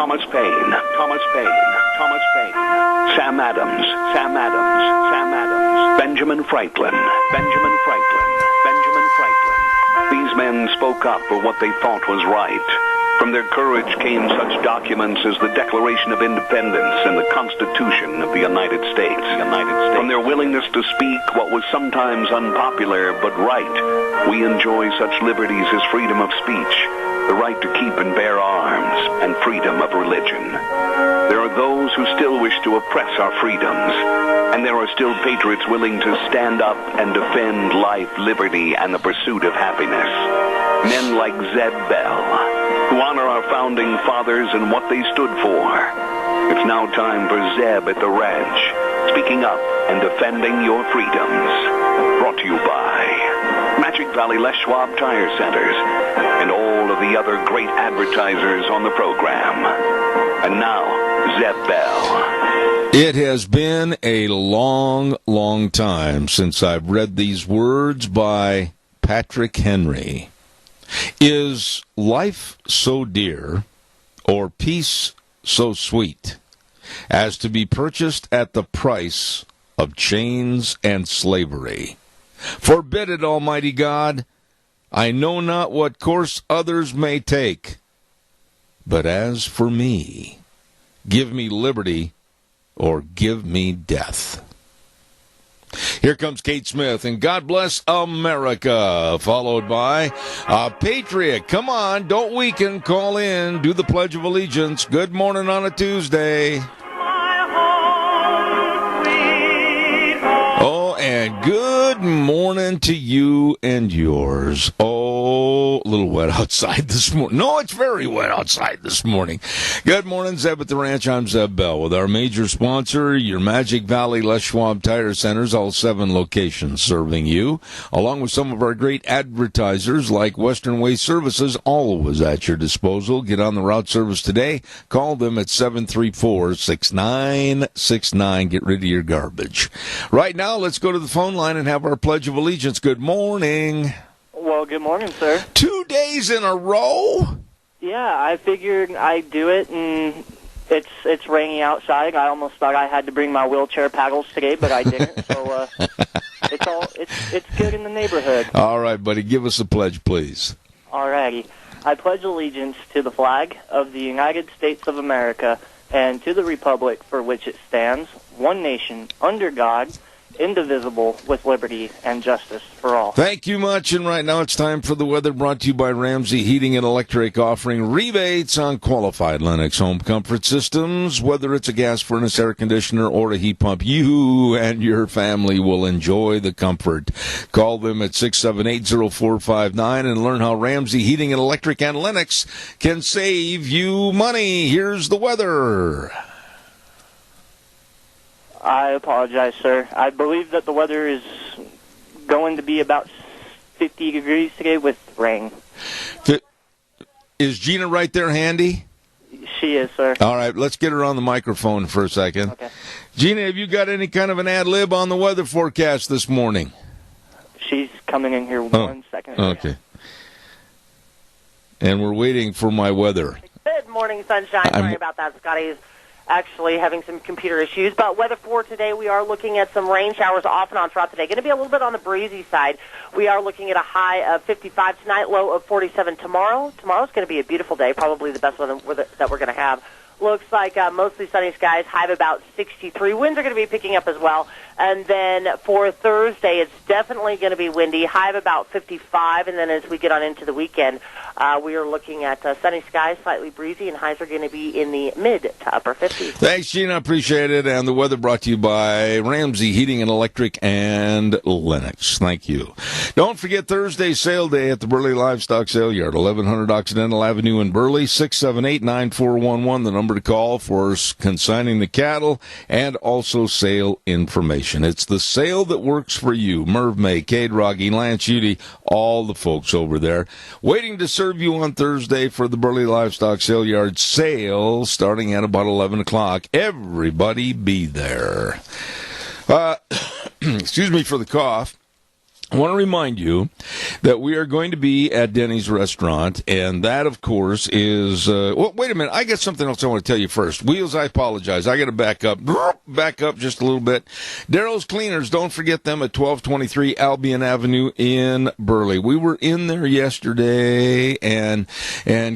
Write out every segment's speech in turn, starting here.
Thomas Paine, Thomas Paine, Thomas Paine, Sam Adams, Sam Adams, Sam Adams, Benjamin Franklin, Benjamin Franklin, Benjamin Franklin. These men spoke up for what they thought was right. From their courage came such documents as the Declaration of Independence and the Constitution of the United States. From their willingness to speak what was sometimes unpopular but right, we enjoy such liberties as freedom of speech, the right to keep and bear arms, and freedom of religion. There are those who still wish to oppress our freedoms, and there are still patriots willing to stand up and defend life, liberty, and the pursuit of happiness. Men like Zeb Bell, who honor our founding fathers and what they stood for. It's now time for Zeb at the ranch, speaking up and defending your freedoms. Brought to you by Magic Valley Les Schwab Tire Centers and all of the other great advertisers on the program. And now, Zeb Bell. It has been a long, long time since I've read these words by Patrick Henry. Is life so dear, or peace so sweet, as to be purchased at the price of chains and slavery? Forbid it, Almighty God. I know not what course others may take. But as for me, give me liberty or give me death. Here comes Kate Smith, and God Bless America, followed by Patriot. Come on, don't weaken, call in, do the Pledge of Allegiance. Good morning on a Tuesday. Oh, and good morning to you and yours. Oh, a little wet outside this morning. No, it's very wet outside this morning. Good morning, Zeb at the Ranch. I'm Zeb Bell with our major sponsor, your Magic Valley Les Schwab Tire Centers, all 7 locations serving you, along with some of our great advertisers like Western Waste Services, always at your disposal. Get on the route service today. Call them at 734-6969. Get rid of your garbage. Right now, let's go to the phone line and have our Pledge of Allegiance. Good morning. Well, good morning, sir. 2 days in a row? Yeah, I figured I'd do it, and it's raining outside. I almost thought I had to bring my wheelchair paddles today, but I didn't. So it's good in the neighborhood. All right, buddy, give us a pledge, please. All righty. I pledge allegiance to the flag of the United States of America and to the republic for which it stands, one nation, under God, indivisible, with liberty and justice for all. Thank you much, and right now it's time for the weather, brought to you by Ramsey Heating and Electric, offering rebates on qualified Lennox home comfort systems. Whether it's a gas furnace, air conditioner, or a heat pump, you and your family will enjoy the comfort. Call them at 678-0459 and learn how Ramsey Heating and Electric and Lennox can save you money. Here's the weather. I apologize, sir. I believe that the weather is going to be about 50 degrees today with rain. Is Gina right there handy? She is, sir. All right, let's get her on the microphone for a second. Okay. Gina, have you got any kind of an ad lib on the weather forecast this morning? She's coming in here 1 second. Okay. And we're waiting for my weather. Good morning, sunshine. Sorry about that, Scotty's actually having some computer issues. But weather for today, we are looking at some rain showers off and on throughout the day. Going to be a little bit on the breezy side. We are looking at a high of 55 tonight, low of 47 tomorrow. Tomorrow's going to be a beautiful day, probably the best one that we're going to have. Looks like mostly sunny skies, high of about 63. Winds are going to be picking up as well. And then for Thursday, it's definitely going to be windy, high of about 55. And then as we get on into the weekend, we are looking at sunny skies, slightly breezy, and highs are going to be in the mid to upper 50s. Thanks, Gina. Appreciate it. And the weather brought to you by Ramsey Heating and Electric and Lennox. Thank you. Don't forget Thursday sale day at the Burley Livestock Sale Yard, 1100 Occidental Avenue in Burley, 678-9411, the number to call for consigning the cattle and also sale information. It's the sale that works for you. Merv May, Cade Rogge, Lance Udy, all the folks over there waiting to serve you on Thursday for the Burley Livestock Sale Yard sale starting at about 11 o'clock. Everybody be there. Excuse me for the cough. I want to remind you that we are going to be at Denny's restaurant, and that, of course, is... well, wait a minute. I got something else I want to tell you first. Wheels, I apologize. I got to back up just a little bit. Daryl's Cleaners, don't forget them at 1223 Albion Avenue in Burley. We were in there yesterday, and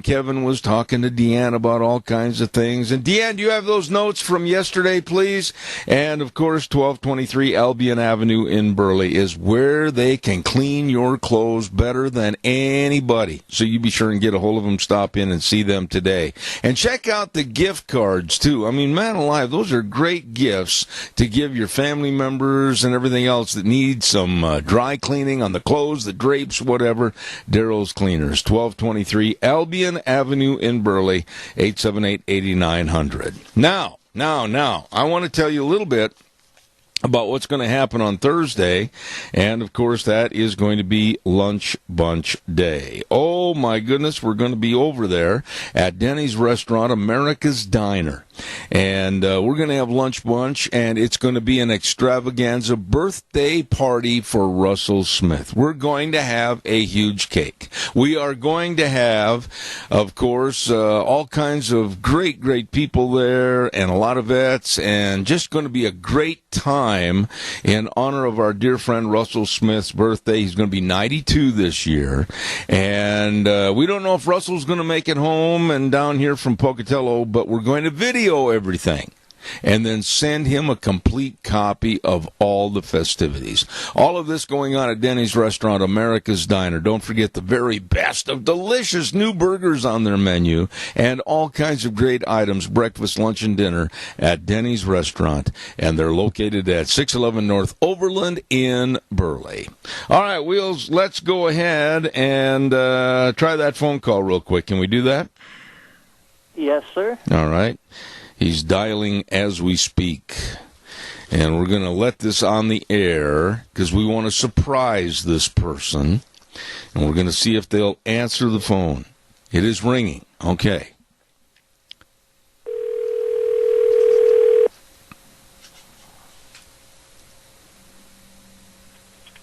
Kevin was talking to Deanne about all kinds of things. And, Deanne, do you have those notes from yesterday, please? And, of course, 1223 Albion Avenue in Burley is where they can clean your clothes better than anybody. So you be sure and get a hold of them, stop in and see them today. And check out the gift cards, too. I mean, man alive, those are great gifts to give your family members and everything else that need some dry cleaning on the clothes, the drapes, whatever. Daryl's Cleaners, 1223 Albion Avenue in Burley, 878-8900. Now, I want to tell you a little bit about what's going to happen on Thursday, and of course that is going to be Lunch Bunch Day. Oh my goodness, we're going to be over there at Denny's restaurant, America's Diner, and we're going to have Lunch Bunch, and it's going to be an extravaganza birthday party for Russell Smith. We're going to have a huge cake. We are going to have, of course, all kinds of great people there, and a lot of vets, and just going to be a great time in honor of our dear friend Russell Smith's birthday. He's going to be 92 this year, and we don't know if Russell's going to make it home and down here from Pocatello, but we're going to video everything and then send him a complete copy of all the festivities. All of this going on at Denny's restaurant, America's Diner. Don't forget the very best of delicious new burgers on their menu and all kinds of great items, breakfast, lunch, and dinner at Denny's restaurant. And they're located at 611 North Overland in Burley. All right, Wheels, let's go ahead and try that phone call real quick. Can we do that? Yes, sir. All right. He's dialing as we speak, and we're going to let this on the air because we want to surprise this person, and we're going to see if they'll answer the phone. It is ringing. Okay.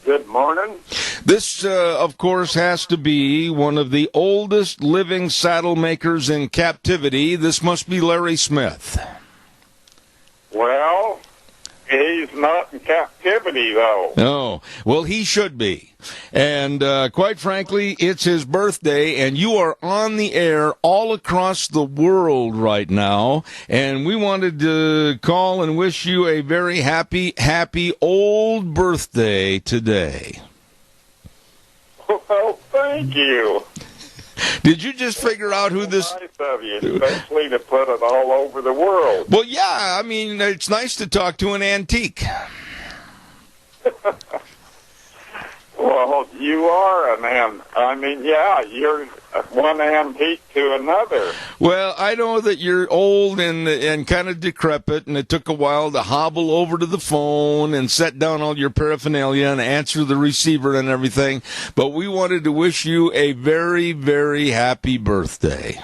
Good morning. This, of course, has to be one of the oldest living saddle makers in captivity. This must be Larry Smith. Well, he's not in captivity, though. Oh, well, he should be. And quite frankly, it's his birthday, and you are on the air all across the world right now. And we wanted to call and wish you a very happy old birthday today. Well, thank you. Did you just figure out who this... Nice of you, especially to put it all over the world. Well, yeah, I mean, it's nice to talk to an antique. Well, you are you're one antique to another. Well, I know that you're old and kind of decrepit, and it took a while to hobble over to the phone and set down all your paraphernalia and answer the receiver and everything, but we wanted to wish you a very, very happy birthday.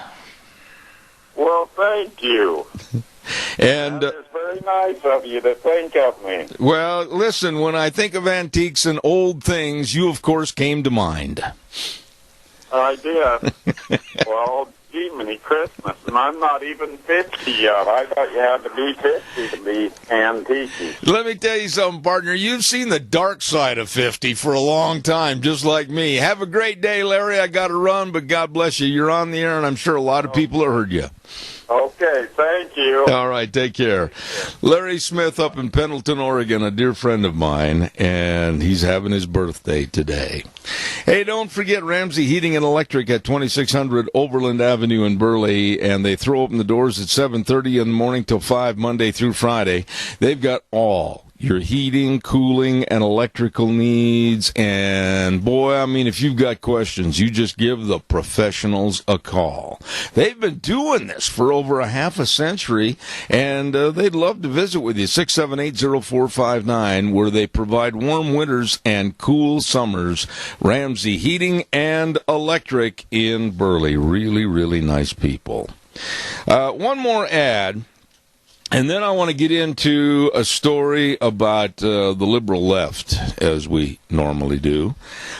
Well, thank you. And it's very nice of you to think of me. Well, listen, when I think of antiques and old things, you, of course, came to mind. I did. Well, gee, many Christmas, and I'm not even 50 yet. I thought you had to be 50 to be antique. Let me tell you something, partner. You've seen the dark side of 50 for a long time, just like me. Have a great day, Larry. I got to run, but God bless you. You're on the air, and I'm sure a lot of people have heard you. Okay, thank you. All right, take care. Larry Smith up in Pendleton, Oregon, a dear friend of mine, and he's having his birthday today. Hey, don't forget Ramsey Heating and Electric at 2600 Overland Avenue in Burley, and they throw open the doors at 7:30 in the morning till 5 Monday through Friday. They've got all your heating, cooling, and electrical needs. And boy, I mean, if you've got questions, you just give the professionals a call. They've been doing this for over a half a century, and they'd love to visit with you. 678-0459, where they provide warm winters and cool summers. Ramsey Heating and Electric in Burley. Really, really nice people. One more ad. And then I want to get into a story about the liberal left, as we normally do.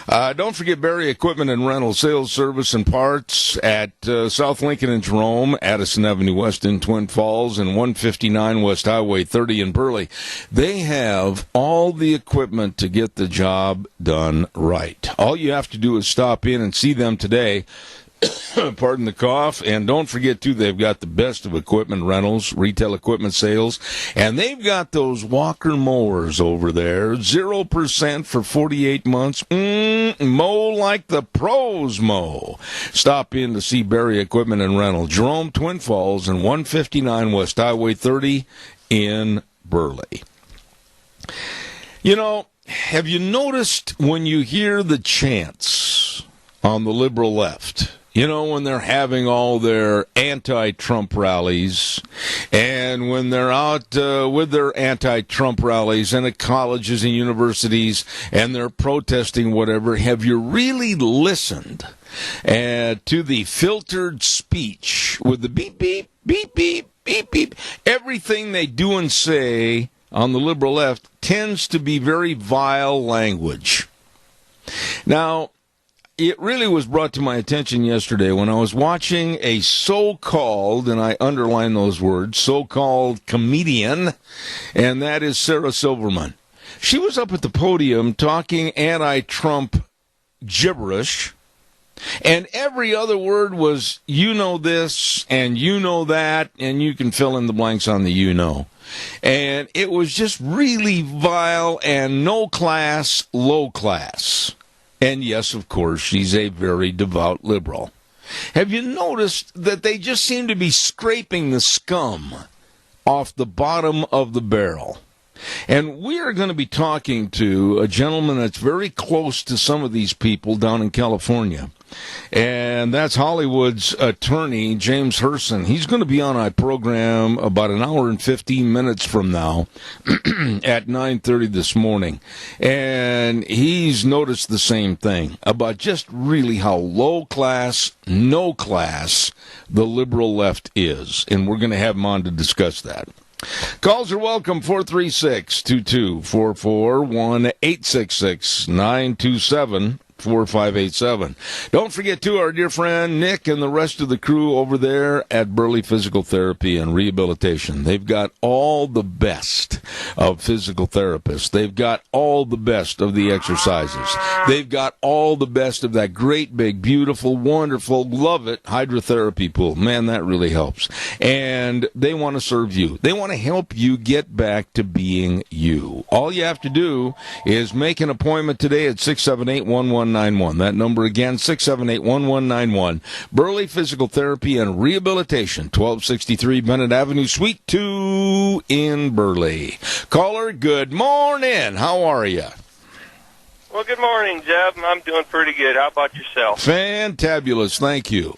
Don't forget Barry Equipment and Rental Sales Service and Parts at South Lincoln and Jerome, Addison Avenue West in Twin Falls, and 159 West Highway 30 in Burley. They have all the equipment to get the job done right. All you have to do is stop in and see them today. Pardon the cough. And don't forget, too, they've got the best of equipment rentals, retail equipment sales, and they've got those Walker mowers over there, 0% for 48 months. Mow like the pros mow. Stop in to see Barry Equipment and Rental, Jerome, Twin Falls, and 159 West Highway 30 in Burley. You know, have you noticed when you hear the chants on the liberal left, you know, when they're having all their anti-Trump rallies, and when they're out with their anti-Trump rallies and at colleges and universities, and they're protesting whatever, have you really listened to the filtered speech with the beep, beep, beep, beep, beep, beep? Everything they do and say on the liberal left tends to be very vile language. Now, it really was brought to my attention yesterday when I was watching a so-called, and I underline those words, so-called comedian, and that is Sarah Silverman. She was up at the podium talking anti-Trump gibberish, and every other word was, you know this, and you know that, and you can fill in the blanks on the you know. And it was just really vile and no class, low class. And yes, of course, she's a very devout liberal. Have you noticed that they just seem to be scraping the scum off the bottom of the barrel? And we are going to be talking to a gentleman that's very close to some of these people down in California. And that's Hollywood's attorney, James Herson. He's going to be on our program about an hour and 15 minutes from now at 9:30 this morning. And he's noticed the same thing about just really how low class, no class the liberal left is. And we're going to have him on to discuss that. Calls are welcome, 436-2244, 1-866-927-4587. Don't forget, too, our dear friend Nick and the rest of the crew over there at Burley Physical Therapy and Rehabilitation. They've got all the best of physical therapists. They've got all the best of the exercises. They've got all the best of that great, big, beautiful, wonderful, love it hydrotherapy pool. Man, that really helps. And they want to serve you. They want to help you get back to being you. All you have to do is make an appointment today at 678-1191. That number again, 678-1191. Burley Physical Therapy and Rehabilitation, 1263 Bennett Avenue, Suite 2 in Burley. Caller, good morning. How are you? Well, good morning, Jeb. I'm doing pretty good. How about yourself? Fantabulous. Thank you.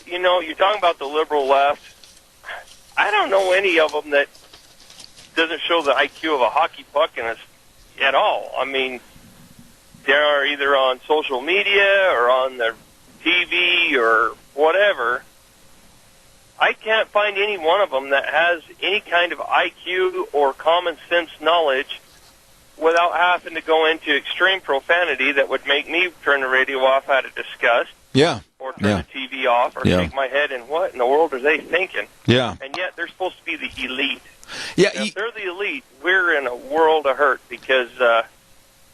You know, you're talking about the liberal left. I don't know any of them that doesn't show the IQ of a hockey puck at all. I mean, they're either on social media or on their TV or whatever. I can't find any one of them that has any kind of IQ or common sense knowledge without having to go into extreme profanity that would make me turn the radio off out of disgust. Yeah. Or turn the TV off or shake my head and what in the world are they thinking? Yeah. And yet they're supposed to be the elite. Yeah. If they're the elite, we're in a world of hurt because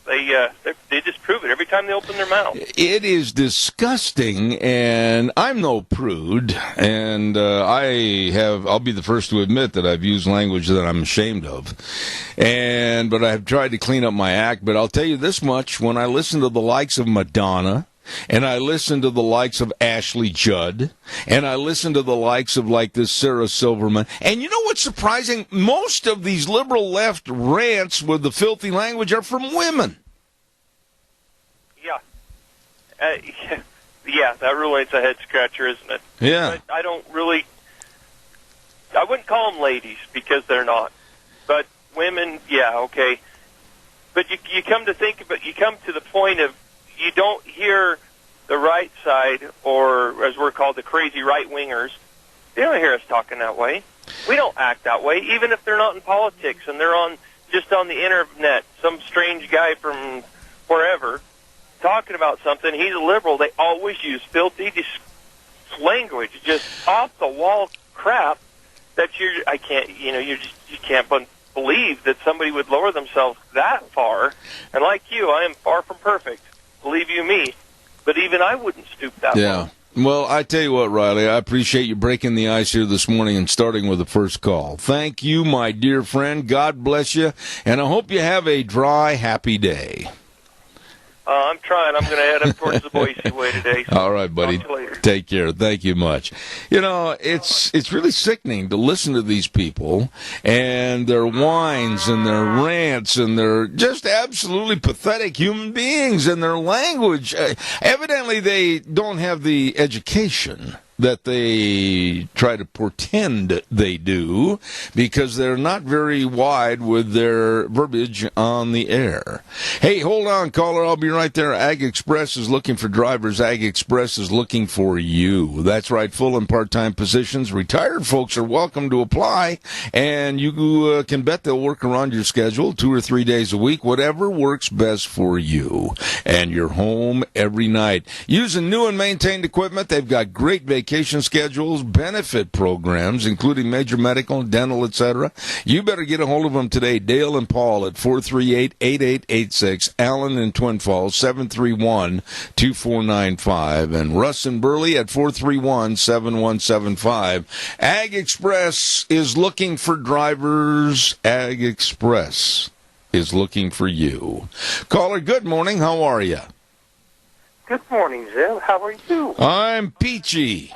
they just prove it every time they open their mouth. It is disgusting, and I'm no prude, and I'll be the first to admit that I've used language that I'm ashamed of, but I've tried to clean up my act. But I'll tell you this much: when I listen to the likes of Madonna, and I listen to the likes of Ashley Judd, and I listen to the likes of like this Sarah Silverman. And you know what's surprising? Most of these liberal left rants with the filthy language are from women. Yeah. Yeah, that really is a head scratcher, isn't it? Yeah. But I wouldn't call them ladies because they're not. But women, yeah, okay. But you come to think of it, you come to the point of you don't hear the right side, or as we're called, the crazy right-wingers. They don't hear us talking that way. We don't act that way, even if they're not in politics and they're just on the internet, some strange guy from wherever talking about something. He's a liberal. They always use filthy language, just off the wall crap that you can't believe that somebody would lower themselves that far. And like you, I am far from perfect. Believe you me. But even I wouldn't stoop that far. Well, I tell you what, Riley, I appreciate you breaking the ice here this morning and starting with the first call. Thank you, my dear friend. God bless you, and I hope you have a dry, happy day. I'm trying. I'm going to head up towards the Boise way today. So all right, buddy. Talk to you later. Take care. Thank you much. You know, it's really sickening to listen to these people and their whines and their rants, and they're just absolutely pathetic human beings, and their language. Evidently, they don't have the education that they try to pretend they do, because they're not very wide with their verbiage on the air. Hey, hold on, caller. I'll be right there. Ag Express is looking for drivers. Ag Express is looking for you. That's right, full and part-time positions. Retired folks are welcome to apply, and you can bet they'll work around your schedule 2 or 3 days a week, whatever works best for you. And you're home every night. Using new and maintained equipment, they've got great vacation schedules, benefit programs, including major medical, dental, etc. You better get a hold of them today. Dale and Paul at 438-8886, Allen in Twin Falls, 731-2495, and Russ and Burley at 431-7175. Ag Express is looking for drivers. Ag Express is looking for you. Caller, good morning. How are you? Good morning, Zeb. How are you? I'm peachy.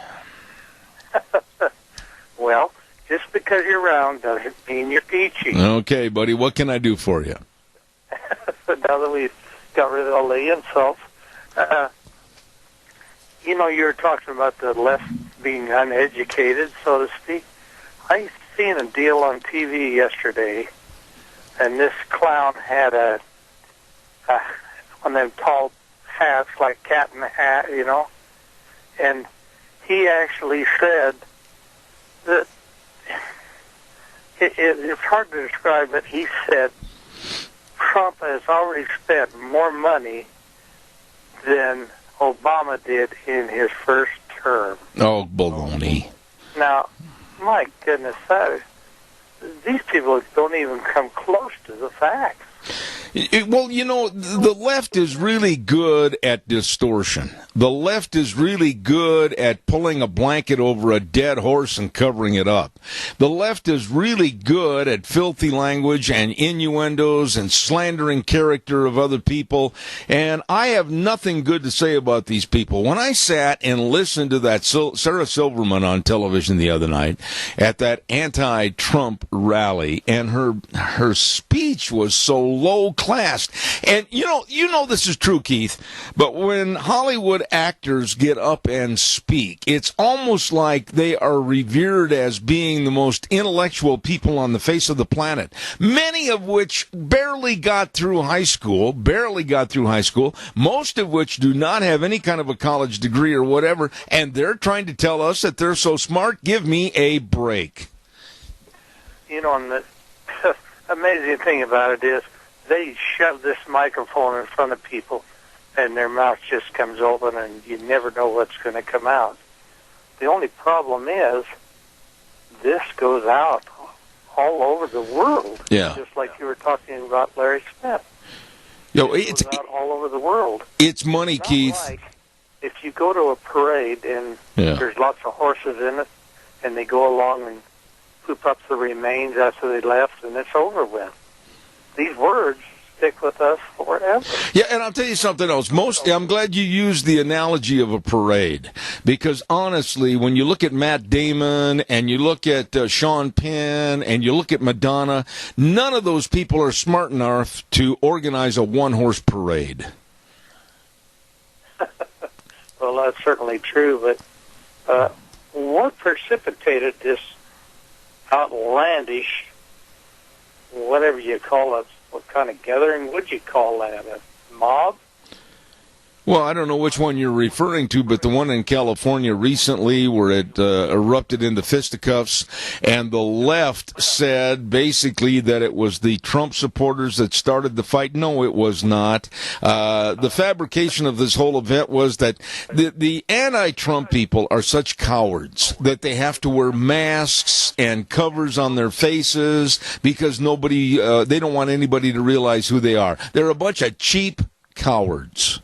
Well, just because you're round doesn't mean you're peachy. Okay, buddy. What can I do for you? Now that we've got rid of all the insults, you were talking about the left being uneducated, so to speak. I seen a deal on TV yesterday, and this clown had one of them tall hats, like cat in the hat, and he actually said that it's hard to describe, but he said Trump has already spent more money than Obama did in his first term. Oh, baloney. Now, my goodness, these people don't even come close to the facts. Well, the left is really good at distortion. The left is really good at pulling a blanket over a dead horse and covering it up. The left is really good at filthy language and innuendos and slandering character of other people. And I have nothing good to say about these people. When I sat and listened to that Sarah Silverman on television the other night at that anti-Trump rally, and her speech was so low-classed. And you know this is true, Keith, but when Hollywood actors get up and speak, it's almost like they are revered as being the most intellectual people on the face of the planet, many of which barely got through high school, most of which do not have any kind of a college degree or whatever, and they're trying to tell us that they're so smart. Give me a break. And the amazing thing about it is they shove this microphone in front of people, and their mouth just comes open, and you never know what's going to come out. The only problem is this goes out all over the world. Yeah. Just like you were talking about Larry Smith. It's goes out all over the world. It's money, Not Keith. like if you go to a parade and there's lots of horses in it, and they go along and poop up the remains after they left, and it's over with. These words stick with us forever. Yeah, and I'll tell you something else. I'm glad you used the analogy of a parade, because honestly, when you look at Matt Damon and you look at Sean Penn and you look at Madonna, none of those people are smart enough to organize a one-horse parade. Well, that's certainly true, but what precipitated this outlandish, whatever you call it, what kind of gathering would you call that? A mob? Well, I don't know which one you're referring to, but the one in California recently where it erupted into fisticuffs, and the left said basically that it was the Trump supporters that started the fight. No, it was not. The fabrication of this whole event was that the anti-Trump people are such cowards that they have to wear masks and covers on their faces because they don't want anybody to realize who they are. They're a bunch of cheap cowards.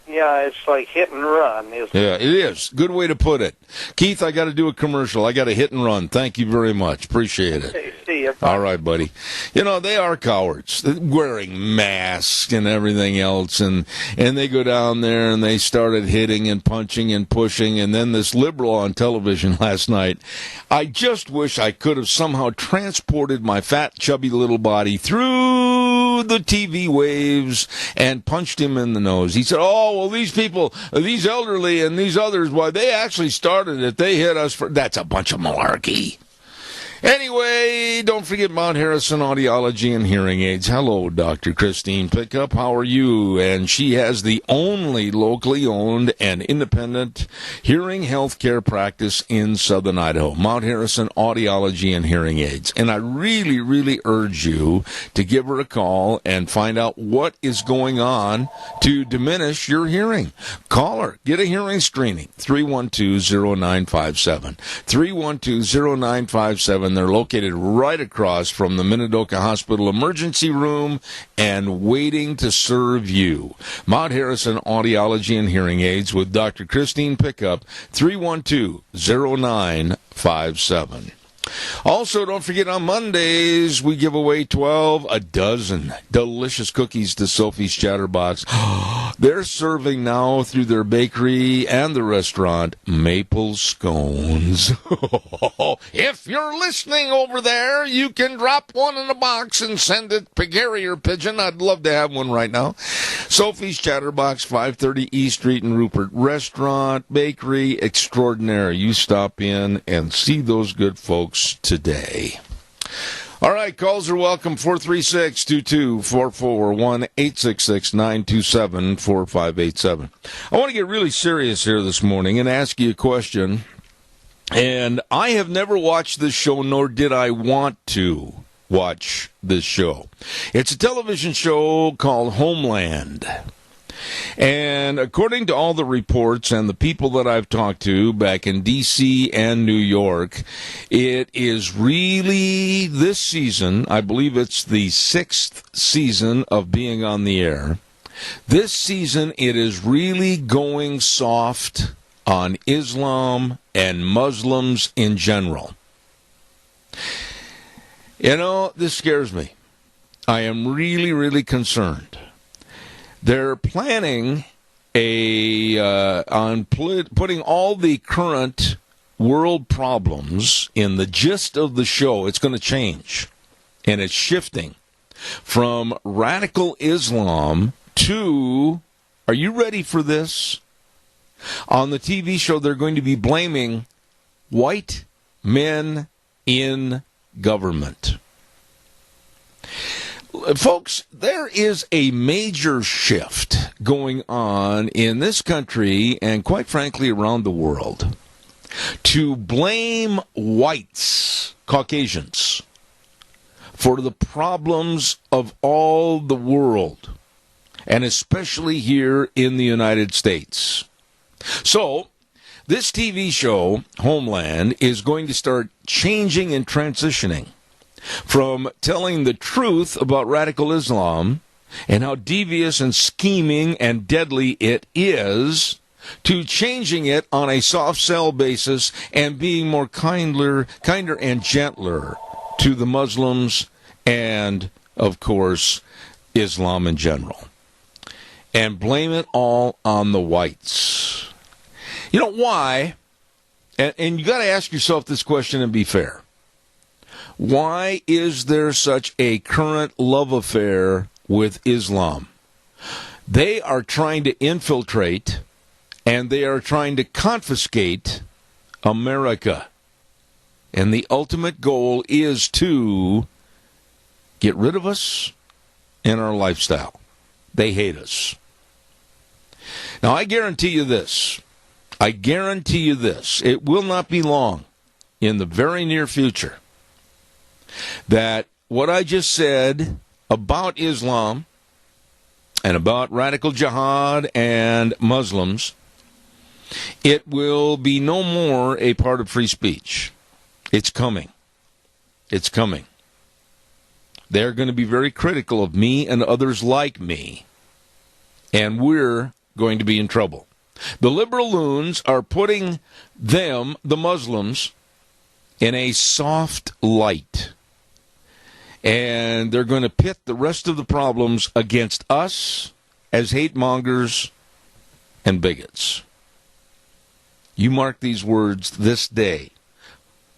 Yeah, it's like hit and run, isn't it? Yeah, it is. Good way to put it. Keith, I got to do a commercial. I got to hit and run. Thank you very much. Appreciate it. Okay, see you. All right, buddy. They are cowards, wearing masks and everything else, and they go down there and they started hitting and punching and pushing, and then this liberal on television last night, I just wish I could have somehow transported my fat, chubby little body through the TV waves and punched him in the nose. He said, oh, well, these people, these elderly and these others, why, they actually started it. They hit us for... That's a bunch of malarkey. Anyway, don't forget Mount Harrison Audiology and Hearing Aids. Hello, Dr. Christine Pickup. How are you? And she has the only locally owned and independent hearing health care practice in southern Idaho. Mount Harrison Audiology and Hearing Aids. And I really, really urge you to give her a call and find out what is going on to diminish your hearing. Call her. Get a hearing screening. 312-0957. 312-0957. They're located right across from the Minidoka Hospital emergency room and waiting to serve you. Mount Harrison Audiology and Hearing Aids with Dr. Christine Pickup, 312-0957. Also, don't forget on Mondays, we give away a dozen delicious cookies to Sophie's Chatterbox. They're serving now through their bakery and the restaurant maple scones. If you're listening over there, you can drop one in a box and send it carrier pigeon. I'd love to have one right now. Sophie's Chatterbox, 530 East Street in Rupert. Restaurant, bakery, extraordinaire. You stop in and see those good folks today. All right, calls are welcome. 436-2244, 1-866-927-4587. I want to get really serious here this morning and ask you a question. And I have never watched this show, nor did I want to watch this show. It's a television show called Homeland. And according to all the reports and the people that I've talked to back in D.C. and New York, it is really this season, I believe it's the 6th season of being on the air. This season, it is really going soft on Islam and Muslims in general. This scares me. I am really, really concerned. They're planning on putting all the current world problems in the gist of the show. It's going to change, and it's shifting from radical Islam to, are you ready for this? On the TV show, they're going to be blaming white men in government. Folks, there is a major shift going on in this country and, quite frankly, around the world to blame whites, Caucasians, for the problems of all the world, and especially here in the United States. So, this TV show, Homeland, is going to start changing and transitioning from telling the truth about radical Islam and how devious and scheming and deadly it is, to changing it on a soft sell basis and being more kinder and gentler to the Muslims and, of course, Islam in general. And blame it all on the whites. You know why? And you got to ask yourself this question and be fair. Why is there such a current love affair with Islam? They are trying to infiltrate and they are trying to confiscate America. And the ultimate goal is to get rid of us and our lifestyle. They hate us. Now, I guarantee you this. It will not be long in the very near future that what I just said about Islam and about radical jihad and Muslims, it will be no more a part of free speech. It's coming. It's coming. They're going to be very critical of me and others like me. And we're going to be in trouble. The liberal loons are putting them, the Muslims, in a soft light. And they're going to pit the rest of the problems against us as hate mongers and bigots. You mark these words this day,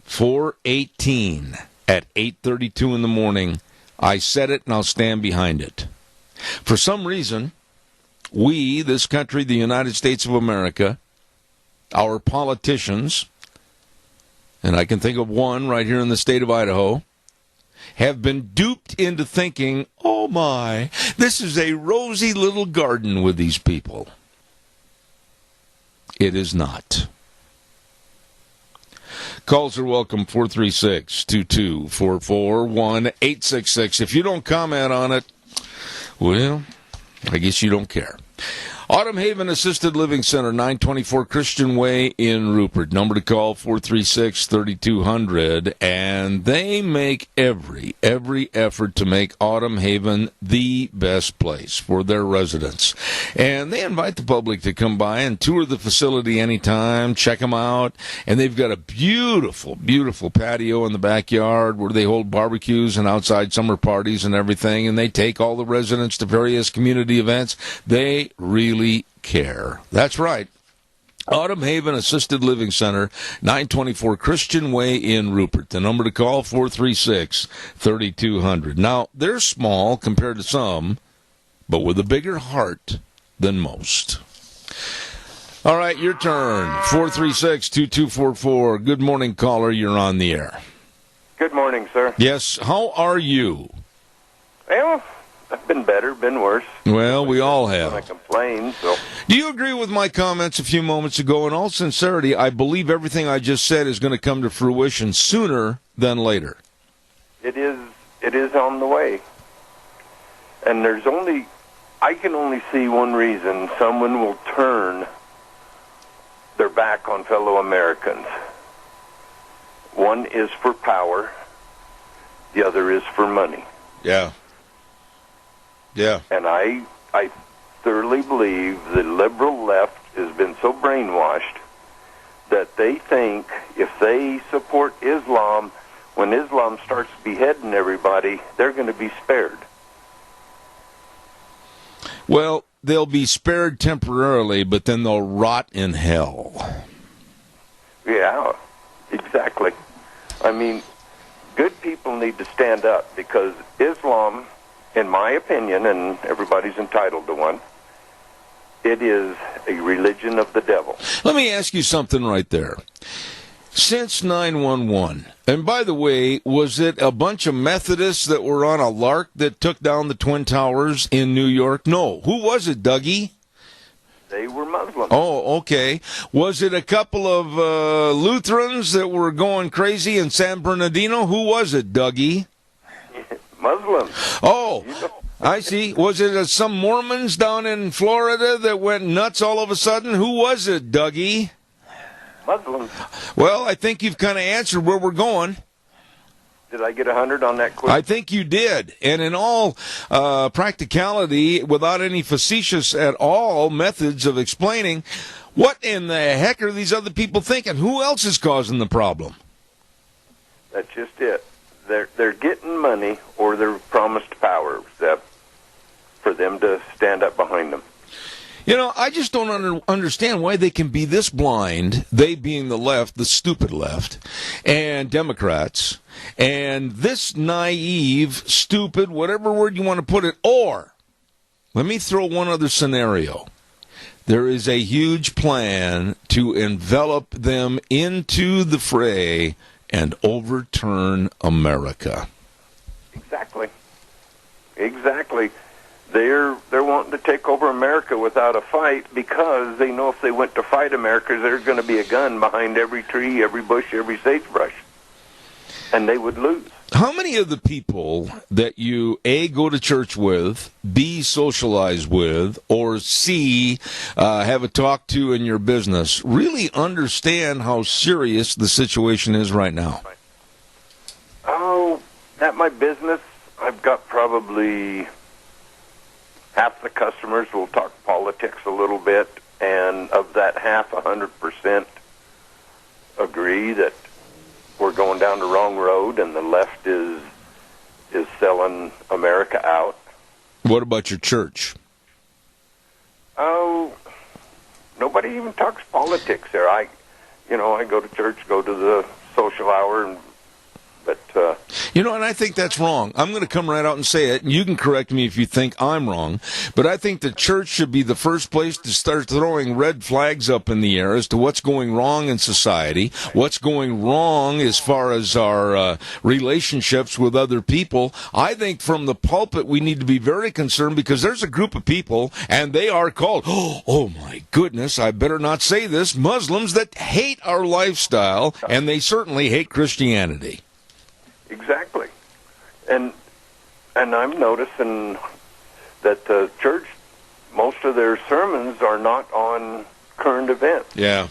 4/18 at 8:32 in the morning. I said it and I'll stand behind it. For some reason, we, this country, the United States of America, our politicians, and I can think of one right here in the state of Idaho, have been duped into thinking, oh my, this is a rosy little garden with these people. It is not. Calls are welcome, 436-2244, 1-866. If you don't comment on it, well, I guess you don't care. Autumn Haven Assisted Living Center, 924 Christian Way in Rupert. Number to call, 436-3200. And they make every effort to make Autumn Haven the best place for their residents. And they invite the public to come by and tour the facility anytime, check them out. And they've got a beautiful, beautiful patio in the backyard where they hold barbecues and outside summer parties and everything. And they take all the residents to various community events. They really care. That's right. Autumn Haven Assisted Living Center, 924 Christian Way in Rupert. The number to call, 436-3200. Now, they're small compared to some, but with a bigger heart than most. All right, your turn. 436-2244. Good morning, caller. You're on the air. Good morning, sir. Yes, how are you? Well, I've been better, been worse. Well, we all have. I complain, so. Do you agree with my comments a few moments ago? In all sincerity, I believe everything I just said is going to come to fruition sooner than later. It is on the way. And I can only see one reason someone will turn their back on fellow Americans. One is for power, the other is for money. Yeah. Yeah. And I thoroughly believe the liberal left has been so brainwashed that they think if they support Islam, when Islam starts beheading everybody, they're going to be spared. Well, they'll be spared temporarily, but then they'll rot in hell. Yeah, exactly. I mean, good people need to stand up because Islam, in my opinion, and everybody's entitled to one, it is a religion of the devil. Let me ask you something right there. Since 9/11, and by the way, was it a bunch of Methodists that were on a lark that took down the Twin Towers in New York? No. Who was it, Dougie? They were Muslims. Oh, okay. Was it a couple of Lutherans that were going crazy in San Bernardino? Who was it, Dougie? Muslims. Oh, I see. Was it some Mormons down in Florida that went nuts all of a sudden? Who was it, Dougie? Muslims. Well, I think you've kind of answered where we're going. Did I get 100 on that quiz? I think you did. And in all practicality, without any facetious at all methods of explaining, what in the heck are these other people thinking? Who else is causing the problem? That's just it. They're getting money or they're promised power for them to stand up behind them. You know, I just don't understand why they can be this blind, they being the left, the stupid left, and Democrats, and this naive, stupid, whatever word you want to put it, or, let me throw one other scenario. There is a huge plan to envelop them into the fray and overturn America. Exactly. they're wanting to take over America without a fight because they know if they went to fight America, there's going to be a gun behind every tree, every bush, every sagebrush, and they would lose. How many of the people that you, A, go to church with, B, socialize with, or C, have a talk to in your business, really understand how serious the situation is right now? Oh, at my business, I've got probably half the customers will talk politics a little bit, and of that half, 100% agree that we're going down the wrong road, and the left is selling America out. What about your church? Oh, nobody even talks politics there. I go to church, go to the social hour, but and I think that's wrong. I'm going to come right out and say it, and you can correct me if you think I'm wrong, but I think the church should be the first place to start throwing red flags up in the air as to what's going wrong in society, what's going wrong as far as our relationships with other people. I think from the pulpit we need to be very concerned because there's a group of people, and they are called, oh my goodness, I better not say this, Muslims that hate our lifestyle, and they certainly hate Christianity. Exactly. And I'm noticing that the church, most of their sermons are not on current events. Yeah.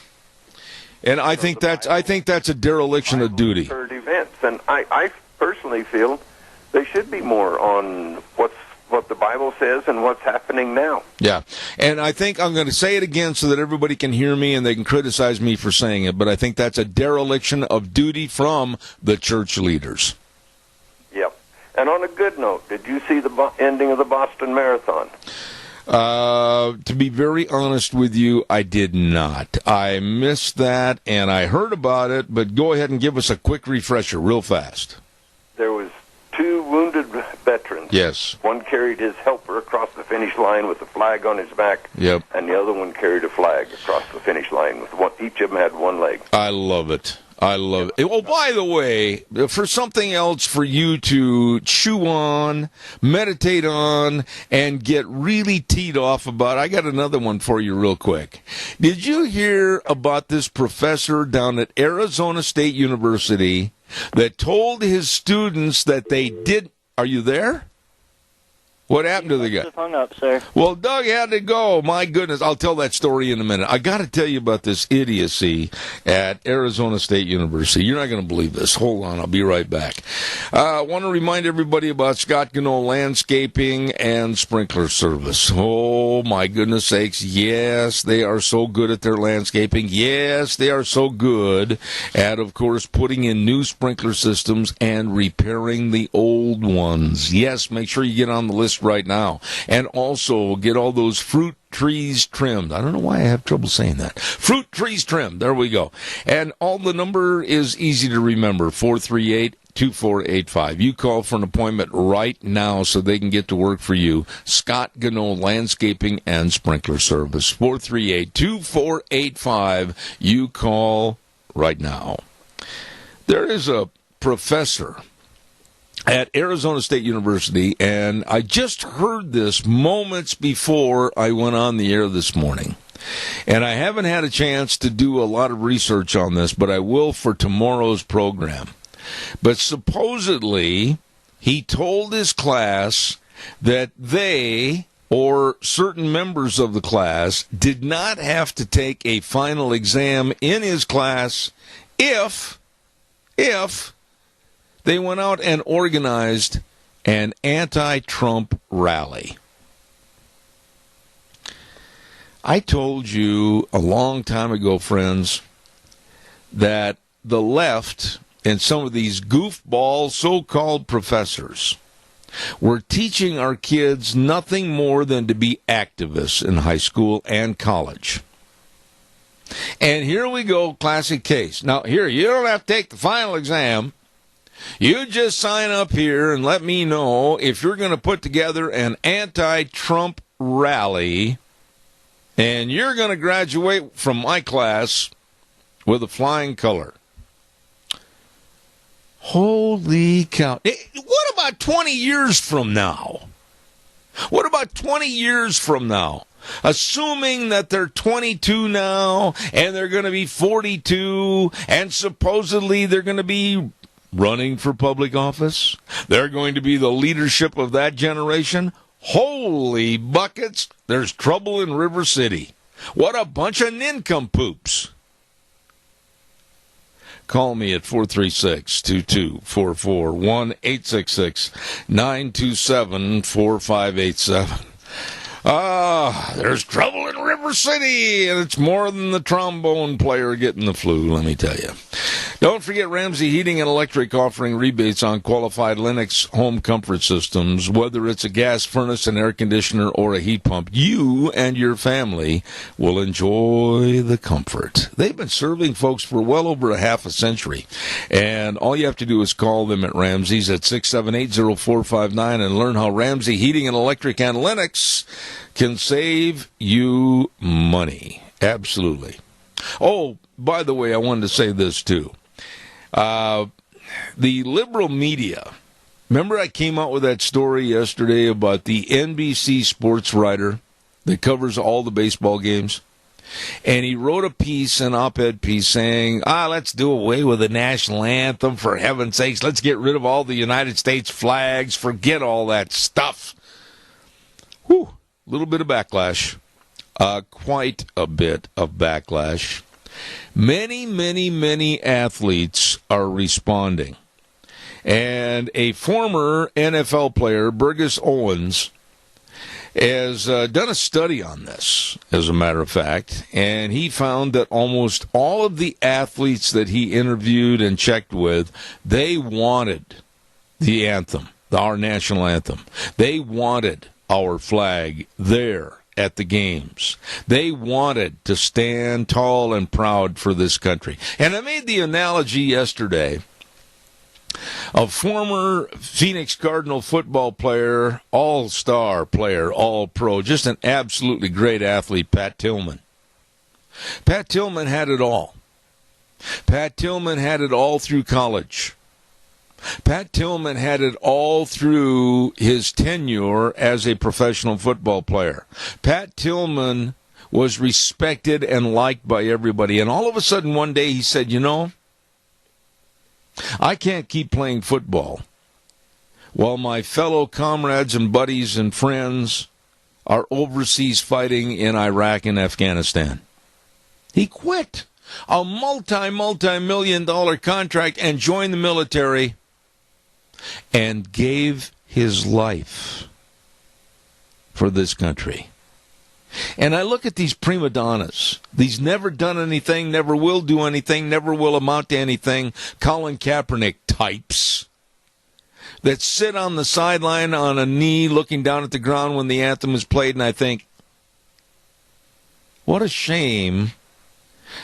And I think that's a dereliction of duty. Current events. And I personally feel they should be more on what the Bible says and what's happening now. Yeah. And I think I'm going to say it again so that everybody can hear me and they can criticize me for saying it, but I think that's a dereliction of duty from the church leaders. Yep. And on a good note, did you see the ending of the Boston Marathon? To be very honest with you, I did not. I missed that, and I heard about it, but go ahead and give us a quick refresher real fast. There was 2 wounded veterans. Yes. One carried his helper across the finish line with a flag on his back. Yep. And the other one carried a flag across the finish line with one. Each of them had one leg. I love it. I love it. Oh, by the way, for something else for you to chew on, meditate on, and get really teed off about, I got another one for you real quick. Did you hear about this professor down at Arizona State University that told his students that they did... Are you there? What happened to the guy? Hung up, sir. Well, Doug had to go. My goodness. I'll tell that story in a minute. I got to tell you about this idiocy at Arizona State University. You're not going to believe this. Hold on. I'll be right back. I want to remind everybody about Scott Gano Landscaping and Sprinkler Service. Oh, my goodness sakes. Yes, they are so good at their landscaping. Yes, they are so good at, of course, putting in new sprinkler systems and repairing the old ones. Yes, make sure you get on the list right now. And also get all those fruit trees trimmed. I don't know why I have trouble saying that. Fruit trees trimmed. There we go. And all the number is easy to remember, 438-2485. You call for an appointment right now so they can get to work for you. Scott Gano Landscaping and Sprinkler Service, 438-2485. You call right now. There is a professor at Arizona State University, and I just heard this moments before I went on the air this morning. And I haven't had a chance to do a lot of research on this, but I will for tomorrow's program. But supposedly, he told his class that they, or certain members of the class, did not have to take a final exam in his class if they went out and organized an anti-Trump rally. I told you a long time ago, friends, that the left and some of these goofball so-called professors were teaching our kids nothing more than to be activists in high school and college. And here we go, classic case. Now, here, you don't have to take the final exam. You just sign up here and let me know if you're going to put together an anti-Trump rally, and you're going to graduate from my class with a flying color. Holy cow. What about 20 years from now? What about 20 years from now? Assuming that they're 22 now, and they're going to be 42, and supposedly they're going to be running for public office. They're going to be the leadership of that generation. Holy buckets, there's trouble in River City. What a bunch of nincompoops. Call me at 436-2244, 1-866-927-4587. There's trouble in River City, and it's more than the trombone player getting the flu, let me tell you. Don't forget Ramsey Heating and Electric offering rebates on qualified Lennox home comfort systems. Whether it's a gas furnace, an air conditioner, or a heat pump, you and your family will enjoy the comfort. They've been serving folks for well over a half a century, and all you have to do is call them at Ramsey's at 678-0459 and learn how Ramsey Heating and Electric and Lennox can save you money. Absolutely. Oh, by the way, I wanted to say this too. The liberal media, remember I came out with that story yesterday about the NBC sports writer that covers all the baseball games? And he wrote a piece, an op-ed piece, saying, let's do away with the national anthem, for heaven's sakes. Let's get rid of all the United States flags. Forget all that stuff. Whew. A little bit of backlash. Quite a bit of backlash. Many athletes are responding. And a former NFL player, Burgess Owens, has done a study on this, as a matter of fact, and he found that almost all of the athletes that he interviewed and checked with, they wanted the anthem, our national anthem. They wanted our flag there at the games. They wanted to stand tall and proud for this country. And I made the analogy yesterday of former Phoenix Cardinal football player, all-star player, all-pro, just an absolutely great athlete, Pat Tillman. Pat Tillman had it all. Pat Tillman had it all through college. Pat Tillman had it all through his tenure as a professional football player. Pat Tillman was respected and liked by everybody. And all of a sudden one day he said, I can't keep playing football while my fellow comrades and buddies and friends are overseas fighting in Iraq and Afghanistan. He quit a multi-million-dollar contract and joined the military and gave his life for this country. And I look at these prima donnas, these never done anything, never will do anything, never will amount to anything, Colin Kaepernick types that sit on the sideline on a knee looking down at the ground when the anthem is played, and I think, what a shame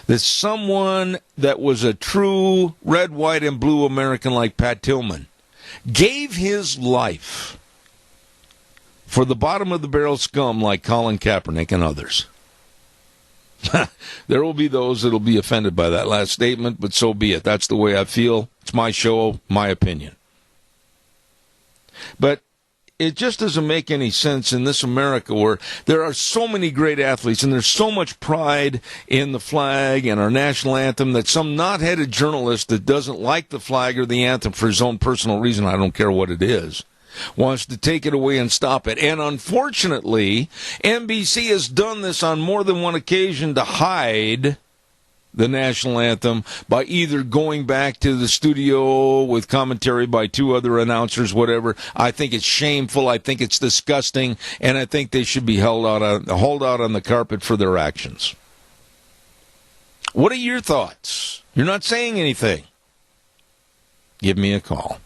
that someone that was a true red, white, and blue American like Pat Tillman gave his life for the bottom-of-the-barrel scum like Colin Kaepernick and others. There will be those that will be offended by that last statement, but so be it. That's the way I feel. It's my show, my opinion. But it just doesn't make any sense in this America where there are so many great athletes and there's so much pride in the flag and our national anthem that some knot-headed journalist that doesn't like the flag or the anthem for his own personal reason, I don't care what it is, wants to take it away and stop it. And unfortunately, NBC has done this on more than one occasion to hide the national anthem by either going back to the studio with commentary by two other announcers, whatever. I think it's shameful. I think it's disgusting. And I think they should be hauled out on the carpet for their actions. What are your thoughts? You're not saying anything. Give me a call.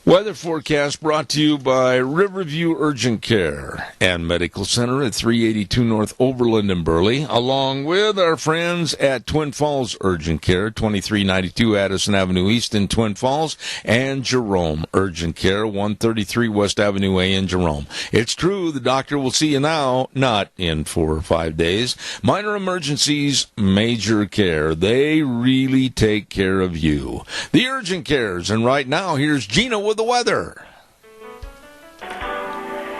Weather forecast brought to you by Riverview Urgent Care and Medical Center at 382 North Overland in Burley, along with our friends at Twin Falls Urgent Care, 2392 Addison Avenue East in Twin Falls, and Jerome Urgent Care, 133 West Avenue A in Jerome. It's true, the doctor will see you now, not in 4 or 5 days. Minor emergencies, major care. They really take care of you. The Urgent Cares, and right now, here's Gina with the weather.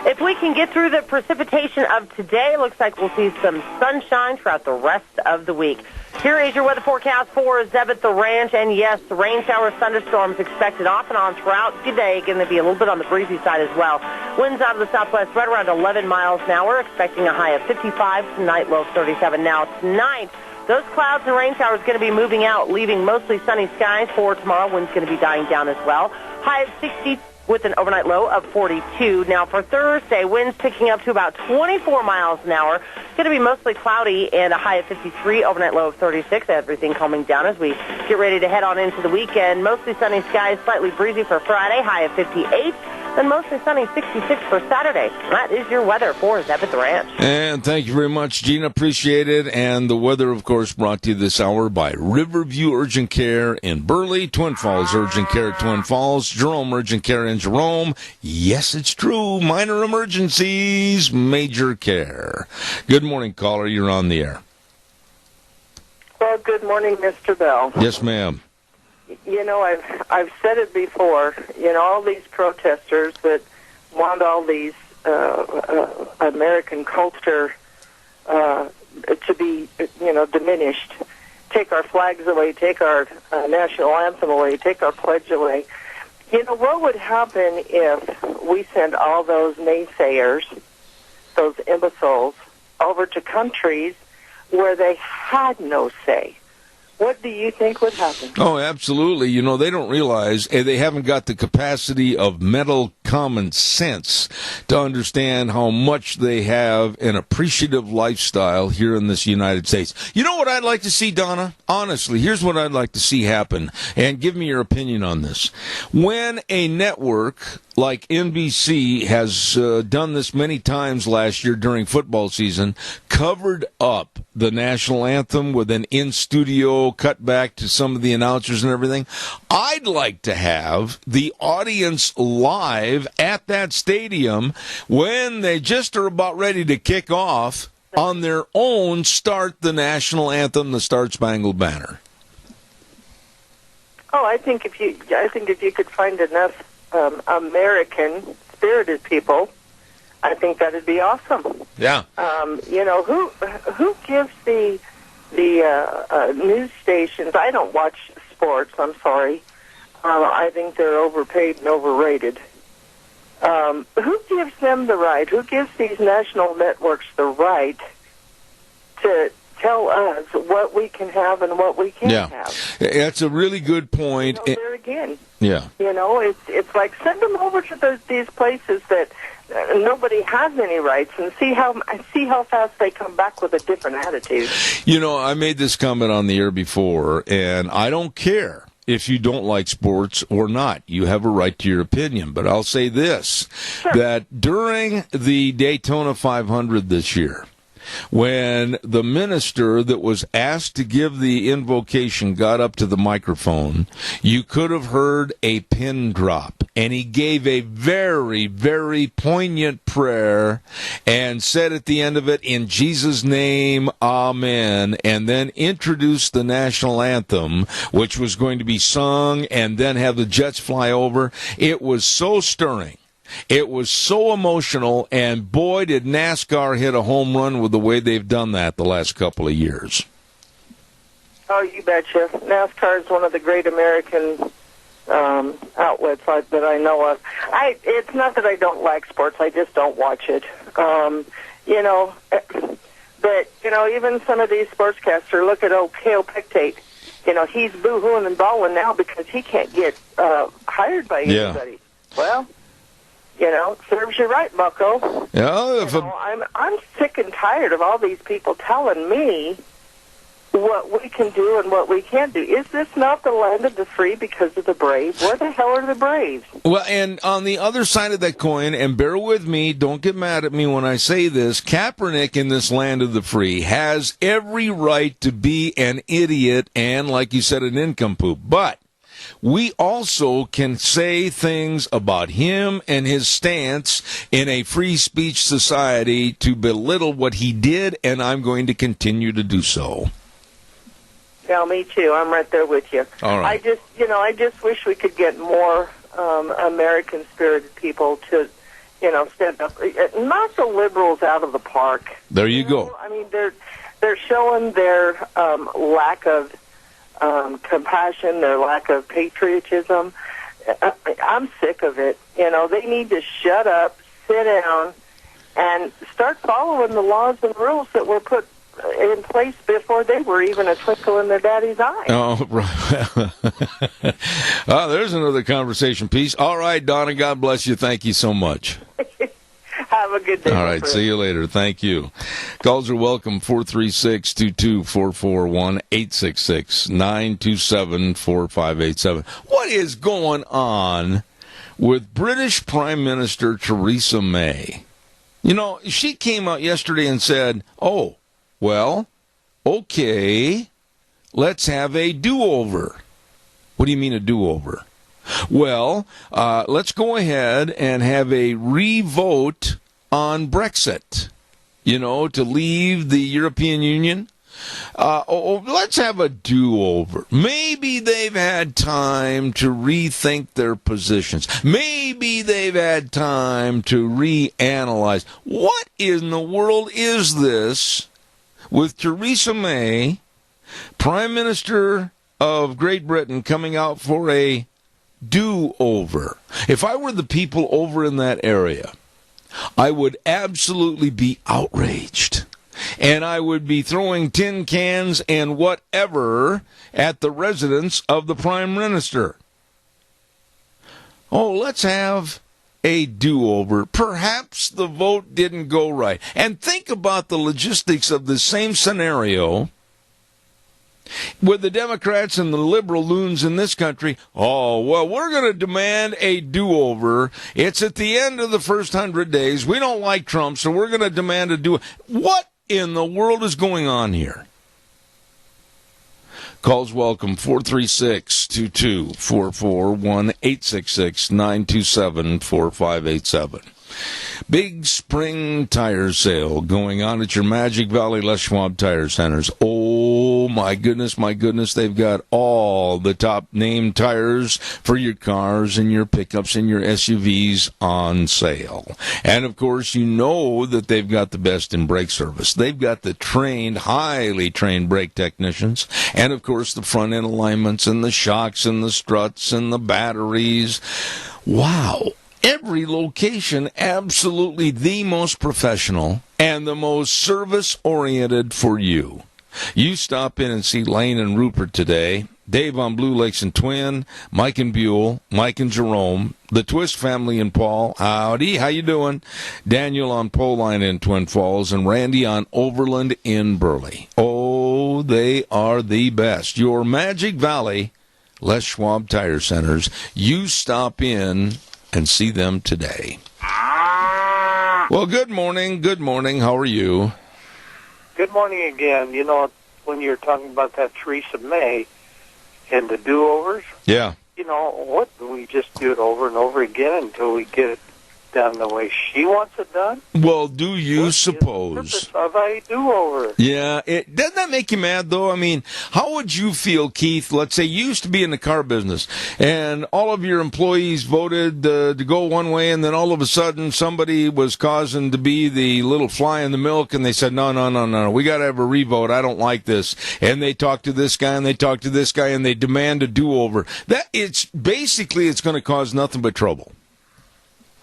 If we can get through the precipitation of today, looks like we'll see some sunshine throughout the rest of the week. Here is your weather forecast for Zeb at the ranch. And yes, rain showers, thunderstorms expected off and on throughout today. Going to be a little bit on the breezy side as well. Winds out of the southwest right around 11 miles an hour. Expecting a high of 55 tonight, low of 37. Now tonight, those clouds and rain showers going to be moving out, leaving mostly sunny skies for tomorrow. Wind's going to be dying down as well. High of 60 with an overnight low of 42. Now for Thursday, winds picking up to about 24 miles an hour. It's going to be mostly cloudy and a high of 53, overnight low of 36. Everything calming down as we get ready to head on into the weekend. Mostly sunny skies, slightly breezy for Friday, high of 58. And mostly sunny, 66 for Saturday. That is your weather for Zeb at the Ranch. And thank you very much, Gina. Appreciate it. And the weather, of course, brought to you this hour by Riverview Urgent Care in Burley, Twin Falls Urgent Care, Twin Falls, Jerome Urgent Care in Jerome. Yes, it's true. Minor emergencies, major care. Good morning, caller. You're on the air. Well, good morning, Mr. Bell. Yes, ma'am. You know, I've said it before. You know, all these protesters that want all these American culture to be, you know, diminished. Take our flags away. Take our national anthem away. Take our pledge away. You know, what would happen if we sent all those naysayers, those imbeciles, over to countries where they had no say? What do you think would happen? Oh, absolutely. You know, they don't realize they haven't got the capacity of mental common sense to understand how much they have an appreciative lifestyle here in this United States. You know what I'd like to see, Donna? Honestly, here's what I'd like to see happen, and give me your opinion on this. When a network like NBC has done this many times last year during football season, covered up the national anthem with an in-studio cutback to some of the announcers and everything, I'd like to have the audience live at that stadium when they just are about ready to kick off on their own, start the national anthem, the Star Spangled Banner. Oh, I think if you could find enough American spirited people, I think that'd be awesome. Yeah. You know, who gives the news stations? I don't watch sports. I'm sorry. I think they're overpaid and overrated. Who gives them the right? Who gives these national networks the right to tell us what we can have and what we can't have? That's a really good point. You know, there again. Yeah. You know, it's like send them over to these places that nobody has any rights, and see how fast they come back with a different attitude. You know, I made this comment on the air before, and I don't care if you don't like sports or not. You have a right to your opinion. But I'll say this, that during the Daytona 500 this year, when the minister that was asked to give the invocation got up to the microphone, you could have heard a pin drop. And he gave a very, very poignant prayer and said at the end of it, "In Jesus' name, amen," and then introduced the national anthem, which was going to be sung and then have the jets fly over. It was so stirring. It was so emotional, and boy, did NASCAR hit a home run with the way they've done that the last couple of years. Oh, you betcha. NASCAR is one of the great American outlets that I know of. It's not that I don't like sports, I just don't watch it. You know, but, you know, even some of these sportscasters, look at old Cale Pictate. You know, he's boo-hooing and bawling now because he can't get hired by anybody. Well, you know, serves you right, bucko. Yeah, I'm sick and tired of all these people telling me what we can do and what we can't do. Is this not the land of the free because of the brave? Where the hell are the braves? Well, and on the other side of that coin, and bear with me, don't get mad at me when I say this, Kaepernick in this land of the free has every right to be an idiot and, like you said, an nincompoop. But we also can say things about him and his stance in a free speech society to belittle what he did, and I'm going to continue to do so. Yeah, me too. I'm right there with you. All right. I just wish we could get more American-spirited people to, stand up, knock the liberals out of the park. There you go. I mean, they're showing their lack of compassion, their lack of patriotism. I'm sick of it. They need to shut up, sit down, and start following the laws and rules that were put in place before they were even a twinkle in their daddy's eye. Oh, right. There's another conversation piece. All right, Donna, God bless you. Thank you so much. Have a good day. All right, see you later. Thank you. Calls are welcome, 436-2244, 1-866-927-4587. What is going on with British Prime Minister Theresa May? She came out yesterday and said, oh, well, okay, let's have a do-over. What do you mean a do-over? Well, let's go ahead and have a re-vote on Brexit, to leave the European Union. Let's have a do-over. Maybe they've had time to rethink their positions. Maybe they've had time to reanalyze. What in the world is this with Theresa May, Prime Minister of Great Britain, coming out for a do-over? If I were the people over in that area, I would absolutely be outraged. And I would be throwing tin cans and whatever at the residence of the Prime Minister. Oh, let's have a do-over. Perhaps the vote didn't go right. And think about the logistics of the same scenario with the Democrats and the liberal loons in this country. Oh, well, we're going to demand a do-over. It's at the end of the first 100 days. We don't like Trump, so we're going to demand a do-over. What in the world is going on here? Calls welcome, 436-2244, 1-866-927-4587. Big spring tire sale going on at your Magic Valley Les Schwab Tire Centers. Oh, my goodness, they've got all the top name tires for your cars and your pickups and your SUVs on sale. And, of course, you know that they've got the best in brake service. They've got the highly trained brake technicians, and, of course, the front-end alignments and the shocks and the struts and the batteries. Wow. Every location absolutely the most professional and the most service-oriented for you. You stop in and see Lane and Rupert today, Dave on Blue Lakes and Twin, Mike and Buell, Mike and Jerome, the Twist family in Paul. Howdy, how you doing? Daniel on Pole Line in Twin Falls, and Randy on Overland in Burley. Oh, they are the best. Your Magic Valley Les Schwab Tire Centers. You stop in and see them today. Well, good morning. How are you? Good morning again. When you're talking about that Theresa May and the do-overs, yeah. What do we just do it over and over again until we get it done the way she wants it done? Well, do you suppose? Is the purpose of a do-over? Yeah. Doesn't that make you mad, though? I mean, how would you feel, Keith? Let's say you used to be in the car business, and all of your employees voted to go one way, and then all of a sudden somebody was causing to be the little fly in the milk, and they said, no, we got to have a revote. I don't like this. And they talk to this guy, and they talk to this guy, and they demand a do-over. It's going to cause nothing but trouble.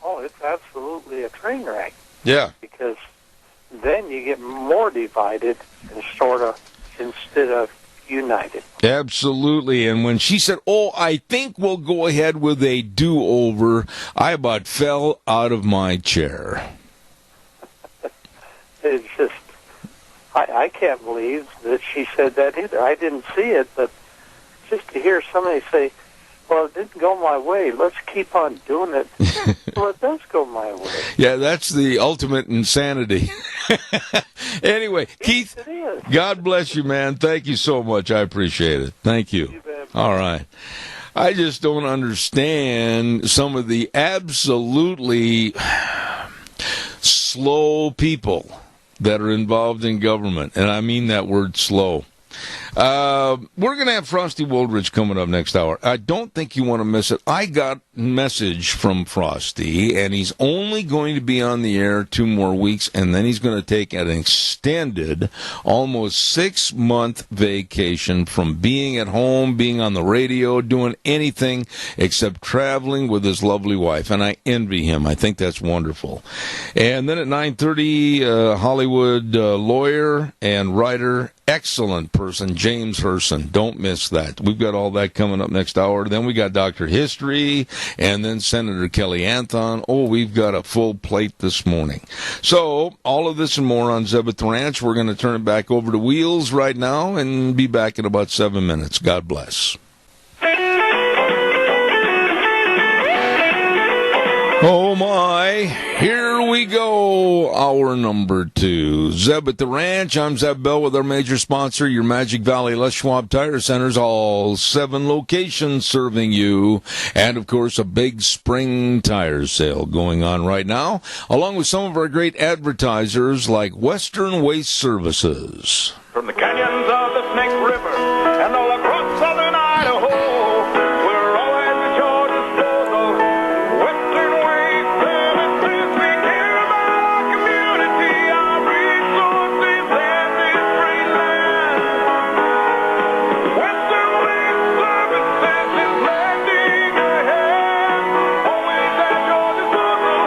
Oh, it's absolutely a train wreck. Yeah. Because then you get more divided instead of united. Absolutely. And when she said, I think we'll go ahead with a do-over, I about fell out of my chair. It's just, I can't believe that she said that either. I didn't see it, but just to hear somebody say, well, it didn't go my way. Let's keep on doing it. Well, it does go my way. Yeah, that's the ultimate insanity. Anyway, Keith, God bless you, man. Thank you so much. I appreciate it. Thank you. All right. I just don't understand some of the absolutely slow people that are involved in government, and I mean that word slow. We're going to have Frosty Woldridge coming up next hour. I don't think you want to miss it. I got a message from Frosty, and he's only going to be on the air 2 more weeks, and then he's going to take an extended, almost 6-month vacation from being at home, being on the radio, doing anything except traveling with his lovely wife, and I envy him. I think that's wonderful. And then at 9:30, Hollywood lawyer and writer, excellent person, James Herson. Don't miss that. We've got all that coming up next hour. Then we got Dr. History, and then Senator Kelly Anthon. Oh, we've got a full plate this morning. So, all of this and more on Zeb at the Ranch. We're going to turn it back over to Wheels right now and be back in about 7 minutes. God bless. Oh my, here we go, hour number 2. Zeb at the Ranch. I'm Zeb Bell with our major sponsor, your Magic Valley Les Schwab Tire Centers, all 7 locations serving you. And, of course, a big spring tire sale going on right now, along with some of our great advertisers like Western Waste Services. From the canyons of the Snake River and all across southern Idaho, we're always at your disposal. Western Waste Services, we care about our community, our resources, and this great land. Western Waste Services is lending a hand, always at your disposal.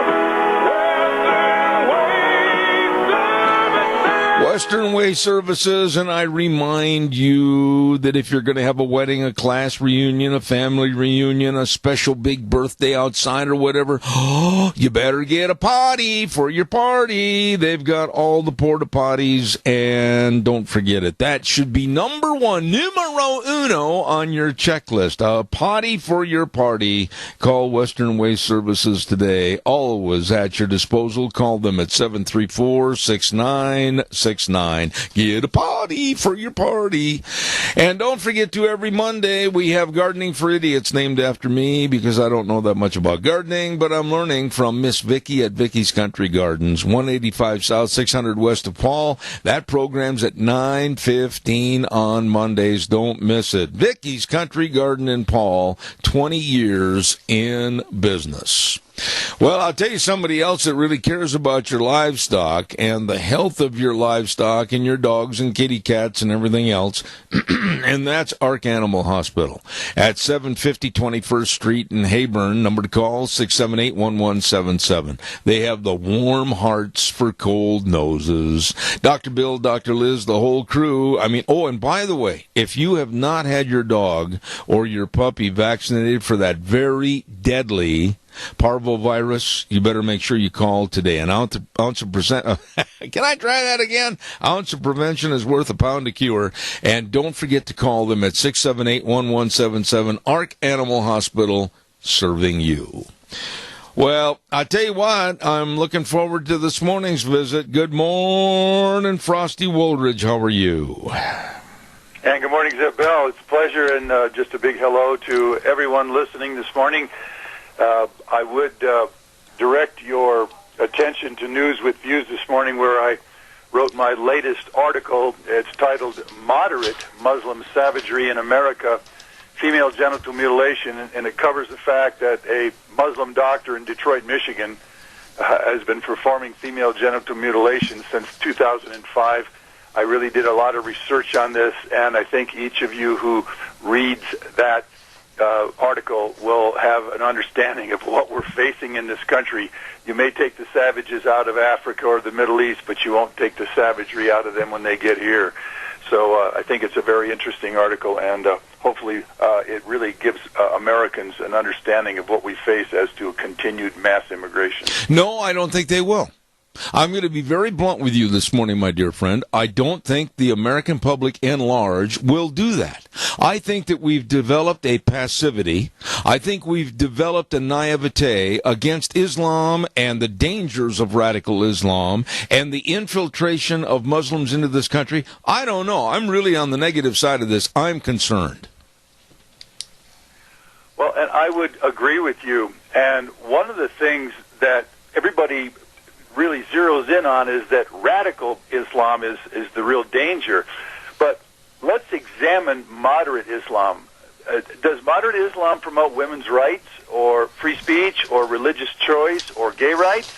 Western Waste Services, and I remind you that if you're going to have a wedding, a class reunion, a family reunion, a special big birthday outside or whatever, you better get a potty for your party. They've got all the porta potties, and don't forget it. That should be number 1, numero uno on your checklist. A potty for your party. Call Western Waste Services today. Always at your disposal. Call them at 734-6969. Get a potty for your party. And don't forget to, every Monday, we have Gardening for Idiots, named after me, because I don't know that much about gardening, but I'm learning from Miss Vicky at Vicky's Country Gardens, 185 South, 600 west of Paul. That program's at 9:15 on Mondays. Don't miss it. Vicky's Country Garden in Paul, 20 years in business. Well, I'll tell you somebody else that really cares about your livestock and the health of your livestock and your dogs and kitty cats and everything else, and that's Ark Animal Hospital at 750 21st Street in Hayburn. Number to call, 678-1177. They have the warm hearts for cold noses. Dr. Bill, Dr. Liz, the whole crew. I mean, oh, and by the way, if you have not had your dog or your puppy vaccinated for that very deadly parvovirus, you better make sure you call today. An ounce of can I try that again? Ounce of prevention is worth a pound of cure. And don't forget to call them at 678-1177. Ark Animal Hospital, serving you. Well, I tell you what, I'm looking forward to this morning's visit. Good morning, Frosty Woldridge. How are you? And good morning, Zeb Bell. It's a pleasure, and just a big hello to everyone listening this morning. I would direct your attention to News with Views this morning, where I wrote my latest article. It's titled Moderate Muslim Savagery in America, Female Genital Mutilation, and it covers the fact that a Muslim doctor in Detroit, Michigan, has been performing female genital mutilation since 2005. I really did a lot of research on this, and I think each of you who reads that article will have an understanding of what we're facing in this country. You may take the savages out of Africa or the Middle East, but you won't take the savagery out of them when they get here. So I think it's a very interesting article, and hopefully it really gives Americans an understanding of what we face as to a continued mass immigration. No, I don't think they will. I'm going to be very blunt with you this morning, my dear friend. I don't think the American public in large will do that. I think that we've developed a passivity. I think we've developed a naivete against Islam and the dangers of radical Islam and the infiltration of Muslims into this country. I don't know. I'm really on the negative side of this. I'm concerned. Well, and I would agree with you. And one of the things that everybody zeroes in on is that radical Islam is the real danger. But let's examine moderate Islam. Does moderate Islam promote women's rights or free speech or religious choice or gay rights?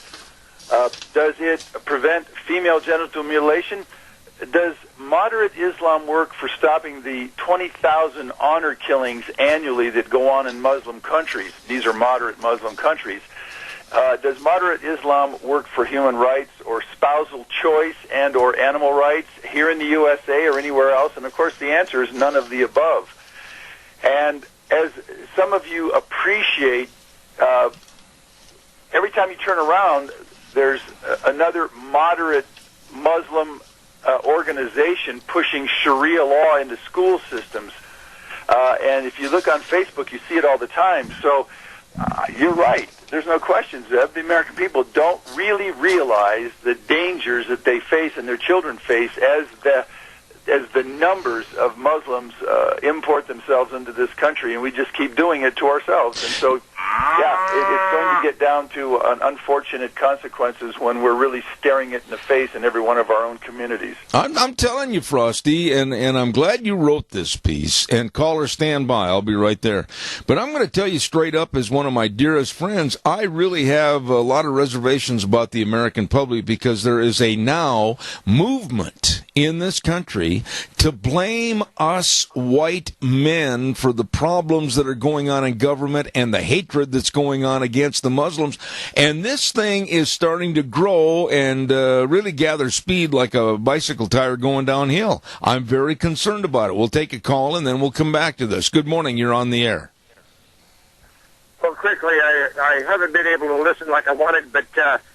Does it prevent female genital mutilation? Does moderate Islam work for stopping the 20,000 honor killings annually that go on in Muslim countries? These are moderate Muslim countries. Does moderate Islam work for human rights or spousal choice and or animal rights here in the USA or anywhere else? And, of course, the answer is none of the above. And as some of you appreciate, every time you turn around, there's another moderate Muslim organization pushing Sharia law into school systems. And if you look on Facebook, you see it all the time. So you're right. There's no question, Zeb. The American people don't really realize the dangers that they face and their children face as the numbers of Muslims import themselves into this country, and we just keep doing it to ourselves. And so, yeah, it's going to get down to unfortunate consequences when we're really staring it in the face in every one of our own communities. I'm telling you, Frosty, and I'm glad you wrote this piece. And caller, stand by. I'll be right there. But I'm going to tell you straight up, as one of my dearest friends, I really have a lot of reservations about the American public because there is a now movement in this country to blame us white men for the problems that are going on in government and the hatred that's going on against the Muslims. And this thing is starting to grow and really gather speed like a bicycle tire going downhill. I'm very concerned about it. We'll take a call and then we'll come back to this. Good morning. You're on the air. Well, quickly, I haven't been able to listen like I wanted, but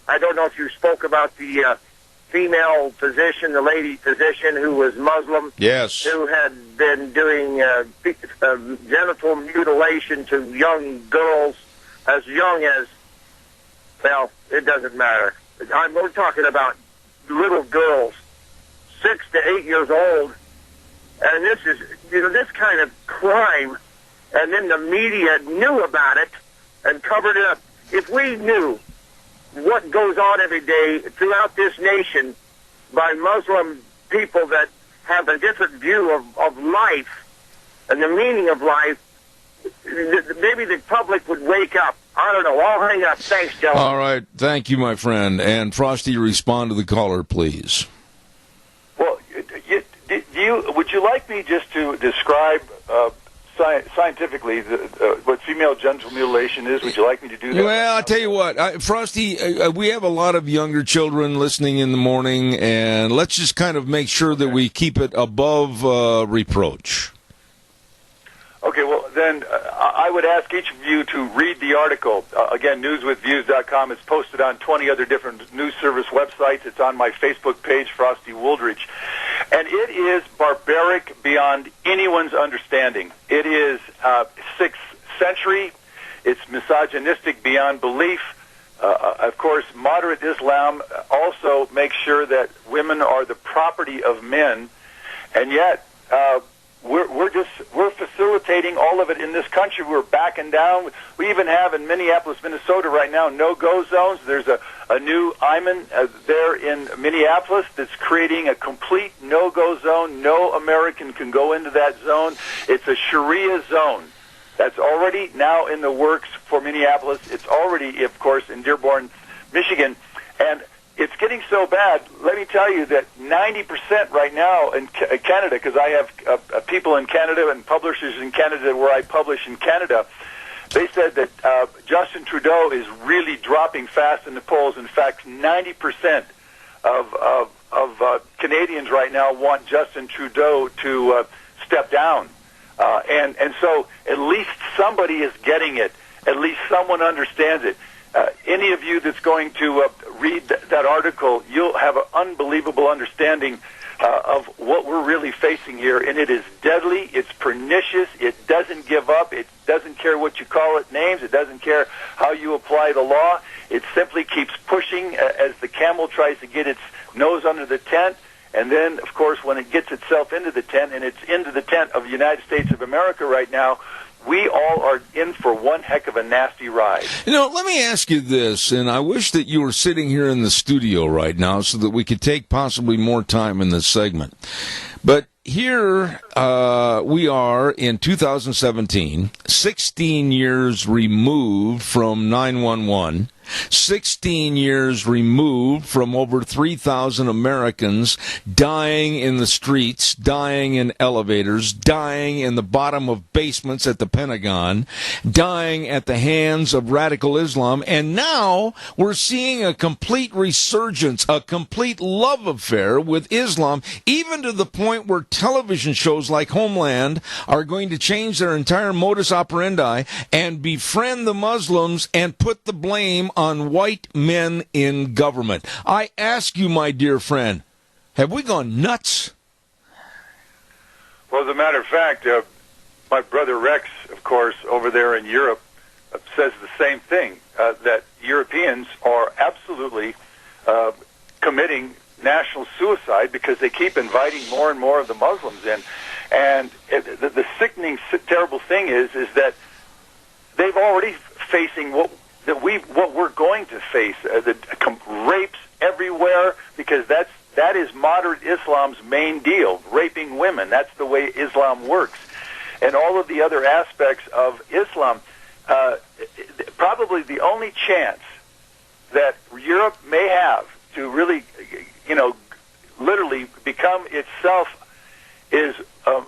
I don't know if you spoke about the female physician, the lady physician who was Muslim. Yes. Who had been doing genital mutilation to young girls as young as, well, it doesn't matter. We're talking about little girls, 6 to 8 years old. And this is, this kind of crime, and then the media knew about it and covered it up. If we knew what goes on every day throughout this nation by Muslim people that have a different view of life and the meaning of life, maybe the public would wake up. I don't know. I'll hang up. Thanks, gentlemen. All right. Thank you, my friend. And Frosty, respond to the caller, please. Well, would you like me just to describe scientifically what female genital mutilation is? Would you like me to do that? Well, I'll tell you what, Frosty, we have a lot of younger children listening in the morning, and let's just kind of make sure that we keep it above reproach. Okay, well, then I would ask each of you to read the article. Again, newswithviews.com. It's posted on 20 other different news service websites. It's on my Facebook page, Frosty Wooldridge. And it is barbaric beyond anyone's understanding. It is 6th century. It's misogynistic beyond belief. Of course, moderate Islam also makes sure that women are the property of men. And yet, we're facilitating all of it in this country. We're backing down. We even have in Minneapolis, Minnesota right now, no-go zones. There's a new Iman there in Minneapolis that's creating a complete no-go zone. No American can go into that zone. It's a Sharia zone. That's already now in the works for Minneapolis. It's already, of course, in Dearborn, Michigan. And it's getting so bad, let me tell you that 90% right now in Canada, because I have people in Canada and publishers in Canada where I publish in Canada, they said that Justin Trudeau is really dropping fast in the polls. In fact, 90% of Canadians right now want Justin Trudeau to step down. And so at least somebody is getting it. At least someone understands it. Any of you that's going to read that article, you'll have an unbelievable understanding of what we're really facing here. And it is deadly. It's pernicious. It doesn't give up. It doesn't care what you call it names. It doesn't care how you apply the law. It simply keeps pushing as the camel tries to get its nose under the tent. And then, of course, when it gets itself into the tent, and it's into the tent of the United States of America right now, we all are in for one heck of a nasty ride. Let me ask you this, and I wish that you were sitting here in the studio right now so that we could take possibly more time in this segment. But here we are in 2017, 16 years removed from 9/11. 16 years removed from over 3,000 Americans dying in the streets, dying in elevators, dying in the bottom of basements at the Pentagon, dying at the hands of radical Islam, and now we're seeing a complete resurgence, a complete love affair with Islam, even to the point where television shows like Homeland are going to change their entire modus operandi and befriend the Muslims and put the blame on white men in government. I ask you, my dear friend, have we gone nuts? Well, as a matter of fact, my brother Rex, of course, over there in Europe, says the same thing, that Europeans are absolutely committing national suicide because they keep inviting more and more of the Muslims in. And the sickening, terrible thing is that they've already facing what we're going to face, the rapes everywhere, because that is moderate Islam's main deal, raping women. That's the way Islam works. And all of the other aspects of Islam, probably the only chance that Europe may have to really, literally become itself is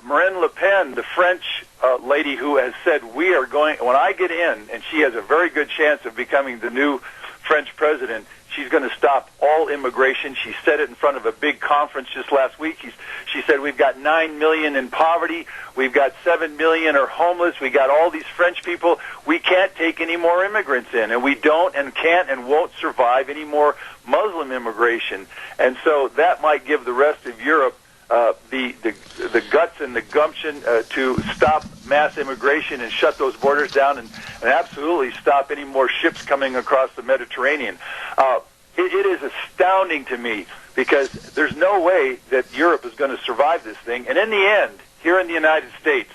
Marine Le Pen, the French lady who has said, we are going, when I get in, and she has a very good chance of becoming the new French president, she's going to stop all immigration. She said it in front of a big conference just last week. She said, we've got 9 million in poverty. We've got 7 million are homeless. We got all these French people. We can't take any more immigrants in, and we don't and can't and won't survive any more Muslim immigration. And so that might give the rest of Europe the guts and the gumption to stop mass immigration and shut those borders down and absolutely stop any more ships coming across the Mediterranean. It is astounding to me because there's no way that Europe is going to survive this thing. And in the end, here in the United States,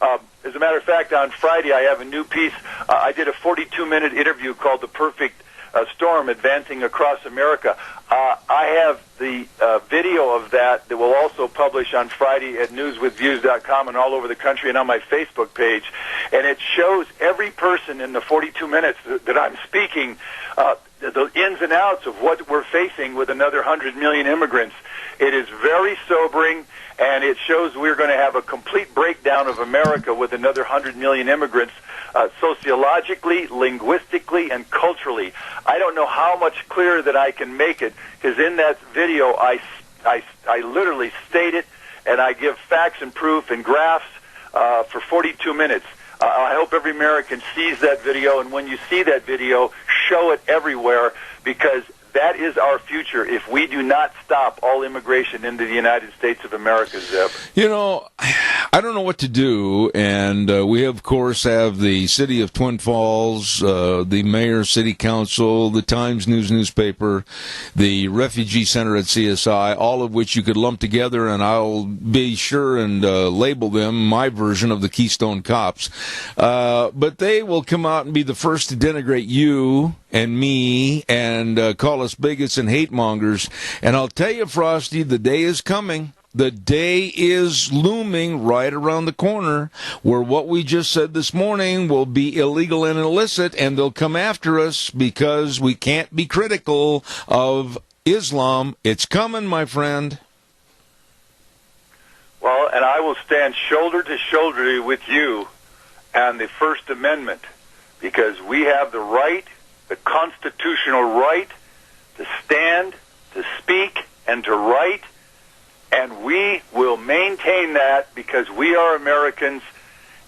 as a matter of fact, on Friday I have a new piece. I did a 42-minute interview called The Perfect Storm Advancing Across America. I have the video of that will also publish on Friday at newswithviews.com and all over the country and on my Facebook page. And it shows every person in the 42 minutes that I'm speaking the ins and outs of what we're facing with another 100 million immigrants. It is very sobering, and it shows we're going to have a complete breakdown of America with another 100 million immigrants, sociologically, linguistically, and culturally. I don't know how much clearer that I can make it, because in that video I literally state it, and I give facts and proof and graphs for 42 minutes. I hope every American sees that video, and when you see that video, show it everywhere, because that is our future if we do not stop all immigration into the United States of America, Zeb. You know, I don't know what to do, and we, of course, have the city of Twin Falls, the mayor, city council, the Times News newspaper, the refugee center at CSI, all of which you could lump together, and I'll be sure and label them my version of the Keystone Cops. But they will come out and be the first to denigrate you and me and call us bigots and hate mongers. And I'll tell you, Frosty, the day is coming. The day is looming right around the corner where what we just said this morning will be illegal and illicit, and they'll come after us because we can't be critical of Islam. It's coming, my friend. Well, and I will stand shoulder to shoulder with you on the First Amendment, because we have the right, the constitutional right, to stand, to speak, and to write, and we will maintain that because we are Americans,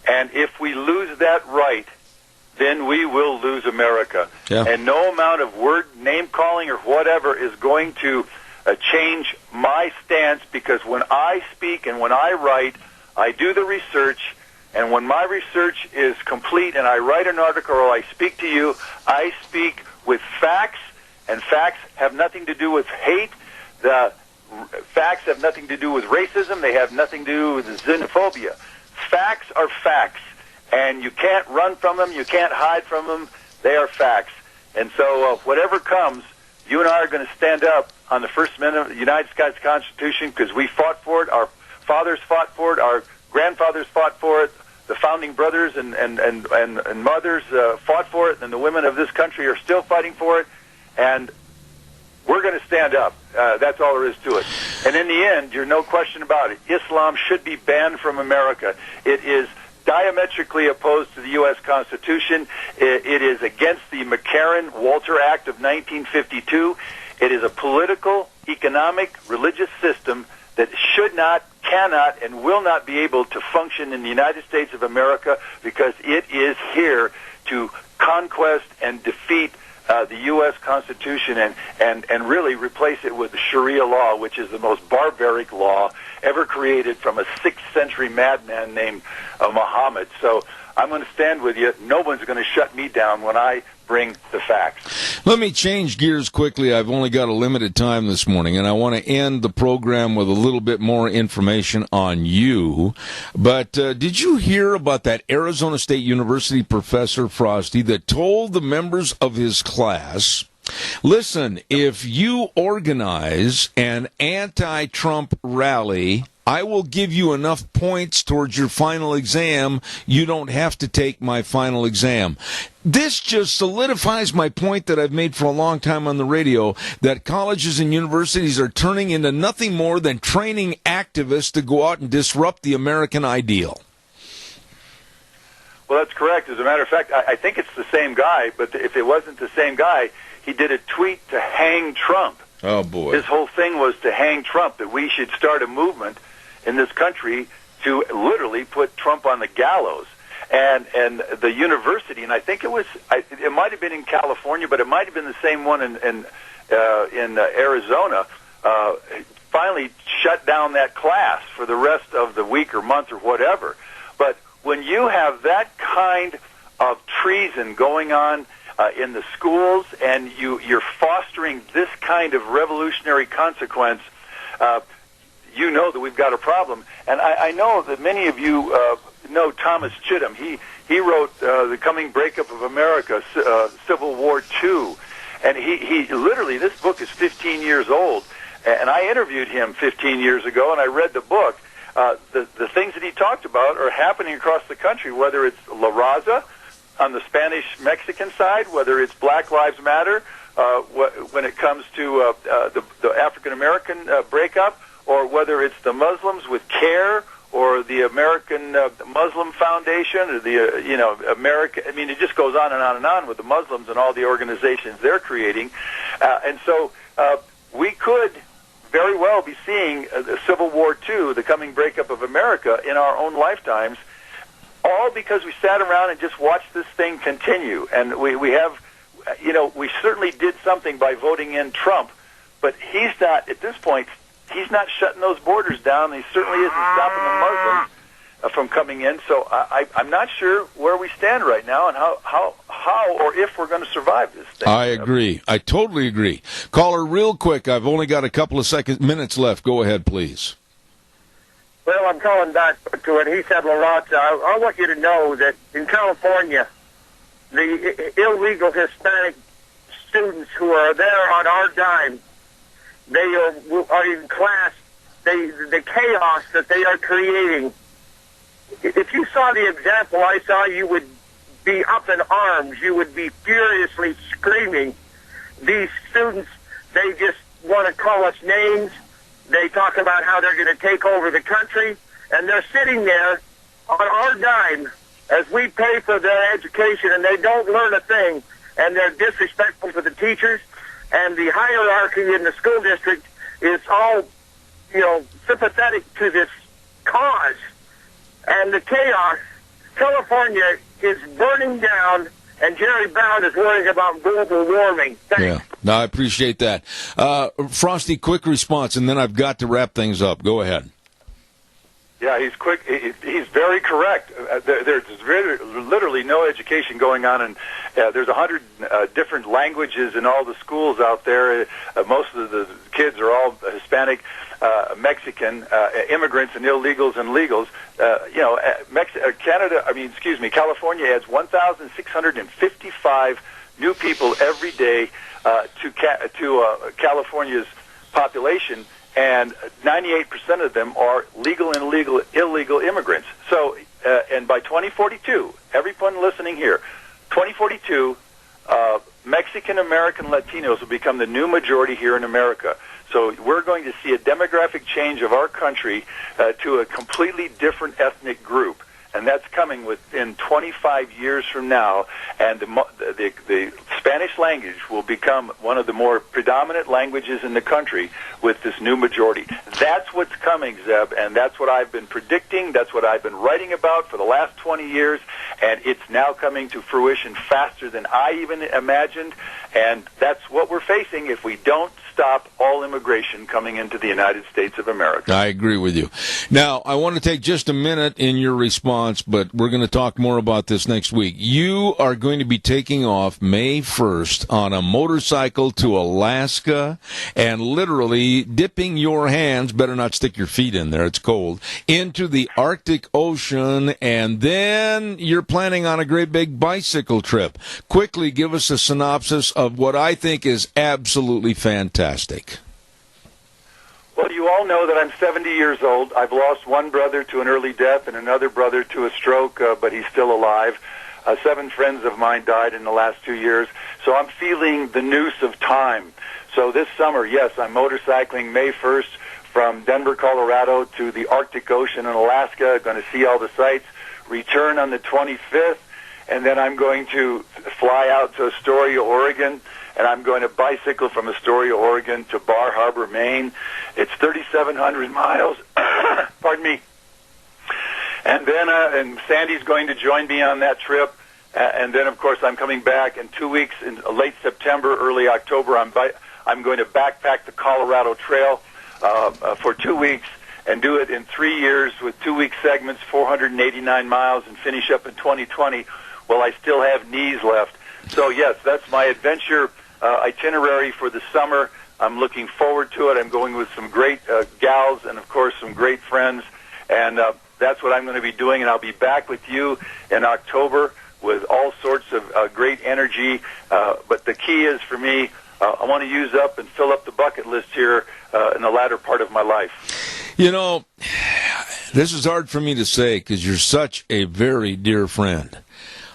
and if we lose that right, then we will lose America. Yeah. And no amount of word name-calling or whatever is going to change my stance, because when I speak and when I write, I do the research, and when my research is complete and I write an article or I speak to you, I speak with facts, and facts have nothing to do with hate. The facts have nothing to do with racism. They have nothing to do with xenophobia. Facts are facts, and you can't run from them. You can't hide from them. They are facts. And so whatever comes, you and I are going to stand up on the First Amendment of the United States Constitution, because we fought for it. Our fathers fought for it. Our grandfathers fought for it. The founding brothers and mothers fought for it, and the women of this country are still fighting for it. And we're going to stand up. That's all there is to it. And in the end, there's no question about it. Islam should be banned from America. It is diametrically opposed to the U.S. Constitution. It is against the McCarran-Walter Act of 1952. It is a political, economic, religious system that should not, cannot, and will not be able to function in the United States of America because it is here to conquest and defeat the U.S. Constitution and really replace it with the Sharia law, which is the most barbaric law ever created from a 6th century madman named Muhammad. So I'm going to stand with you. No one's going to shut me down when I bring the facts. Let me change gears quickly. I've only got a limited time this morning, and I want to end the program with a little bit more information on you. But did you hear about that Arizona State University professor, Frosty, that told the members of his class, listen, if you organize an anti-Trump rally, I will give you enough points towards your final exam. You don't have to take my final exam. This just solidifies my point that I've made for a long time on the radio, that colleges and universities are turning into nothing more than training activists to go out and disrupt the American ideal. Well, that's correct. As a matter of fact, I think it's the same guy, but if it wasn't the same guy, he did a tweet to hang Trump. Oh, boy. His whole thing was to hang Trump, that we should start a movement in this country to literally put Trump on the gallows. And the university, and I think it might have been in California, but it might have been the same one in Arizona, finally shut down that class for the rest of the week or month or whatever. But when you have that kind of treason going on in the schools, and you're fostering this kind of revolutionary consequence, you know that we've got a problem. And I know that many of you know Thomas Chittum. He wrote The Coming Breakup of America, Civil War II. And he literally, this book is 15 years old. And I interviewed him 15 years ago, and I read the book. The things that he talked about are happening across the country, whether it's La Raza on the Spanish-Mexican side, whether it's Black Lives Matter, when it comes to the African-American breakup, or whether it's the Muslims with CARE, or the American Muslim Foundation, or the American. I mean, it just goes on and on and on with the Muslims and all the organizations they're creating, and so we could very well be seeing the Civil War II, the coming breakup of America, in our own lifetimes, all because we sat around and just watched this thing continue. And we have, we certainly did something by voting in Trump, but he's not, at this point, he's not shutting those borders down. He certainly isn't stopping the Muslims from coming in. So I'm not sure where we stand right now and how or if we're going to survive this thing. I agree. I totally agree. Caller, real quick. I've only got a couple of minutes left. Go ahead, please. Well, I'm calling back to what he said, Laurent. I want you to know that in California, the illegal Hispanic students who are there on our dime, they are in class. The chaos that they are creating. If you saw the example I saw, you would be up in arms. You would be furiously screaming. These students, they just want to call us names. They talk about how they're going to take over the country, and they're sitting there on our dime as we pay for their education, and they don't learn a thing, and they're disrespectful to the teachers, and the hierarchy in the school district is all, sympathetic to this cause. And the chaos, California is burning down, and Jerry Brown is worrying about global warming. Thanks. Yeah, no, I appreciate that. Frosty, quick response, and then I've got to wrap things up. Go ahead. Yeah, he's quick. He's very correct. There's literally no education going on, and there's 100 different languages in all the schools out there. Most of the kids are all Hispanic, Mexican, immigrants and illegals and legals. California adds 1,655 new people every day to California's population. and 98% of them are legal and illegal immigrants. So, and by 2042, everyone listening here, 2042, Mexican-American Latinos will become the new majority here in America. So we're going to see a demographic change of our country to a completely different ethnic group. And that's coming within 25 years from now, and the Spanish language will become one of the more predominant languages in the country with this new majority. That's what's coming, Zeb, and that's what I've been predicting. That's what I've been writing about for the last 20 years, and it's now coming to fruition faster than I even imagined, and that's what we're facing if we don't stop all immigration coming into the United States of America. I agree with you. Now, I want to take just a minute in your response, but we're going to talk more about this next week. You are going to be taking off May 1st on a motorcycle to Alaska and literally dipping your hands, better not stick your feet in there, it's cold, into the Arctic Ocean, and then you're planning on a great big bicycle trip. Quickly give us a synopsis of what I think is absolutely fantastic. Well, you all know that I'm 70 years old. I've lost one brother to an early death and another brother to a stroke, but he's still alive. 7 friends of mine died in the last 2 years. So I'm feeling the noose of time. So this summer, yes, I'm motorcycling May 1st from Denver, Colorado to the Arctic Ocean in Alaska. Going to see all the sights. Return on the 25th, and then I'm going to fly out to Astoria, Oregon, and I'm going to bicycle from Astoria, Oregon to Bar Harbor, Maine. It's 3,700 miles. Pardon me. And then and Sandy's going to join me on that trip. And then, of course, I'm coming back in 2 weeks, in late September, early October. I'm going to backpack the Colorado Trail for 2 weeks and do it in 3 years with 2-week segments, 489 miles, and finish up in 2020 while I still have knees left. So, yes, that's my adventure itinerary for the summer. I'm looking forward to it. I'm going with some great gals and, of course, some great friends. And that's what I'm going to be doing. And I'll be back with you in October with all sorts of great energy. But the key is, for me, I want to use up and fill up the bucket list here in the latter part of my life. You know, this is hard for me to say because you're such a very dear friend.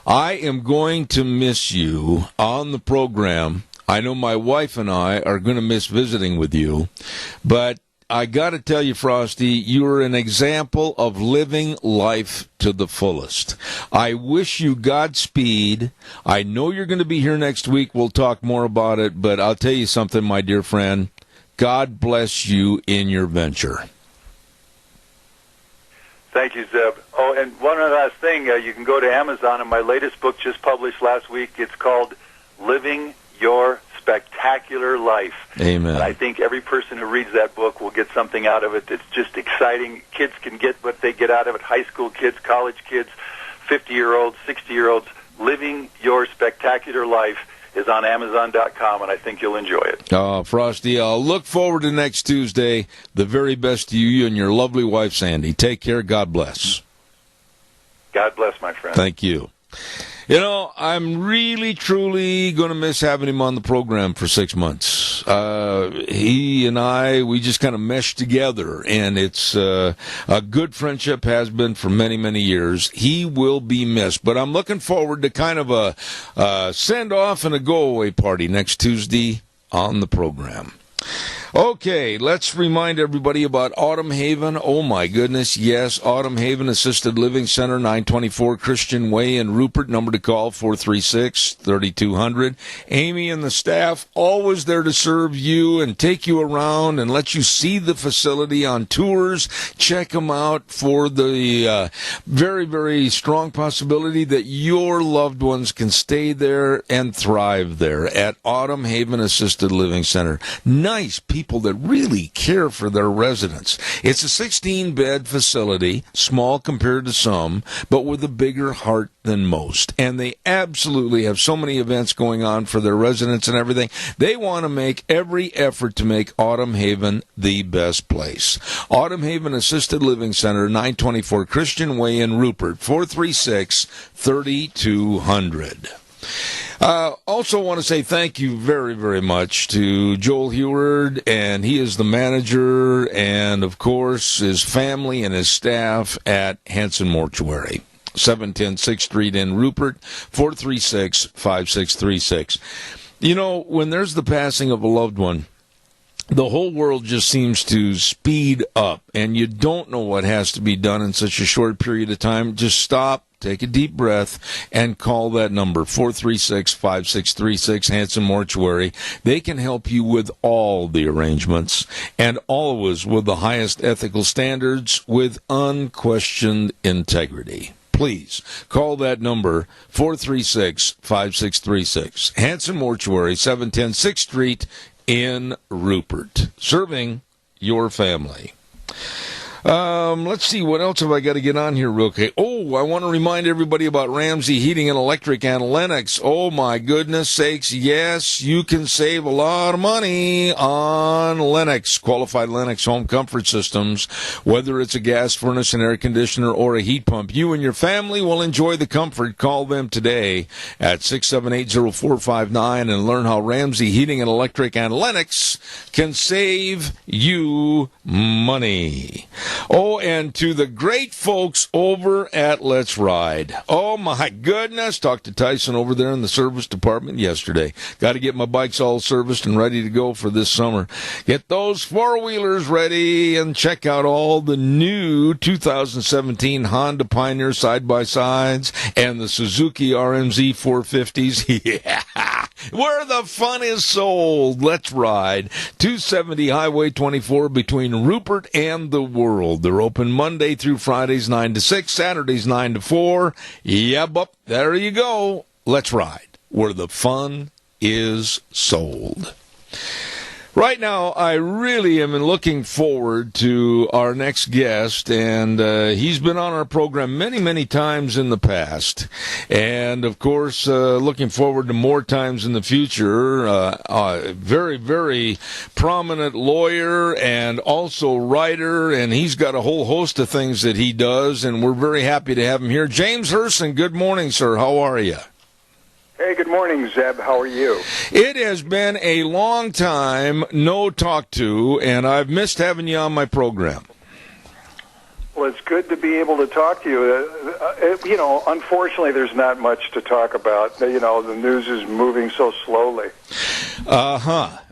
I am going to miss you on the program. I know my wife and I are going to miss visiting with you, but I got to tell you, Frosty, you're an example of living life to the fullest. I wish you Godspeed. I know you're going to be here next week. We'll talk more about it, but I'll tell you something, my dear friend. God bless you in your venture. Thank you, Zeb. Oh, and one last thing. You can go to Amazon, and my latest book just published last week. It's called Living Your Spectacular Life. Amen. And I think every person who reads that book will get something out of it. It's just exciting. Kids can get what they get out of it. High school kids, college kids, 50-year-olds, 60-year-olds. Living Your Spectacular Life is on Amazon.com, and I think you'll enjoy it. Oh, Frosty, I'll look forward to next Tuesday. The very best to you and your lovely wife, Sandy. Take care. God bless. God bless, my friend. Thank you. You know, I'm really, truly going to miss having him on the program for 6 months. He and I, we just kind of meshed together, and it's a good friendship, has been for many, many years. He will be missed, but I'm looking forward to kind of a send-off and a go-away party next Tuesday on the program. Okay, let's remind everybody about Autumn Haven. Oh, my goodness, yes, Autumn Haven Assisted Living Center, 924 Christian Way in Rupert. Number to call, 436-3200. Amy and the staff, always there to serve you and take you around and let you see the facility on tours. Check them out for the very, very strong possibility that your loved ones can stay there and thrive there at Autumn Haven Assisted Living Center. Nice people that really care for their residents. It's a 16-bed facility, small compared to some, but with a bigger heart than most. And they absolutely have so many events going on for their residents and everything. They want to make every effort to make Autumn Haven the best place. Autumn Haven Assisted Living Center, 924 Christian Way in Rupert, 436-3200. Also want to say thank you very, very much to Joel Heward, and he is the manager, and, of course, his family and his staff at Hanson Mortuary. 710 6th Street in Rupert, 436-5636. You know, when there's the passing of a loved one, the whole world just seems to speed up, and you don't know what has to be done in such a short period of time. Just stop, take a deep breath, and call that number, 436-5636, Hanson Mortuary. They can help you with all the arrangements, and always with the highest ethical standards, with unquestioned integrity. Please call that number, 436-5636. Hanson Mortuary, 710 6th Street in Rupert, serving your family. Let's see, what else have I got to get on here real quick? Oh, I want to remind everybody about Ramsey Heating and Electric and Lennox. Oh, my goodness sakes, yes, you can save a lot of money on Lennox, qualified Lennox home comfort systems. Whether it's a gas furnace, an air conditioner, or a heat pump, you and your family will enjoy the comfort. Call them today at 678-0459 and learn how Ramsey Heating and Electric and Lennox can save you money. Oh, and to the great folks over at Let's Ride. Oh, my goodness. Talked to Tyson over there in the service department yesterday. Got to get my bikes all serviced and ready to go for this summer. Get those four-wheelers ready and check out all the new 2017 Honda Pioneer side-by-sides and the Suzuki RMZ 450s. Yeah. Where the fun is sold. Let's Ride. 270 Highway 24 between Rupert and the World. They're open Monday through Fridays 9 to 6, Saturdays 9 to 4. Yep, up there you go. Let's Ride. Where the fun is sold. Right now, I really am looking forward to our next guest, and he's been on our program many, many times in the past. And, of course, looking forward to more times in the future. Very, very prominent lawyer and also writer, and he's got a whole host of things that he does, and we're very happy to have him here. James Herson, good morning, sir. How are you? Hey, good morning, Zeb. How are you? It has been a long time no talk to, and I've missed having you on my program. Well, it's good to be able to talk to you. Unfortunately, there's not much to talk about. The news is moving so slowly.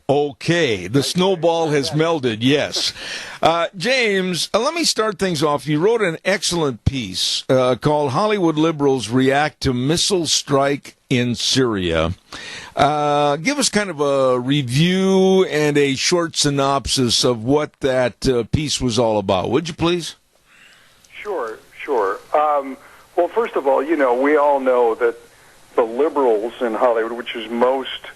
Okay, the snowball has melted, yes. James, let me start things off. You wrote an excellent piece called Hollywood Liberals React to Missile Strike in Syria. Give us kind of a review and a short synopsis of what that piece was all about, would you please? Sure. Well, first of all, we all know that the liberals in Hollywood, which is most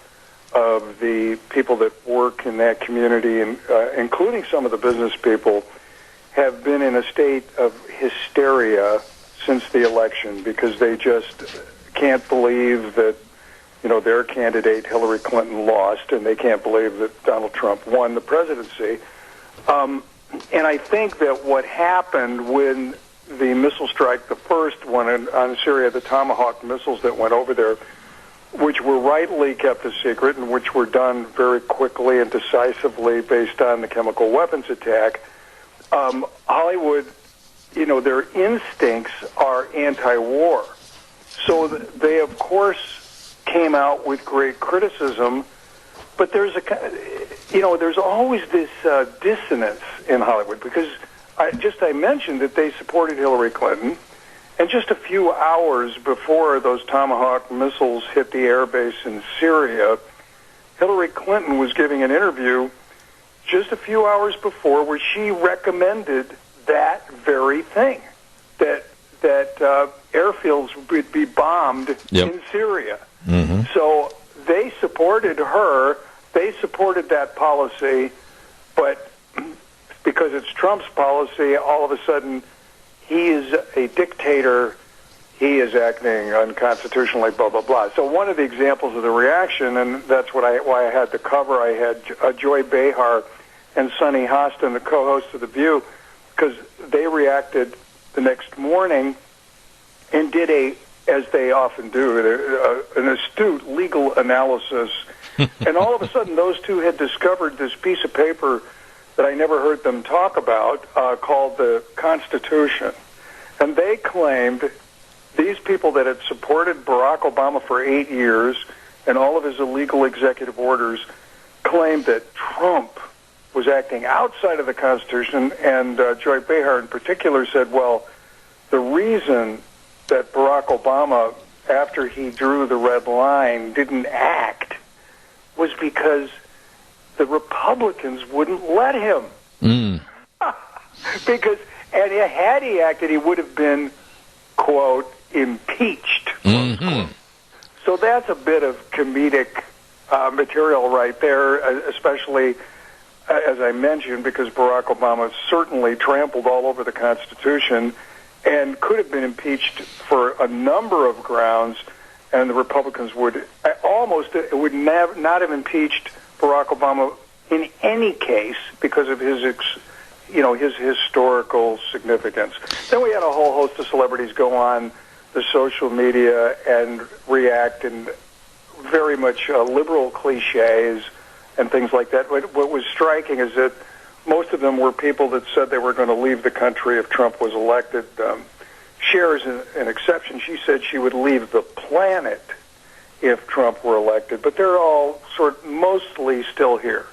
of the people that work in that community, and including some of the business people, have been in a state of hysteria since the election because they just can't believe that their candidate Hillary Clinton lost, and they can't believe that Donald Trump won the presidency. And I think that what happened when the missile strike, the first one on Syria, the Tomahawk missiles that went over there, which were rightly kept a secret and which were done very quickly and decisively based on the chemical weapons attack, Hollywood, their instincts are anti-war. So they, of course, came out with great criticism, but there's always this dissonance in Hollywood because I mentioned that they supported Hillary Clinton. And just a few hours before those Tomahawk missiles hit the airbase in Syria, Hillary Clinton was giving an interview just a few hours before where she recommended that very thing, that airfields would be bombed in Syria. Mm-hmm. So they supported her. They supported that policy, but because it's Trump's policy, all of a sudden he is a dictator, he is acting unconstitutionally, blah, blah, blah. So one of the examples of the reaction, and that's why I had the cover, I had Joy Behar and Sonny Hostin, the co-hosts of The View, because they reacted the next morning and did a as they often do, an astute legal analysis. And all of a sudden, those two had discovered this piece of paper that I never heard them talk about called the Constitution. And they claimed, these people that had supported Barack Obama for 8 years and all of his illegal executive orders, claimed that Trump was acting outside of the Constitution. And Joy Behar in particular said, well, the reason that Barack Obama, after he drew the red line, didn't act was because the Republicans wouldn't let him. Because, and had he acted, he would have been, quote, impeached. Mm-hmm. So that's a bit of comedic material right there, especially, as I mentioned, because Barack Obama certainly trampled all over the Constitution and could have been impeached for a number of grounds, and the Republicans would not have impeached Barack Obama in any case because of his historical significance. Then we had a whole host of celebrities go on the social media and react in very much liberal cliches and things like that. What was striking is that most of them were people that said they were going to leave the country if Trump was elected. Cher is an exception. She said she would leave the planet if Trump were elected, but they're all mostly still here.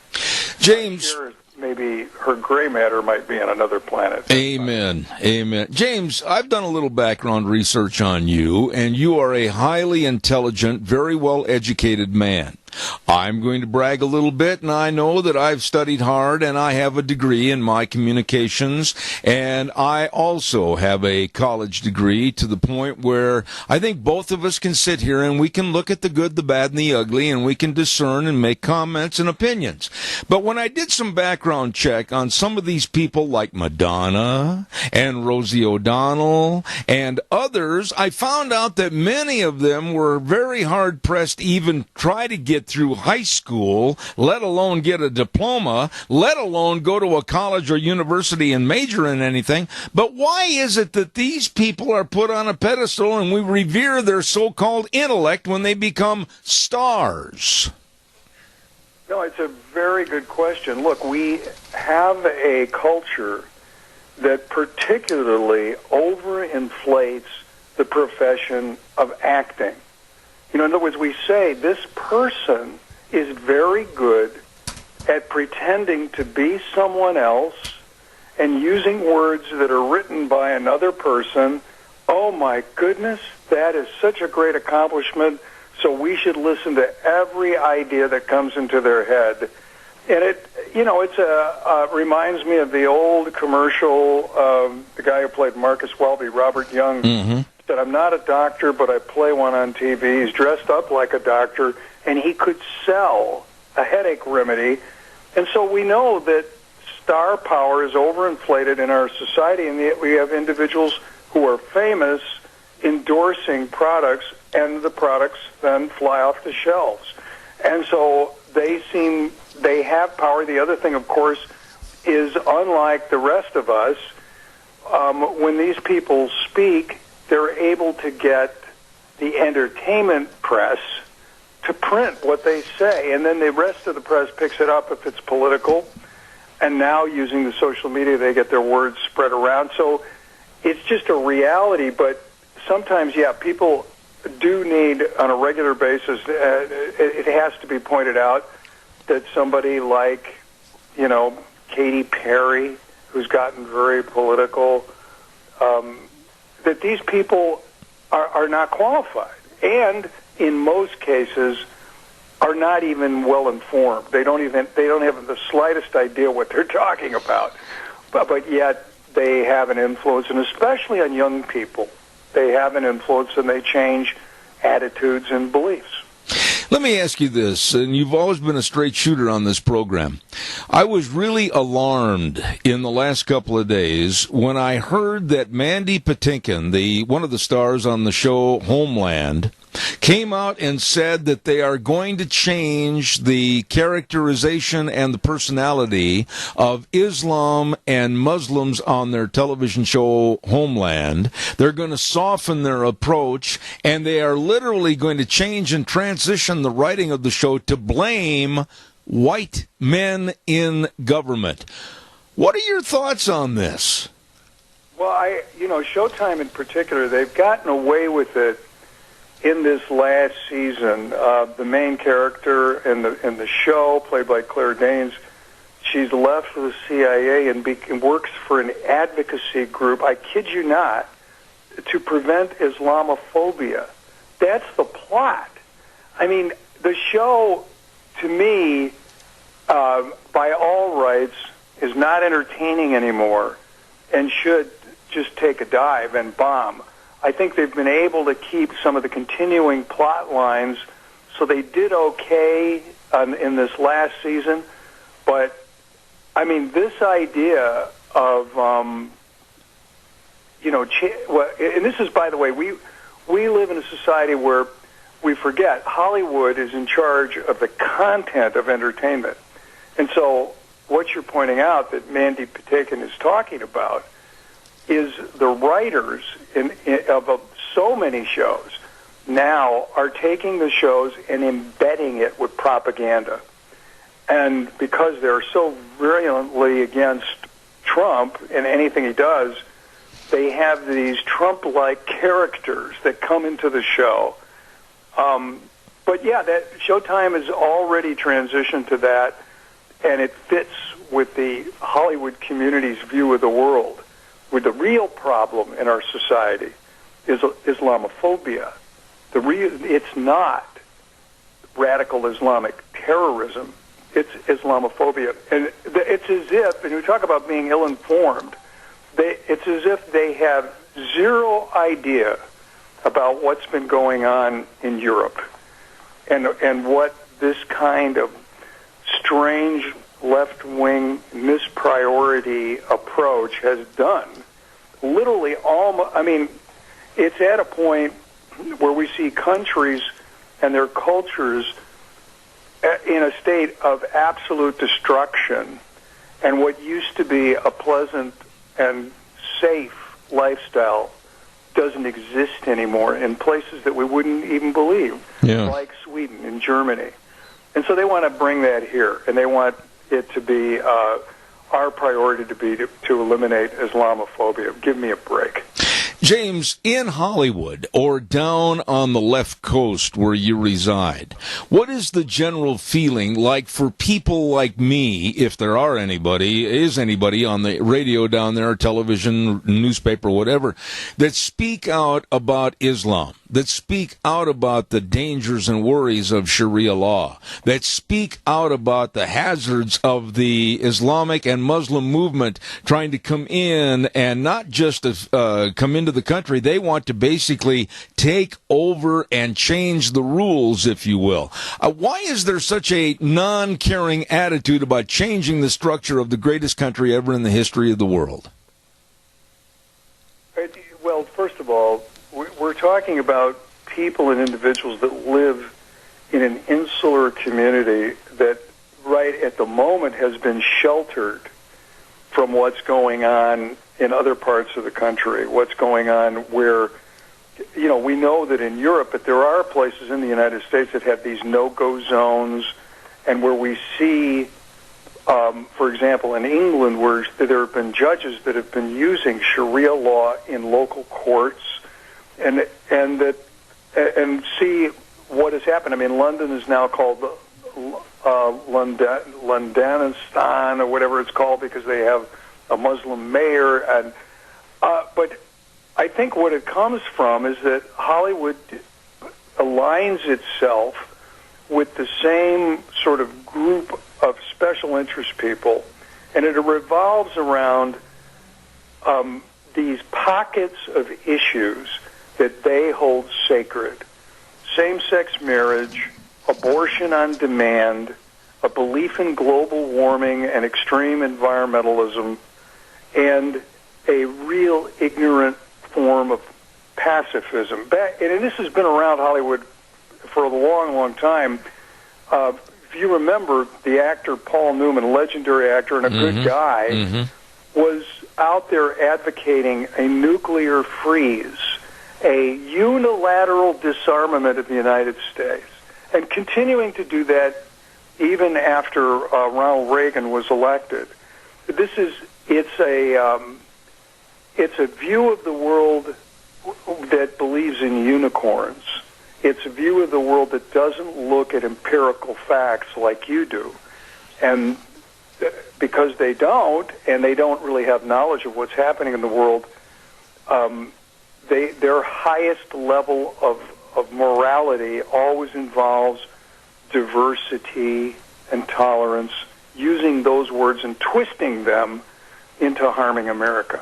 James, maybe her gray matter might be on another planet. Amen. Amen. James, I've done a little background research on you, and you are a highly intelligent, very well-educated man. I'm going to brag a little bit, and I know that I've studied hard, and I have a degree in my communications, and I also have a college degree to the point where I think both of us can sit here and we can look at the good, the bad, and the ugly, and we can discern and make comments and opinions. But when I did some background check on some of these people like Madonna and Rosie O'Donnell and others, I found out that many of them were very hard-pressed to even try to get through high school, let alone get a diploma, let alone go to a college or university and major in anything. But why is it that these people are put on a pedestal and we revere their so-called intellect when they become stars? No, it's a very good question. Look, we have a culture that particularly overinflates the profession of acting. In other words, we say this person is very good at pretending to be someone else and using words that are written by another person. Oh, my goodness, that is such a great accomplishment, so we should listen to every idea that comes into their head. And it reminds me of the old commercial, the guy who played Marcus Welby, Robert Young, said, I'm not a doctor, but I play one on TV. He's dressed up like a doctor, and he could sell a headache remedy. And so we know that star power is overinflated in our society, and yet we have individuals who are famous endorsing products, and the products then fly off the shelves. And so they have power. The other thing, of course, is unlike the rest of us, when these people speak, they're able to get the entertainment press to print what they say, and then the rest of the press picks it up if it's political, and now using the social media, they get their words spread around. So it's just a reality, but sometimes, people do need, on a regular basis, it has to be pointed out that somebody like, Katy Perry, who's gotten very political, that these people are not qualified, and in most cases are not even well informed. They don't have the slightest idea what they're talking about, but yet they have an influence, and especially on young people, they have an influence, and they change attitudes and beliefs. Let me ask you this, and you've always been a straight shooter on this program. I was really alarmed in the last couple of days when I heard that Mandy Patinkin, one of the stars on the show Homeland, came out and said that they are going to change the characterization and the personality of Islam and Muslims on their television show Homeland. They're going to soften their approach, and they are literally going to change and transition the writing of the show to blame white men in government. What are your thoughts on this? Well, Showtime in particular, they've gotten away with it in this last season. The main character in the show, played by Claire Danes, she's left the CIA and works for an advocacy group, I kid you not, to prevent Islamophobia. That's the plot. I mean, the show, to me, by all rights, is not entertaining anymore and should just take a dive and bomb. I think they've been able to keep some of the continuing plot lines, so they did okay in this last season. But, I mean, this idea of, and this is, by the way, we live in a society where we forget Hollywood is in charge of the content of entertainment. And so what you're pointing out that Mandy Patinkin is talking about is the writers of so many shows now are taking the shows and embedding it with propaganda. And because they're so virulently against Trump and anything he does, they have these Trump-like characters that come into the show. But yeah, that Showtime has already transitioned to that, and it fits with the Hollywood community's view of the world. Where the real problem in our society is Islamophobia. It's not radical Islamic terrorism. It's Islamophobia. And it's as if, and we talk about being ill-informed, it's as if they have zero idea about what's been going on in Europe and what this kind of strange left-wing mispriority approach has done. Literally, it's at a point where we see countries and their cultures in a state of absolute destruction, and what used to be a pleasant and safe lifestyle doesn't exist anymore in places that we wouldn't even believe, like Sweden and Germany. And so they want to bring that here, and they want it to be our priority to be to eliminate Islamophobia. Give me a break. James, in Hollywood or down on the left coast where you reside, what is the general feeling like for people like me, if there is anybody on the radio down there, television, newspaper, whatever, that speak out about Islam, that speak out about the dangers and worries of Sharia law, that speak out about the hazards of the Islamic and Muslim movement trying to come in and not just come into the country. They want to basically take over and change the rules, if you will. Why is there such a non-caring attitude about changing the structure of the greatest country ever in the history of the world? Well, first of all, we're talking about people and individuals that live in an insular community that right at the moment has been sheltered from what's going on in other parts of the country, what's going on where, we know that in Europe, but there are places in the United States that have these no-go zones, and where we see, for example, in England, where there have been judges that have been using Sharia law in local courts, and see what has happened. I mean, London is now called Londonistan or whatever it's called because they have a Muslim mayor, and but I think what it comes from is that Hollywood aligns itself with the same sort of group of special interest people, and it revolves around these pockets of issues that they hold sacred: same-sex marriage, abortion on demand, a belief in global warming and extreme environmentalism, and a real ignorant form of pacifism. And this has been around Hollywood for a long, long time. If you remember, the actor Paul Newman, legendary actor and a good guy, was out there advocating a nuclear freeze, a unilateral disarmament of the United States, and continuing to do that even after Ronald Reagan was elected. It's a view of the world that believes in unicorns. It's a view of the world that doesn't look at empirical facts like you do. And because they don't, and they don't really have knowledge of what's happening in the world, their highest level of morality always involves diversity and tolerance, using those words and twisting them into harming America.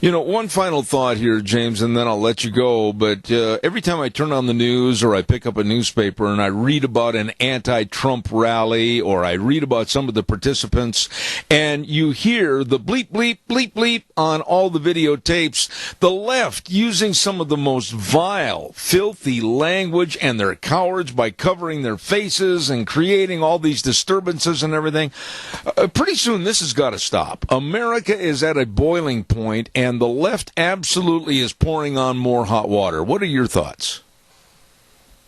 You know, one final thought here, James, and then I'll let you go. But every time I turn on the news or I pick up a newspaper and I read about an anti-Trump rally or I read about some of the participants and you hear the bleep, bleep, bleep, bleep on all the videotapes, the left using some of the most vile, filthy language, and they're cowards by covering their faces and creating all these disturbances and everything. Pretty soon this has got to stop. America is at a boiling point, and the left absolutely is pouring on more hot water. What are your thoughts?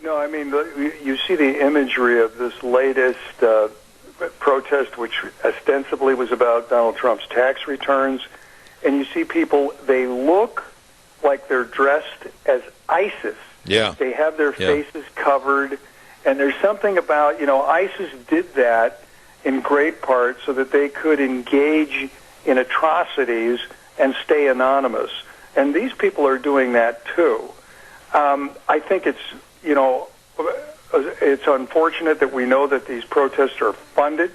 No, I mean, you see the imagery of this latest protest, which ostensibly was about Donald Trump's tax returns, and you see people, they look like they're dressed as ISIS. Yeah. They have their faces covered, and there's something about, ISIS did that in great part so that they could engage in atrocities and stay anonymous. And these people are doing that too. I think it's unfortunate that we know that these protests are funded.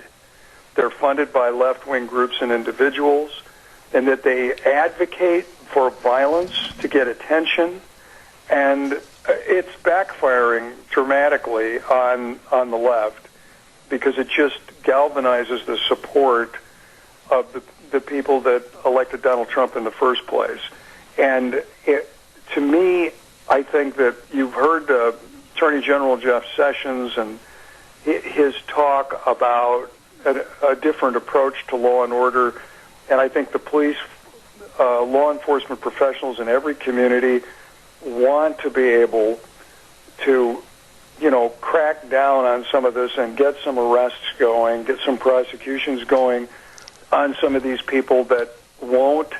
They're funded by left-wing groups and individuals, and that they advocate for violence to get attention. And it's backfiring dramatically on the left because it just galvanizes the support of the people that elected Donald Trump in the first place. And to me, I think that you've heard Attorney General Jeff Sessions and his talk about a different approach to law and order. And I think the police, law enforcement professionals in every community want to be able to, crack down on some of this and get some arrests going, get some prosecutions going on some of these people that won't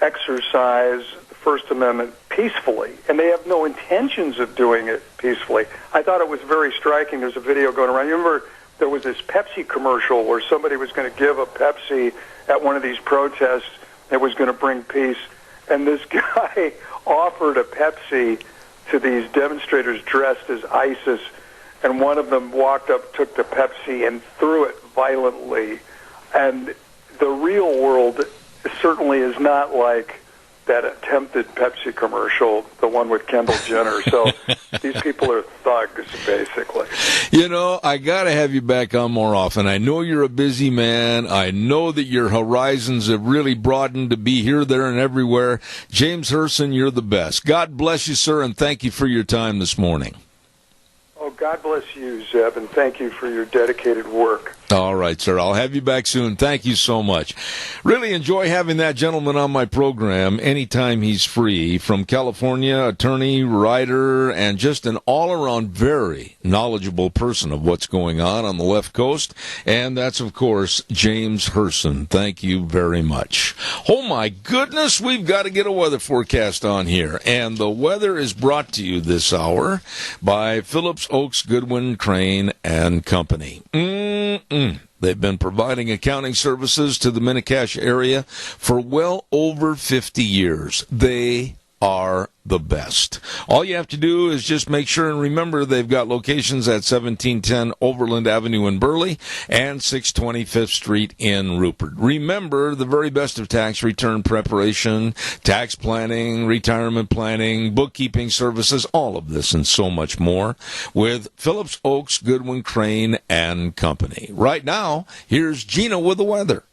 exercise the First Amendment peacefully, and they have no intentions of doing it peacefully. I thought it was very striking. There's a video going around. You remember there was this Pepsi commercial where somebody was going to give a Pepsi at one of these protests that was going to bring peace, and this guy offered a Pepsi to these demonstrators dressed as ISIS, and one of them walked up, took the Pepsi, and threw it violently. And the real world certainly is not like that attempted Pepsi commercial, the one with Kendall Jenner. So these people are thugs, basically. I got to have you back on more often. I know you're a busy man. I know that your horizons have really broadened to be here, there, and everywhere. James Herson, you're the best. God bless you, sir, and thank you for your time this morning. Oh, God bless you, Zeb, and thank you for your dedicated work. All right, sir. I'll have you back soon. Thank you so much. Really enjoy having that gentleman on my program anytime he's free. From California, attorney, writer, and just an all-around very knowledgeable person of what's going on the left coast. And that's, of course, James Herson. Thank you very much. Oh, my goodness, we've got to get a weather forecast on here. And the weather is brought to you this hour by Phillips Oaks Goodwin Crane and Company. They've been providing accounting services to the Mini-Cash area for well over 50 years. They are the best. All you have to do is just make sure and remember they've got locations at 1710 Overland Avenue in Burley and 620 Fifth Street in Rupert. Remember, the very best of tax return preparation, tax planning, retirement planning, bookkeeping services, all of this and so much more with Phillips Oaks, Goodwin, Crane, and Company. Right now, here's Gina with the weather.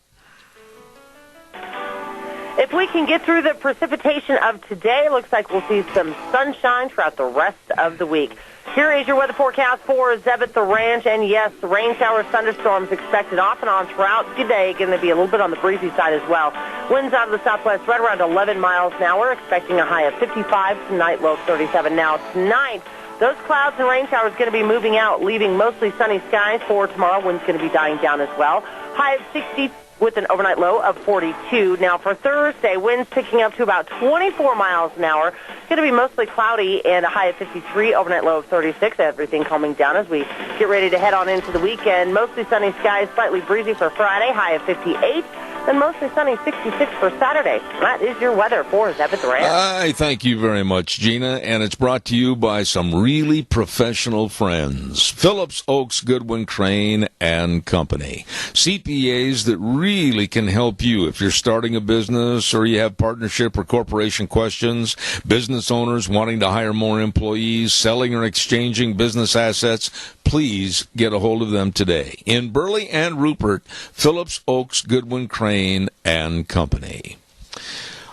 If we can get through the precipitation of today, it looks like we'll see some sunshine throughout the rest of the week. Here is your weather forecast for Zeb at the Ranch, and yes, rain showers, thunderstorms expected off and on throughout today. Going to be a little bit on the breezy side as well. Winds out of the southwest right around 11 miles an hour, expecting a high of 55 tonight, low of 37. Now tonight, those clouds and rain showers going to be moving out, leaving mostly sunny skies for tomorrow. Winds going to be dying down as well. High of 60 with an overnight low of 42. Now for Thursday, winds picking up to about 24 miles an hour. Going to be mostly cloudy and a high of 53, overnight low of 36. Everything calming down as we get ready to head on into the weekend. Mostly sunny skies, slightly breezy for Friday, high of 58. And mostly sunny, 66 for Saturday. That is your weather for Zeb at the Ranch. I thank you very much, Gina, and it's brought to you by some really professional friends. Phillips Oaks, Goodwin, Crane, and Company. CPAs that really can help you if you're starting a business or you have partnership or corporation questions, business owners wanting to hire more employees, selling or exchanging business assets. Please get a hold of them today. In Burley and Rupert, Phillips Oaks, Goodwin, Crane, and Company.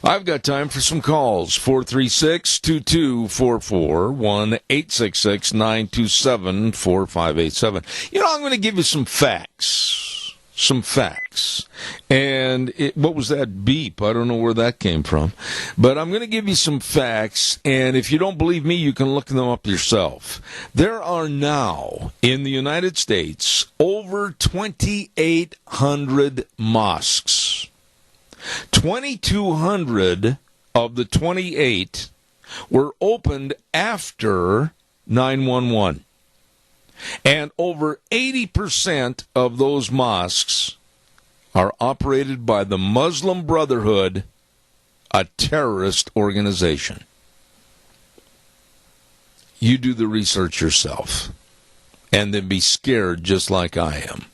I've got time for some calls. 436-2244, 1-866-927-4587. I'm going to give you some facts. And what was that beep? I don't know where that came from. But I'm going to give you some facts, and if you don't believe me, you can look them up yourself. There are now, in the United States, over 2,800 mosques. 2,200 of the 28 were opened after 9/11. And over 80% of those mosques are operated by the Muslim Brotherhood, a terrorist organization. You do the research yourself, and then be scared just like I am.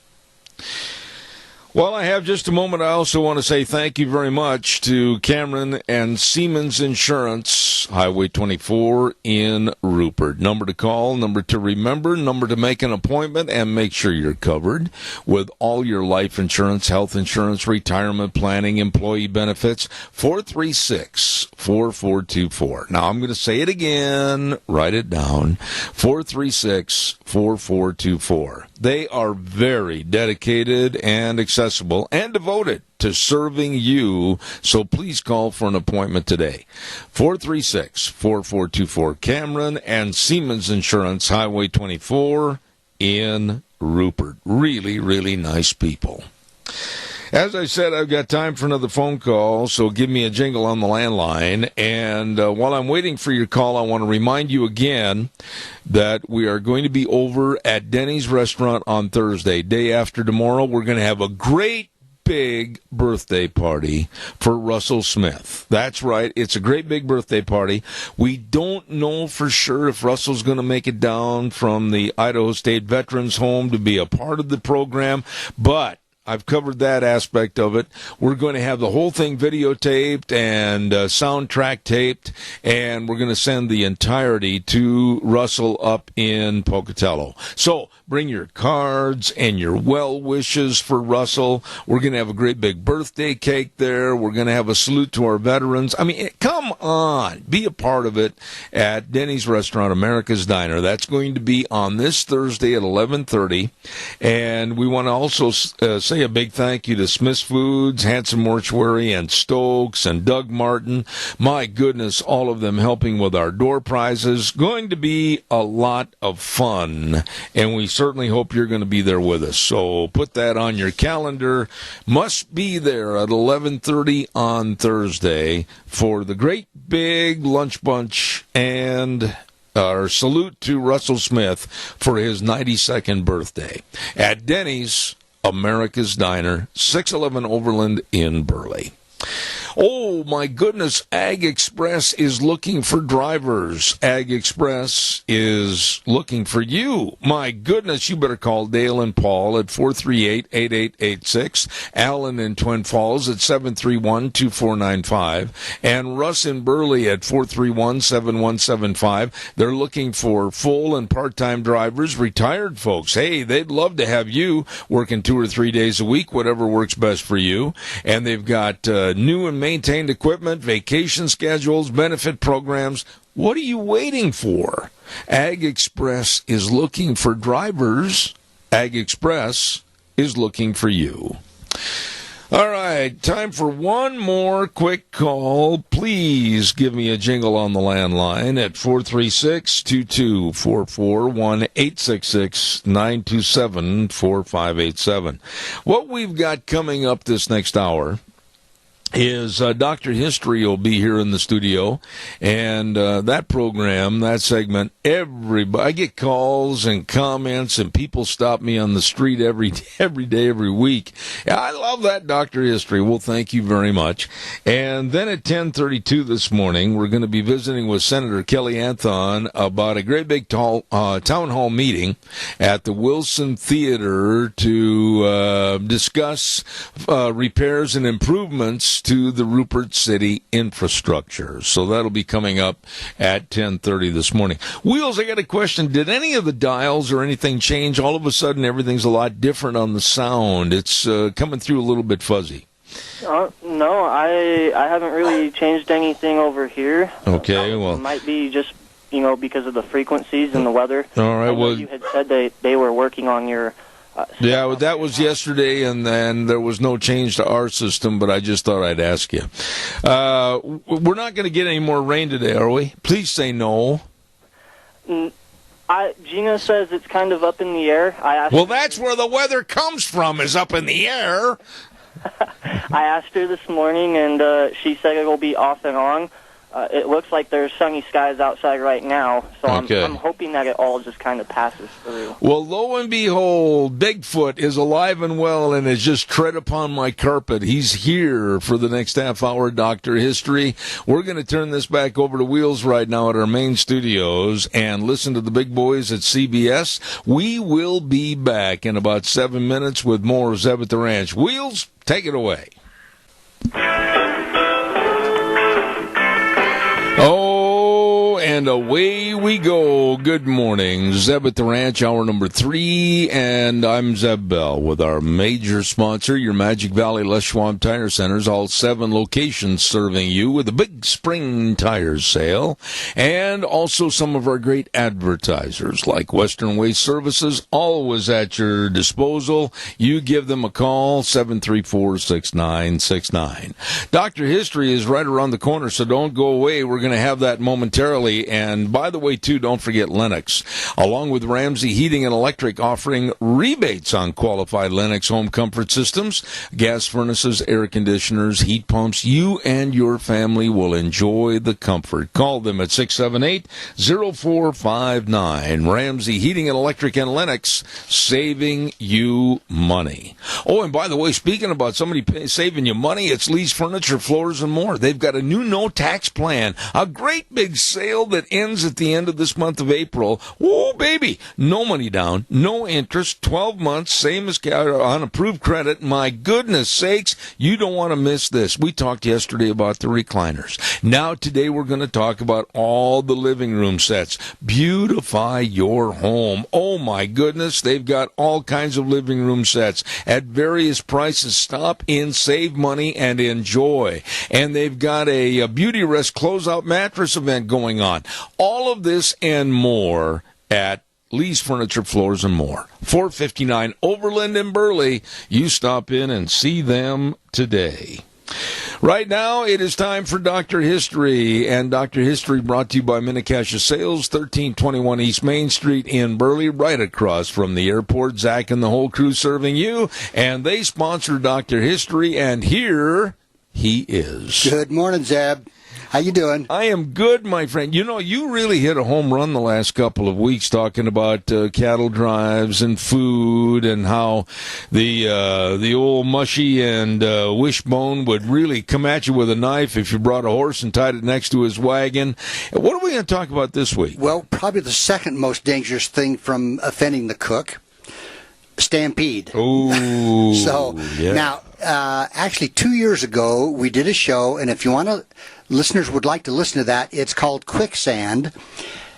While I have just a moment, I also want to say thank you very much to Cameron and Siemens Insurance, Highway 24 in Rupert. Number to call, number to remember, number to make an appointment, and make sure you're covered with all your life insurance, health insurance, retirement planning, employee benefits, 436-4424. Now, I'm going to say it again. Write it down. 436-4424. They are very dedicated and accessible and devoted to serving you, so please call for an appointment today. 436-4424. Cameron and Siemens Insurance, Highway 24 in Rupert. Really, really nice people. As I said, I've got time for another phone call, so give me a jingle on the landline. And while I'm waiting for your call, I want to remind you again that we are going to be over at Denny's Restaurant on Thursday, day after tomorrow. We're going to have a great big birthday party for Russell Smith. That's right. It's a great big birthday party. We don't know for sure if Russell's going to make it down from the Idaho State Veterans Home to be a part of the program, but I've covered that aspect of it. We're going to have the whole thing videotaped and soundtrack taped, and we're going to send the entirety to Russell up in Pocatello. So bring your cards and your well wishes for Russell. We're going to have a great big birthday cake there. We're going to have a salute to our veterans. I mean, come on. Be a part of it at Denny's Restaurant, America's Diner. That's going to be on this Thursday at 11:30. And we want to also say a big thank you to Smith's Foods, Hanson Mortuary, and Stokes, and Doug Martin. My goodness, all of them helping with our door prizes. Going to be a lot of fun, and we certainly hope you're going to be there with us. So put that on your calendar. Must be there at 11:30 on Thursday for the great big lunch bunch and our salute to Russell Smith for his 92nd birthday at Denny's, America's Diner, 611 Overland in Burley. Oh, my goodness, Ag Express is looking for drivers. Ag Express is looking for you. My goodness, you better call Dale and Paul at 438-8886, Alan in Twin Falls at 731-2495, and Russ in Burley at 431-7175. They're looking for full and part-time drivers, retired folks. Hey, they'd love to have you working 2 or 3 days a week, whatever works best for you. And they've got new and maintained equipment, vacation schedules, benefit programs. What are you waiting for? Ag Express is looking for drivers. Ag Express is looking for you. All right, time for one more quick call. Please give me a jingle on the landline at 436-2244, 1-866-927-4587. What we've got coming up this next hour is Dr. History will be here in the studio, and that program, that segment, I get calls and comments, and people stop me on the street every day, every week. I love that Dr. History. Well, thank you very much. And then at 10:32 this morning, we're going to be visiting with Senator Kelly Anthon about a great big town hall meeting at the Wilson Theater to discuss repairs and improvements to the Rupert City infrastructure. So that'll be coming up at 10:30 this morning. Wheels, I got a question. Did any of the dials or anything change? All of a sudden, everything's a lot different on the sound. It's coming through a little bit fuzzy. No, I haven't really changed anything over here. Okay, well. It might be just, because of the frequencies and the weather. All right, well. You had said they were working on your... Yeah, that was yesterday, and then there was no change to our system, but I just thought I'd ask you. We're not going to get any more rain today, are we? Please say no. Gina says it's kind of up in the air. Well, that's where the weather comes from, is up in the air. I asked her this morning, and she said it will be off and on. It looks like there's sunny skies outside right now, so okay. I'm hoping that it all just kind of passes through. Well, lo and behold, Bigfoot is alive and well and has just tread upon my carpet. He's here for the next half hour, Dr. History. We're going to turn this back over to Wheels right now at our main studios and listen to the big boys at CBS. We will be back in about 7 minutes with more of Zeb at the Ranch. Wheels, take it away. Oh, and away we go. Good morning. Zeb at the Ranch, hour number 3, and I'm Zeb Bell with our major sponsor, your Magic Valley Les Schwab Tire Centers, all 7 locations serving you with a big spring tire sale, and also some of our great advertisers like Western Waste Services, always at your disposal. You give them a call, 734-6969. Dr. History is right around the corner, so don't go away. We're going to have that momentarily. And by the way, too, don't forget Lennox, along with Ramsey Heating and Electric, offering rebates on qualified Lennox home comfort systems, gas furnaces, air conditioners, heat pumps. You and your family will enjoy the comfort. Call them at 678-0459. Ramsey Heating and Electric and Lennox, saving you money. Oh, and by the way, speaking about somebody saving you money, it's Lee's Furniture, Floors, and More. They've got a new no-tax plan, a great big sale that ends at the end of this month of April. Oh, baby, no money down, no interest, 12 months, same as on approved credit. My goodness sakes, you don't want to miss this. We talked yesterday about the recliners. Now, today, we're going to talk about all the living room sets. Beautify your home. Oh, my goodness, they've got all kinds of living room sets at various prices. Stop in, save money, and enjoy. And they've got a Beauty Rest closeout mattress event going on. All of this and more at Lee's Furniture, Floors, and More. 459 Overland in Burley. You stop in and see them today. Right now, it is time for Dr. History, and Dr. History brought to you by Minnecasia Sales, 1321 East Main Street in Burley, right across from the airport. Zach and the whole crew serving you, and they sponsor Dr. History, and here he is. Good morning, Zeb. How you doing? I am good, my friend. You know, you really hit a home run the last couple of weeks talking about cattle drives and food and how the old mushy and wishbone would really come at you with a knife if you brought a horse and tied it next to his wagon. What are we going to talk about this week? Well, probably the second most dangerous thing from offending the cook. Stampede. Oh, so yeah. Now, actually, 2 years ago, we did a show, and if you want to, listeners would like to listen to that, it's called Quicksand,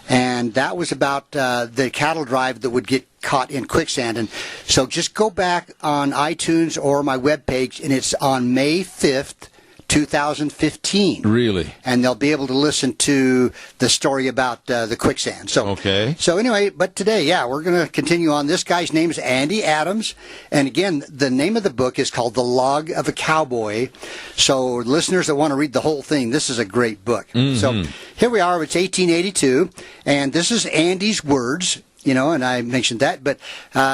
and that was about the cattle drive that would get caught in quicksand. And so just go back on iTunes or my webpage, and it's on May 5th, 2015. Really? And they'll be able to listen to the story about the quicksand. So, okay. So anyway, but today, we're going to continue on. This guy's name is Andy Adams. And again, the name of the book is called The Log of a Cowboy. So listeners that want to read the whole thing, this is a great book. Mm-hmm. So here we are. It's 1882. And this is Andy's words. You know, and I mentioned that, but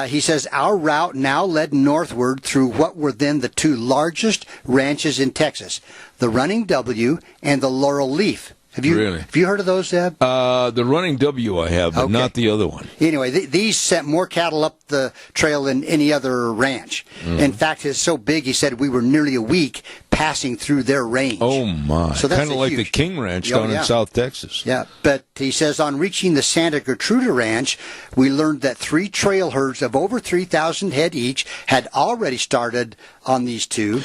he says, our route now led northward through what were then the two largest ranches in Texas, the Running W and the Laurel Leaf. Have you heard of those, Deb? The Running W I have, but not the other one. Anyway, these sent more cattle up the trail than any other ranch. In fact, it's so big, he said, we were nearly a week passing through their range. Oh, my. So that's kind of like the King Ranch down in South Texas. Yeah, but he says, on reaching the Santa Gertruda Ranch, we learned that 3 trail herds of over 3,000 head each had already started on these two,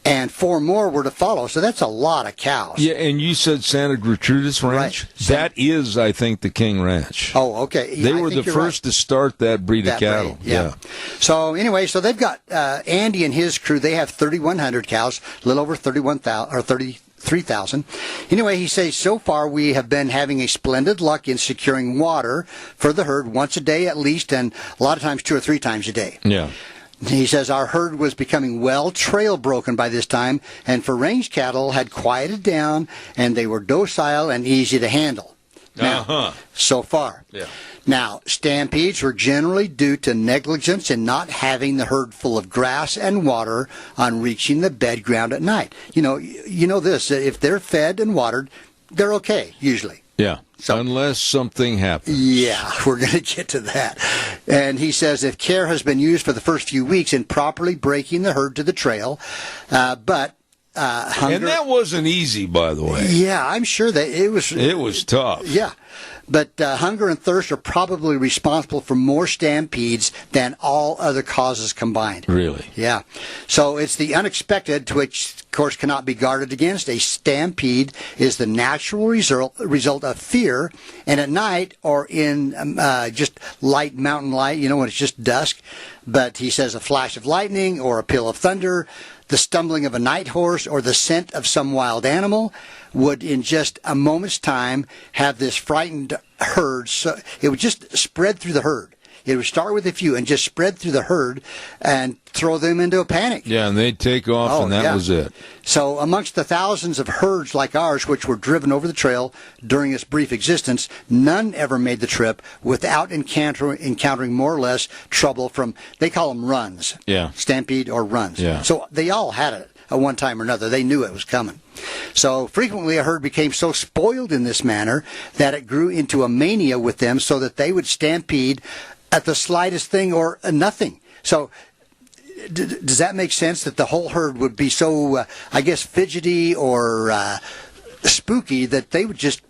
and 4 more were to follow. So that's a lot of cows. Yeah, and you said Santa Gertrudis Ranch? Right. That is, I think, the King Ranch. Oh, okay. They were the first to start that breed of cattle. Yeah. So anyway, so they've got Andy and his crew. They have 3,100 cows, a little over 31,000 or 33,000. Anyway, he says, so far we have been having a splendid luck in securing water for the herd once a day at least, and a lot of times 2 or 3 times a day. Yeah. He says our herd was becoming well trail broken by this time, and for range cattle had quieted down, and they were docile and easy to handle. Now, so far. Yeah. Now, stampedes were generally due to negligence in not having the herd full of grass and water on reaching the bed ground at night. You know this, if they're fed and watered, they're okay, usually. Yeah. So, unless something happens. Yeah, we're going to get to that. And he says if care has been used for the first few weeks in properly breaking the herd to the trail, but hunger... And that wasn't easy, by the way. Yeah, I'm sure that it was... It was tough. Yeah. But hunger and thirst are probably responsible for more stampedes than all other causes combined. Really? Yeah. So it's the unexpected, to which, of course, cannot be guarded against. A stampede is the natural result of fear, and at night or in just light mountain light, when it's just dusk. But he says a flash of lightning or a peal of thunder, the stumbling of a night horse, or the scent of some wild animal would in just a moment's time have this frightened herd. So it would just spread through the herd. It would start with a few and just spread through the herd and throw them into a panic. Yeah, and they'd take off, and that was it. So amongst the thousands of herds like ours, which were driven over the trail during its brief existence, none ever made the trip without encountering more or less trouble from, they call them runs. Yeah. Stampede or runs. Yeah. So they all had it at one time or another. They knew it was coming. So frequently a herd became so spoiled in this manner that it grew into a mania with them, so that they would stampede at the slightest thing or nothing. So does that make sense, that the whole herd would be so, fidgety or spooky that they would just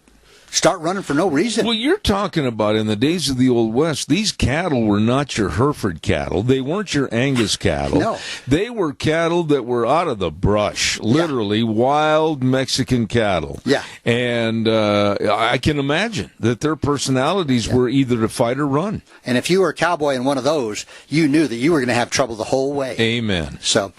start running for no reason? Well, you're talking about in the days of the Old West, these cattle were not your Hereford cattle. They weren't your Angus cattle. No. They were cattle that were out of the brush, literally wild Mexican cattle. Yeah. And I can imagine that their personalities were either to fight or run. And if you were a cowboy in one of those, you knew that you were going to have trouble the whole way. Amen. So,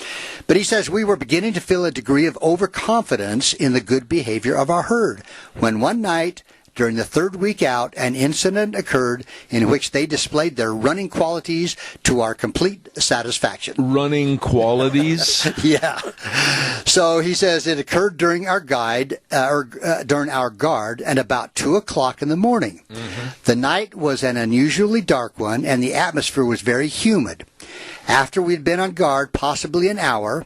but he says we were beginning to feel a degree of overconfidence in the good behavior of our herd, when one night, during the 3rd week out, an incident occurred in which they displayed their running qualities to our complete satisfaction. Running qualities? Yeah. So he says it occurred during our guard, and about 2 o'clock in the morning. Mm-hmm. The night was an unusually dark one, and the atmosphere was very humid. After we'd been on guard possibly an hour,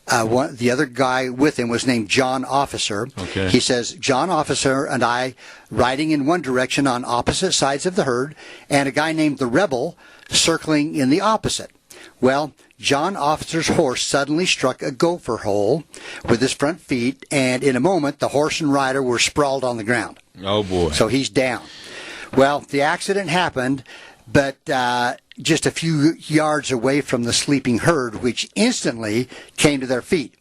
the other guy with him was named John Officer. Okay. He says, John Officer and I riding in one direction on opposite sides of the herd, and a guy named the Rebel circling in the opposite. Well, John Officer's horse suddenly struck a gopher hole with his front feet, and in a moment, the horse and rider were sprawled on the ground. Oh, boy. So he's down. Well, the accident happened, but just a few yards away from the sleeping herd, which instantly came to their feet.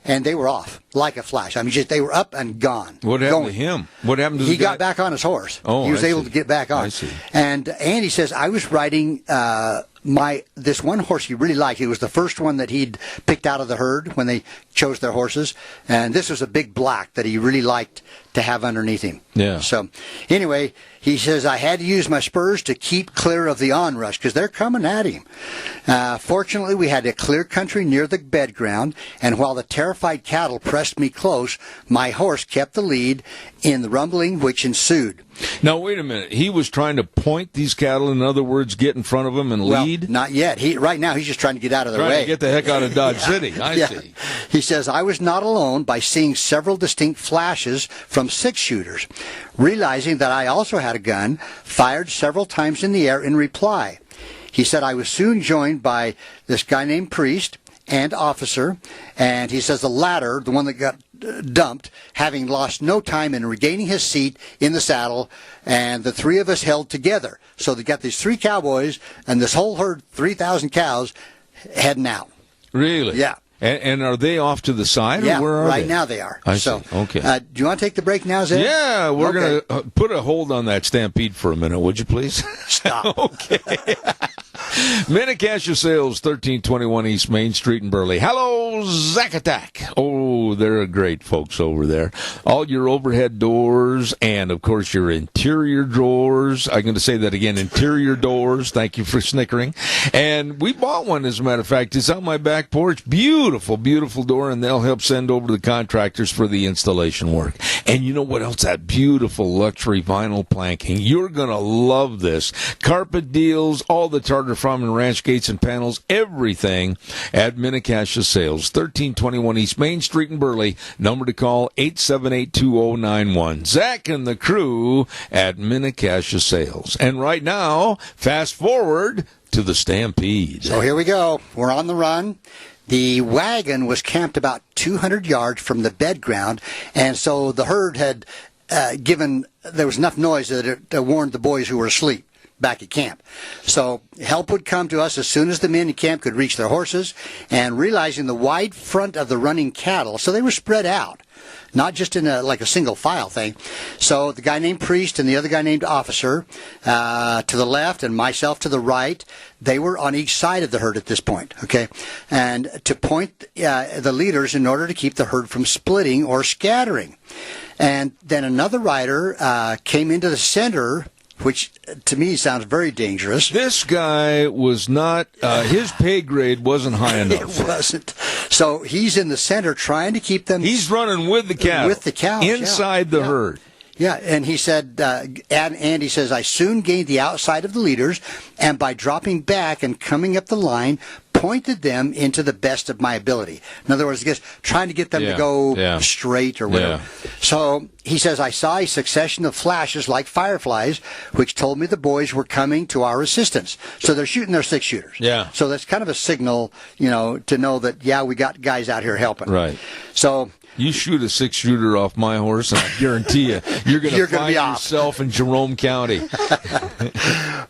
And they were off like a flash. I mean, they were up and gone. What happened to him? What happened to the He guy? got back on his horse. Oh, he was I able see. to get back on. I see. And Andy says, I was riding this one horse he really liked. It was the first one that he'd picked out of the herd when they chose their horses. And this was a big black that he really liked to have underneath him. Yeah. So anyway, he says, I had to use my spurs to keep clear of the onrush because they're coming at him. Fortunately, we had a clear country near the bed ground, and while the terrified cattle pressed me close, my horse kept the lead in the rumbling which ensued. Now, wait a minute. He was trying to point these cattle, in other words, get in front of them and lead? Not yet. Right now, he's just trying to get out of their Trying way. to get the heck out of Dodge City. I see. He says, I was not alone by seeing several distinct flashes from six-shooters. Realizing that I also had a gun, fired several times in the air in reply. He said, I was soon joined by this guy named Priest and Officer, and he says the latter, the one that got dumped, having lost no time in regaining his seat in the saddle, and the three of us held together. So they got these three cowboys and this whole herd, 3,000 cows, heading out. Really? Yeah. And are they off to the side? Yeah, or where are right they? now they are. I so, see. Okay. Do you want to take the break now, Zed? Yeah, we're going to put a hold on that stampede for a minute, would you please? Stop. Okay. Minnecasia Sales, 1321 East Main Street in Burley. Hello, Zacatec. Oh, they're great folks over there. All your overhead doors and, of course, your interior drawers. I'm going to say that again, interior doors. Thank you for snickering. And we bought one, as a matter of fact. It's on my back porch. Beautiful, beautiful door, and they'll help send over the contractors for the installation work. And you know what else? That beautiful luxury vinyl planking. You're going to love this. Carpet deals, all the Tartar Farm and Ranch gates and panels, everything at Minnecasia Sales. 1321 East Main Street in Burley. Number to call, 878-2091. Zach and the crew at Minnecasia Sales. And right now, fast forward to the Stampede. So here we go. We're on the run. The wagon was camped about 200 yards from the bed ground, and so the herd had there was enough noise that it warned the boys who were asleep back at camp. So help would come to us as soon as the men in camp could reach their horses, and realizing the wide front of the running cattle, so they were spread out, not just in a single file thing. So the guy named Priest and the other guy named Officer to the left and myself to the right, they were on each side of the herd at this point, okay? And to point the leaders in order to keep the herd from splitting or scattering. And then another rider came into the center, which to me sounds very dangerous. This guy was not, his pay grade wasn't high enough. It wasn't. So he's in the center trying to keep them. He's running with the cattle. With the cows. Inside the herd. Yeah, and he said, Andy says, I soon gained the outside of the leaders, and by dropping back and coming up the line, pointed them into the best of my ability. In other words, just trying to get them to go straight or whatever. Yeah. So he says, I saw a succession of flashes like fireflies, which told me the boys were coming to our assistance. So they're shooting their six-shooters. Yeah. So that's kind of a signal, to know that, we got guys out here helping. Right. So you shoot a six-shooter off my horse, and I guarantee you're going to find yourself in Jerome County.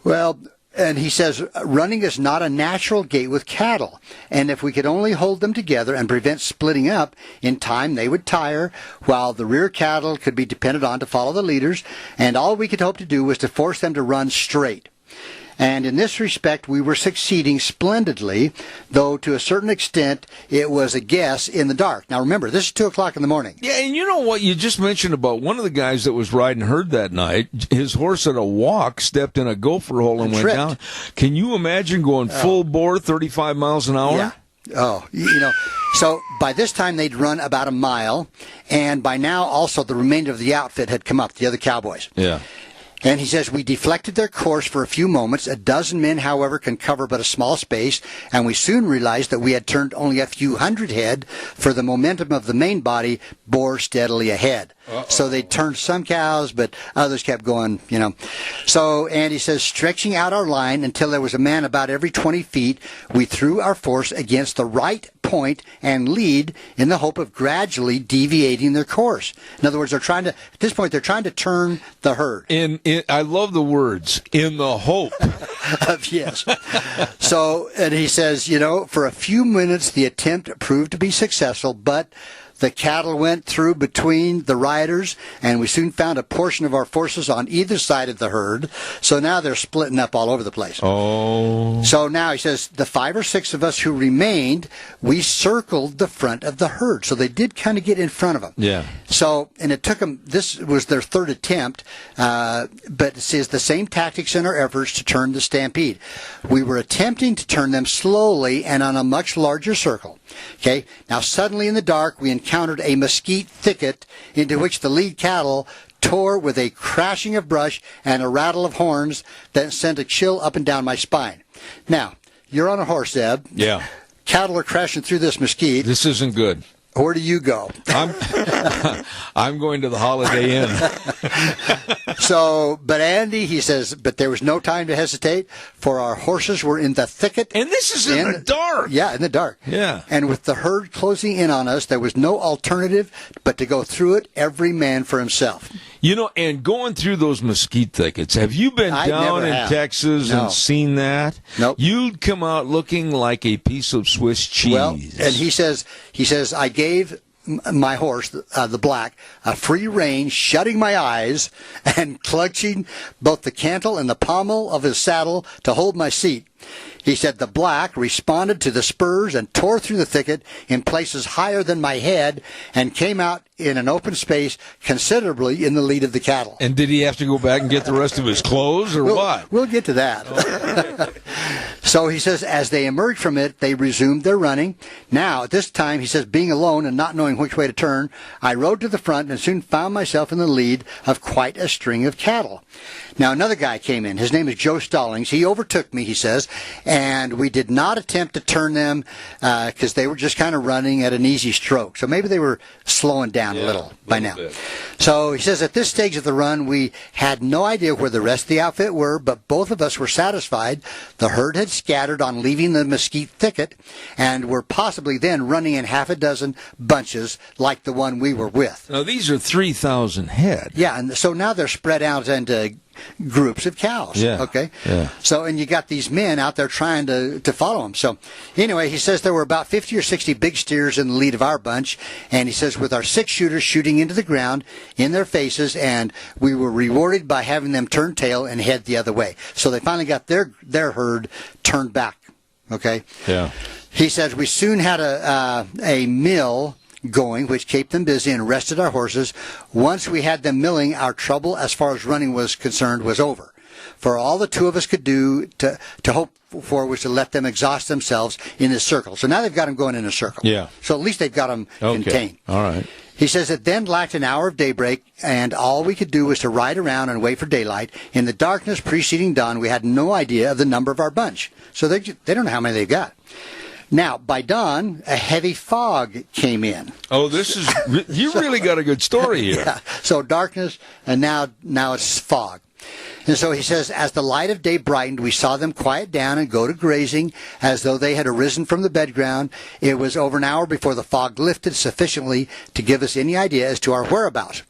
Well, and he says, running is not a natural gait with cattle, and if we could only hold them together and prevent splitting up, in time they would tire, while the rear cattle could be depended on to follow the leaders, and all we could hope to do was to force them to run straight. And in this respect, we were succeeding splendidly, though to a certain extent, it was a guess in the dark. Now remember, this is 2 o'clock in the morning. Yeah, and you know what you just mentioned about one of the guys that was riding herd that night, his horse at a walk stepped in a gopher hole and went down. Can you imagine going full bore 35 miles an hour? Yeah. Oh, so by this time they'd run about a mile, and by now also the remainder of the outfit had come up, the other cowboys. Yeah. And he says, we deflected their course for a few moments. A dozen men, however, can cover but a small space, and we soon realized that we had turned only a few hundred head, for the momentum of the main body bore steadily ahead. So they turned some cows, but others kept going, So Andy says, stretching out our line until there was a man about every 20 feet, we threw our force against the right point and lead in the hope of gradually deviating their course. In other words, at this point, they're trying to turn the herd. I love the words, in the hope. Yes. So, and he says, for a few minutes, the attempt proved to be successful, but the cattle went through between the riders, and we soon found a portion of our forces on either side of the herd. So now they're splitting up all over the place. Oh. So now he says, the 5 or 6 of us who remained, we circled the front of the herd. So they did kind of get in front of them. Yeah. So, and it took them, this was their third attempt, but it says the same tactics in our efforts to turn the stampede. We were attempting to turn them slowly and on a much larger circle. Okay. Now suddenly in the dark, we encountered a mesquite thicket into which the lead cattle tore with a crashing of brush and a rattle of horns that sent a chill up and down my spine. Now, you're on a horse, Zeb. Yeah. Cattle are crashing through this mesquite. This isn't good. Where do you go? I'm going to the Holiday Inn. So, but Andy, he says, but there was no time to hesitate, for our horses were in the thicket. And this is in the dark. Yeah, in the dark. Yeah. And with the herd closing in on us, there was no alternative but to go through it, every man for himself. And going through those mesquite thickets, have you been down in Texas and seen that? Nope. You'd come out looking like a piece of Swiss cheese. Well, and he says, I gave my horse, the black, a free rein, shutting my eyes and clutching both the cantle and the pommel of his saddle to hold my seat. He said the black responded to the spurs and tore through the thicket in places higher than my head and came out in an open space considerably in the lead of the cattle. And did he have to go back and get the rest of his clothes or what? We'll get to that. So he says, as they emerged from it, they resumed their running. Now, at this time, he says, being alone and not knowing which way to turn, I rode to the front and soon found myself in the lead of quite a string of cattle. Now, another guy came in. His name is Joe Stallings. He overtook me, he says, and we did not attempt to turn them because they were just kind of running at an easy stroke. So maybe they were slowing down a little by now. So he says, at this stage of the run, we had no idea where the rest of the outfit were, but both of us were satisfied. The herd had scattered on leaving the mesquite thicket and were possibly then running in half a dozen bunches like the one we were with. Now, these are 3,000 head. Yeah, and so now they're spread out into groups of cows. Yeah. Okay. Yeah. So, and you got these men out there trying to follow them. So, anyway, he says there were about 50 or 60 big steers in the lead of our bunch, and he says with our 6 shooters shooting into the ground in their faces, and we were rewarded by having them turn tail and head the other way. So they finally got their herd turned back. Okay. Yeah. He says we soon had a mill going, which kept them busy and rested our horses. Once we had them milling, our trouble as far as running was concerned was over. For all the two of us could do to hope for was to let them exhaust themselves in this circle. So now they've got them going in a circle. Yeah. So at least they've got them contained. All right. He says it then lacked an hour of daybreak, and all we could do was to ride around and wait for daylight. In the darkness preceding dawn, we had no idea of the number of our bunch. So they don't know how many they've got. Now, by dawn, a heavy fog came in. Oh, you really got a good story here. Yeah. So darkness, and now it's fog. And so he says, as the light of day brightened, we saw them quiet down and go to grazing as though they had arisen from the bedground. It was over an hour before the fog lifted sufficiently to give us any idea as to our whereabouts.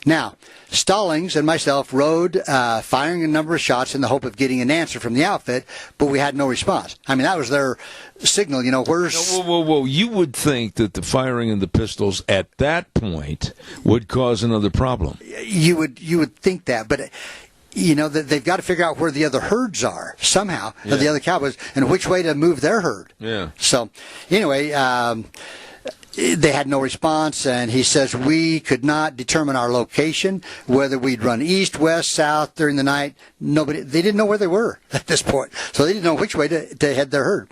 Now, Stallings and myself rode, firing a number of shots in the hope of getting an answer from the outfit, but we had no response. I mean, that was their signal, where's... Whoa. You would think that the firing of the pistols at that point would cause another problem. You would think that, but... that they've got to figure out where the other herds are somehow, the other cowboys, and which way to move their herd. Yeah. So, anyway, they had no response, and he says we could not determine our location, whether we'd run east, west, south during the night. They didn't know where they were at this point, so they didn't know which way to head their herd.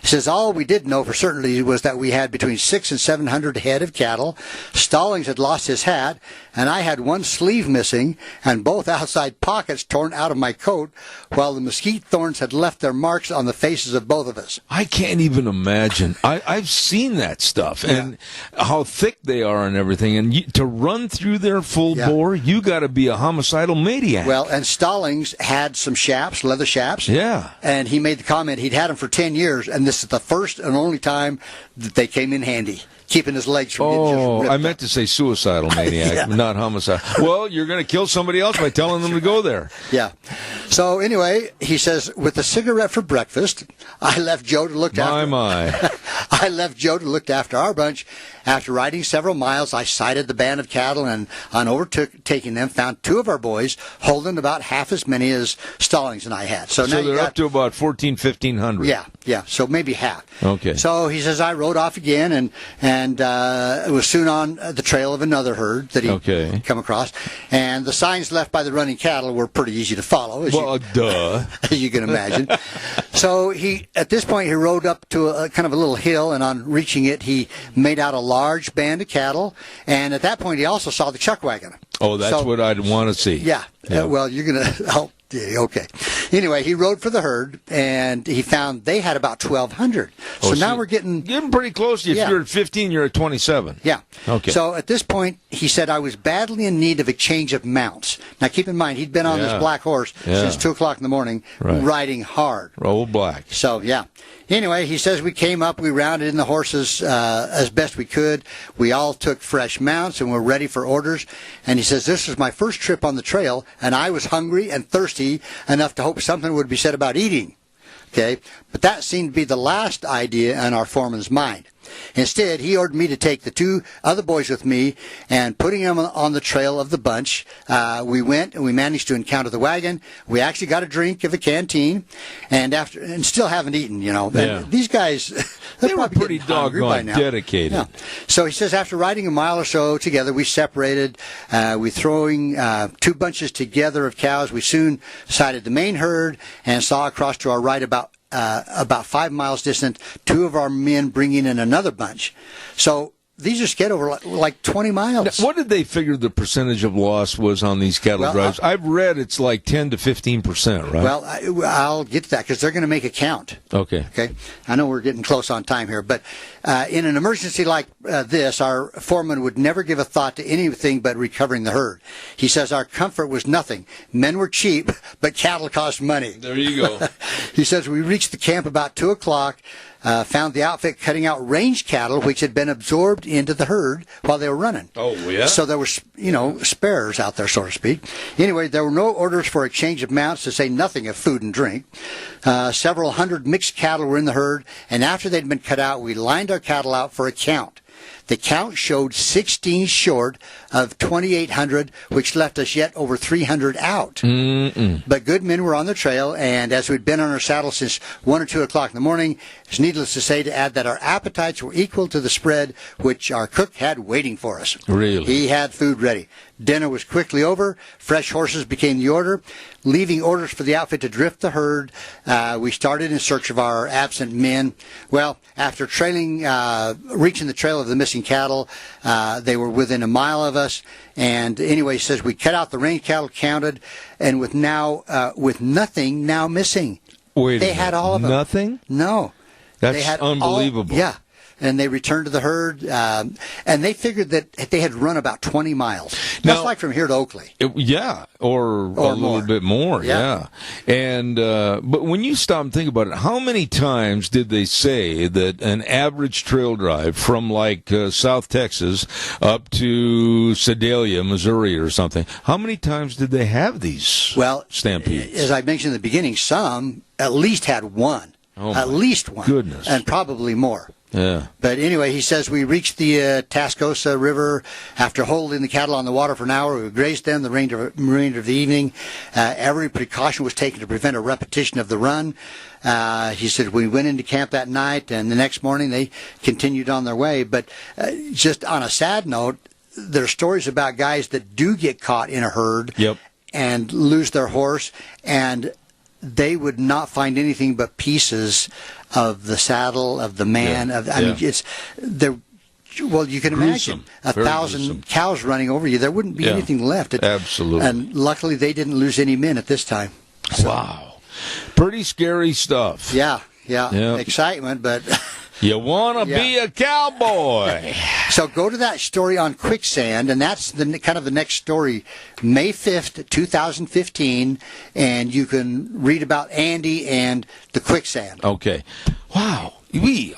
He says all we did know for certainty was that we had between 600 and 700 head of cattle. Stallings had lost his hat, and I had one sleeve missing, and both outside pockets torn out of my coat, while the mesquite thorns had left their marks on the faces of both of us. I can't even imagine. I've seen that stuff, and how thick they are and everything, and to run through their full bore, you got to be a homicidal maniac. Well, and Stallings had some shaps, leather shaps. Yeah. And he made the comment he'd had them for 10 years, and this is the first and only time that they came in handy, keeping his legs from getting just ripped I meant to say suicidal maniac, not homicide. Well, you're going to kill somebody else by telling them to go there. Yeah. So anyway, he says, with a cigarette for breakfast, I left Joe to look after. I left Joe to look after our bunch. After riding several miles, I sighted the band of cattle, and on overtaking them, found two of our boys holding about half as many as Stallings and I had. So now they're up to about 1,500. Yeah. So maybe half. Okay. So he says I rode off again, and it was soon on the trail of another herd that he come across, and the signs left by the running cattle were pretty easy to follow. As you can imagine. So at this point he rode up to a kind of a little hill, and on reaching it, he made out a large band of cattle, and at that point he also saw the chuck wagon. Oh, that's what I'd want to see. Yeah. Well, you're going to... okay. Anyway, he rode for the herd, and he found they had about 1,200. So now we're getting pretty close. If you're at 15, you're at 27. Yeah. Okay. So at this point, he said, I was badly in need of a change of mounts. Now, keep in mind, he'd been on this black horse since 2 o'clock in the morning, riding hard. Old black. So, Anyway, he says we came up, we rounded in the horses as best we could. We all took fresh mounts and were ready for orders. And he says, this was my first trip on the trail, and I was hungry and thirsty enough to hope something would be said about eating. Okay, but that seemed to be the last idea in our foreman's mind. Instead, he ordered me to take the two other boys with me, and putting them on the trail of the bunch, we went and we managed to encounter the wagon. We actually got a drink of a canteen, and still haven't eaten, And these guys, they were pretty doggone dedicated. Yeah. So he says after riding a mile or so together, we separated. We throwing two bunches together of cows. We soon sighted the main herd and saw across to our right about 5 miles distant, two of our men bringing in another bunch. So these are scattered over like 20 miles. Now, what did they figure the percentage of loss was on these cattle drives? I've read it's like 10 to 15%, right? Well, I'll get to that because they're going to make a count. Okay. I know we're getting close on time here, but in an emergency like this, our foreman would never give a thought to anything but recovering the herd. He says our comfort was nothing. Men were cheap, but cattle cost money. There you go. He says we reached the camp about 2 o'clock. Found the outfit cutting out range cattle, which had been absorbed into the herd while they were running. Oh, yeah? So there were, spares out there, so to speak. Anyway, there were no orders for a change of mounts, to say nothing of food and drink. Several hundred mixed cattle were in the herd, and after they'd been cut out, we lined our cattle out for a count. The count showed 16 short of 2,800, which left us yet over 300 out. Mm-mm. But good men were on the trail, and as we'd been on our saddles since 1 or 2 o'clock in the morning, it's needless to say to add that our appetites were equal to the spread which our cook had waiting for us. Really? He had food ready. Dinner was quickly over. Fresh horses became the order. Leaving orders for the outfit to drift the herd, we started in search of our absent men. Well, after reaching the trail of the missing cattle, they were within a mile of us. And anyway, he says we cut out the range cattle, counted, and with nothing now missing. Wait, they had all of them. Nothing? No. That's they had unbelievable. And they returned to the herd, and they figured that they had run about 20 miles. That's like from here to Oakley. Or a little bit more, yeah. And but when you stop and think about it, how many times did they say that an average trail drive from like South Texas up to Sedalia, Missouri or something, how many times did they have these stampedes? As I mentioned in the beginning, some at least had one. Oh, at least one. Goodness. And probably more. Yeah. But anyway, he says, we reached the Tascosa River after holding the cattle on the water for an hour. We grazed them the remainder of the evening. Every precaution was taken to prevent a repetition of the run. He said, we went into camp that night, and the next morning they continued on their way. But just on a sad note, there are stories about guys that do get caught in a herd and lose their horse, and they would not find anything but pieces of the saddle of the man. I mean, it's there. Well, you can imagine 1,000 cows running over you. There wouldn't be anything left. Absolutely. And luckily, they didn't lose any men at this time. So, wow, pretty scary stuff. Yeah. Excitement, but. You want to be a cowboy. So go to that story on quicksand, and that's the kind of the next story, May 5th, 2015, and you can read about Andy and the quicksand. Okay. Wow.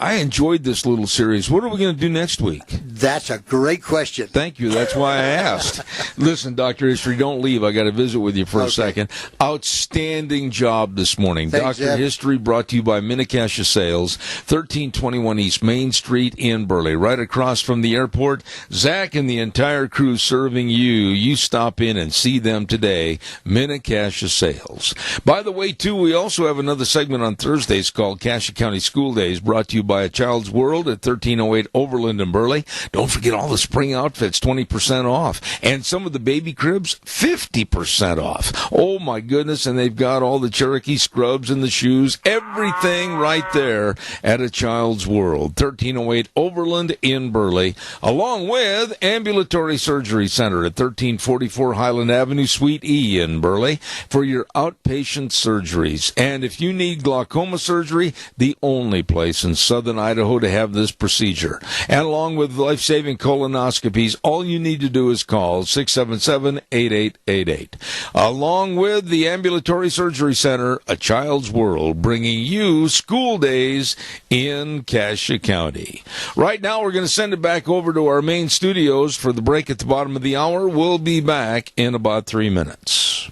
I enjoyed this little series. What are we going to do next week? That's a great question. Thank you. That's why I asked. Listen, Dr. History, don't leave. I got to visit with you for a second. Outstanding job this morning. Thanks, Dr. History brought to you by Minnecasia Sales, 1321 East Main Street in Burley, right across from the airport. Zach and the entire crew serving you. You stop in and see them today. Minnecasia Sales. By the way, too, we also have another segment on Thursdays called Cassia County School Days, brought to you by A Child's World at 1308 Overland in Burley. Don't forget all the spring outfits, 20% off. And some of the baby cribs, 50% off. Oh, my goodness. And they've got all the Cherokee scrubs and the shoes, everything right there at A Child's World, 1308 Overland in Burley, along with Ambulatory Surgery Center at 1344 Highland Avenue, Suite E in Burley for your outpatient surgeries. And if you need glaucoma surgery, the only place in southern Idaho to have this procedure. And along with life-saving colonoscopies, all you need to do is call 677-8888. Along with the Ambulatory Surgery Center, A Child's World, bringing you school days in Cassia County. Right now, we're going to send it back over to our main studios for the break at the bottom of the hour. We'll be back in about 3 minutes.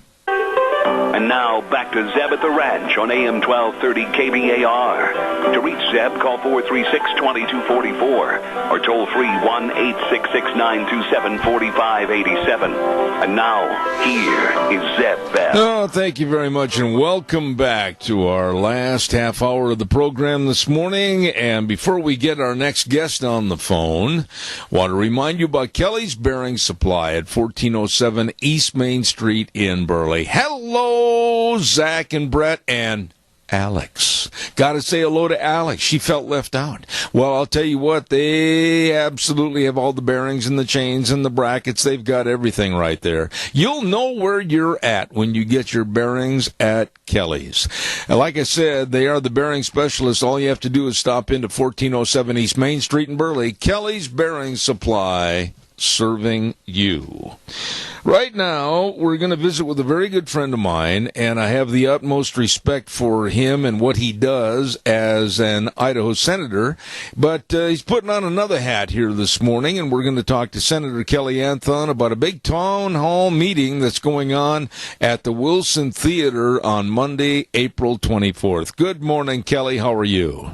And now, back to Zeb at the Ranch on AM 1230 KBAR. To reach Zeb, call 436-2244 or toll free 1-866-927-4587. And now, here is Zeb Bell. Oh, thank you very much, and welcome back to our last half hour of the program this morning. And before we get our next guest on the phone, I want to remind you about Kelly's Bearing Supply at 1407 East Main Street in Burley. Hello, Zach and Brett and Alex. Got to say hello to Alex. She felt left out. Well, I'll tell you what, they absolutely have all the bearings and the chains and the brackets. They've got everything right there. You'll know where you're at when you get your bearings at Kelly's. And like I said, they are the bearing specialists. All you have to do is stop into 1407 East Main Street in Burley. Kelly's Bearing Supply, serving you. Right now, we're going to visit with a very good friend of mine, and I have the utmost respect for him and what he does as an Idaho senator, but he's putting on another hat here this morning, and we're going to talk to Senator Kelly Anthon about a big town hall meeting that's going on at the Wilson Theater on Monday, April 24th. Good morning, Kelly. How are you?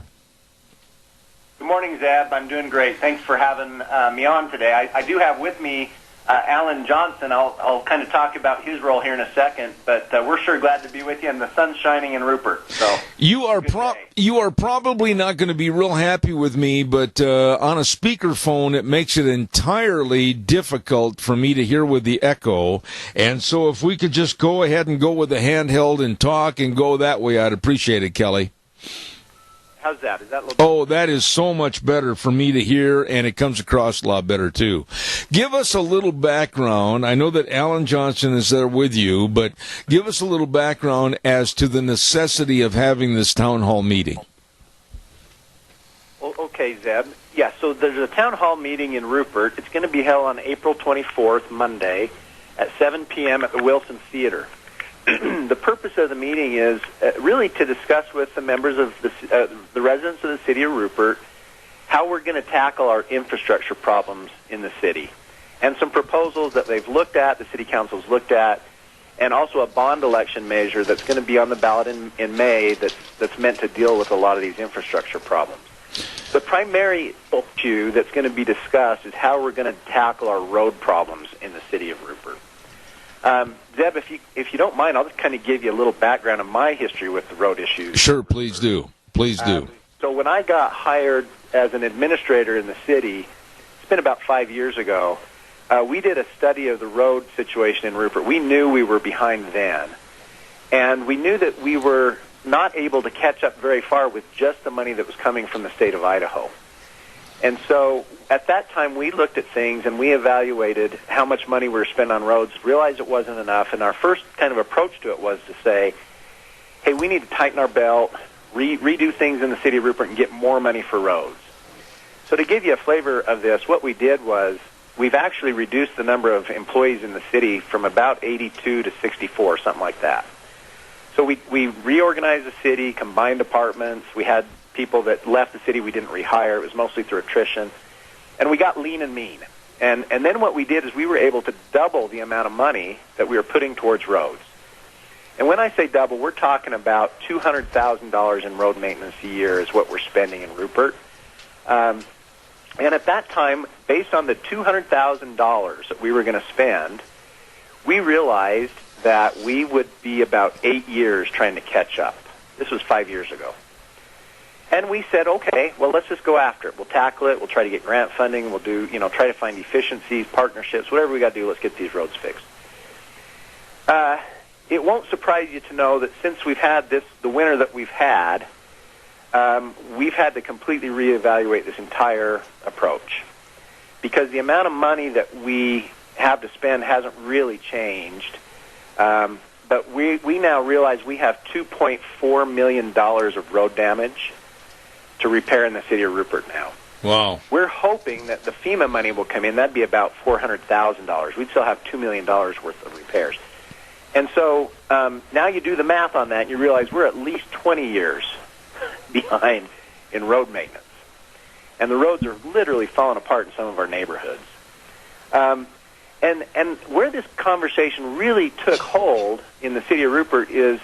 Good morning, Zeb. I'm doing great. Thanks for having me on today. I do have with me Alan Johnson. I'll kind of talk about his role here in a second, but we're sure glad to be with you, and the sun's shining in Rupert. So you are probably not going to be real happy with me, but on a speakerphone it makes it entirely difficult for me to hear with the echo. And so if we could just go ahead and go with the handheld and talk and go that way, I'd appreciate it, Kelly. How's that? Is that that is so much better for me to hear, and it comes across a lot better, too. Give us a little background. I know that Alan Johnson is there with you, but give us a little background as to the necessity of having this town hall meeting. Well, okay, Zeb. Yeah, so there's a town hall meeting in Rupert. It's going to be held on April 24th, Monday, at 7 p.m. at the Wilson Theater. The purpose of the meeting is really to discuss with the members of the residents of the city of Rupert how we're going to tackle our infrastructure problems in the city, and some proposals that they've looked at, the city council's looked at, and also a bond election measure that's going to be on the ballot in May that's meant to deal with a lot of these infrastructure problems. The primary issue that's going to be discussed is how we're going to tackle our road problems in the city of Rupert. Zeb, if you don't mind, I'll just kind of give you a little background of my history with the road issues. Sure, please do. Please do. So when I got hired as an administrator in the city, it's been about 5 years ago, we did a study of the road situation in Rupert. We knew we were behind then, and we knew that we were not able to catch up very far with just the money that was coming from the state of Idaho. And so at that time, we looked at things and we evaluated how much money we were spending on roads, realized it wasn't enough, and our first kind of approach to it was to say, hey, we need to tighten our belt, redo things in the city of Rupert and get more money for roads. So to give you a flavor of this, what we did was we've actually reduced the number of employees in the city from about 82 to 64, something like that. So we reorganized the city, combined departments. We had people that left the city we didn't rehire. It was mostly through attrition. And we got lean and mean. And then what we did is we were able to double the amount of money that we were putting towards roads. And when I say double, we're talking about $200,000 in road maintenance a year is what we're spending in Rupert. And at that time, based on the $200,000 that we were going to spend, we realized that we would be about 8 years trying to catch up. This was 5 years ago. And we said, okay, well, let's just go after it. We'll tackle it. We'll try to get grant funding. We'll do, try to find efficiencies, partnerships, whatever we got to do. Let's get these roads fixed. It won't surprise you to know that since we've had the winter that we've had to completely reevaluate this entire approach because the amount of money that we have to spend hasn't really changed. But we now realize we have $2.4 million of road damage to repair in the city of Rupert now. Wow. We're hoping that the FEMA money will come in. That'd be about $400,000. We'd still have $2 million worth of repairs. And so now you do the math on that, and you realize we're at least 20 years behind in road maintenance. And the roads are literally falling apart in some of our neighborhoods. And where this conversation really took hold in the city of Rupert is,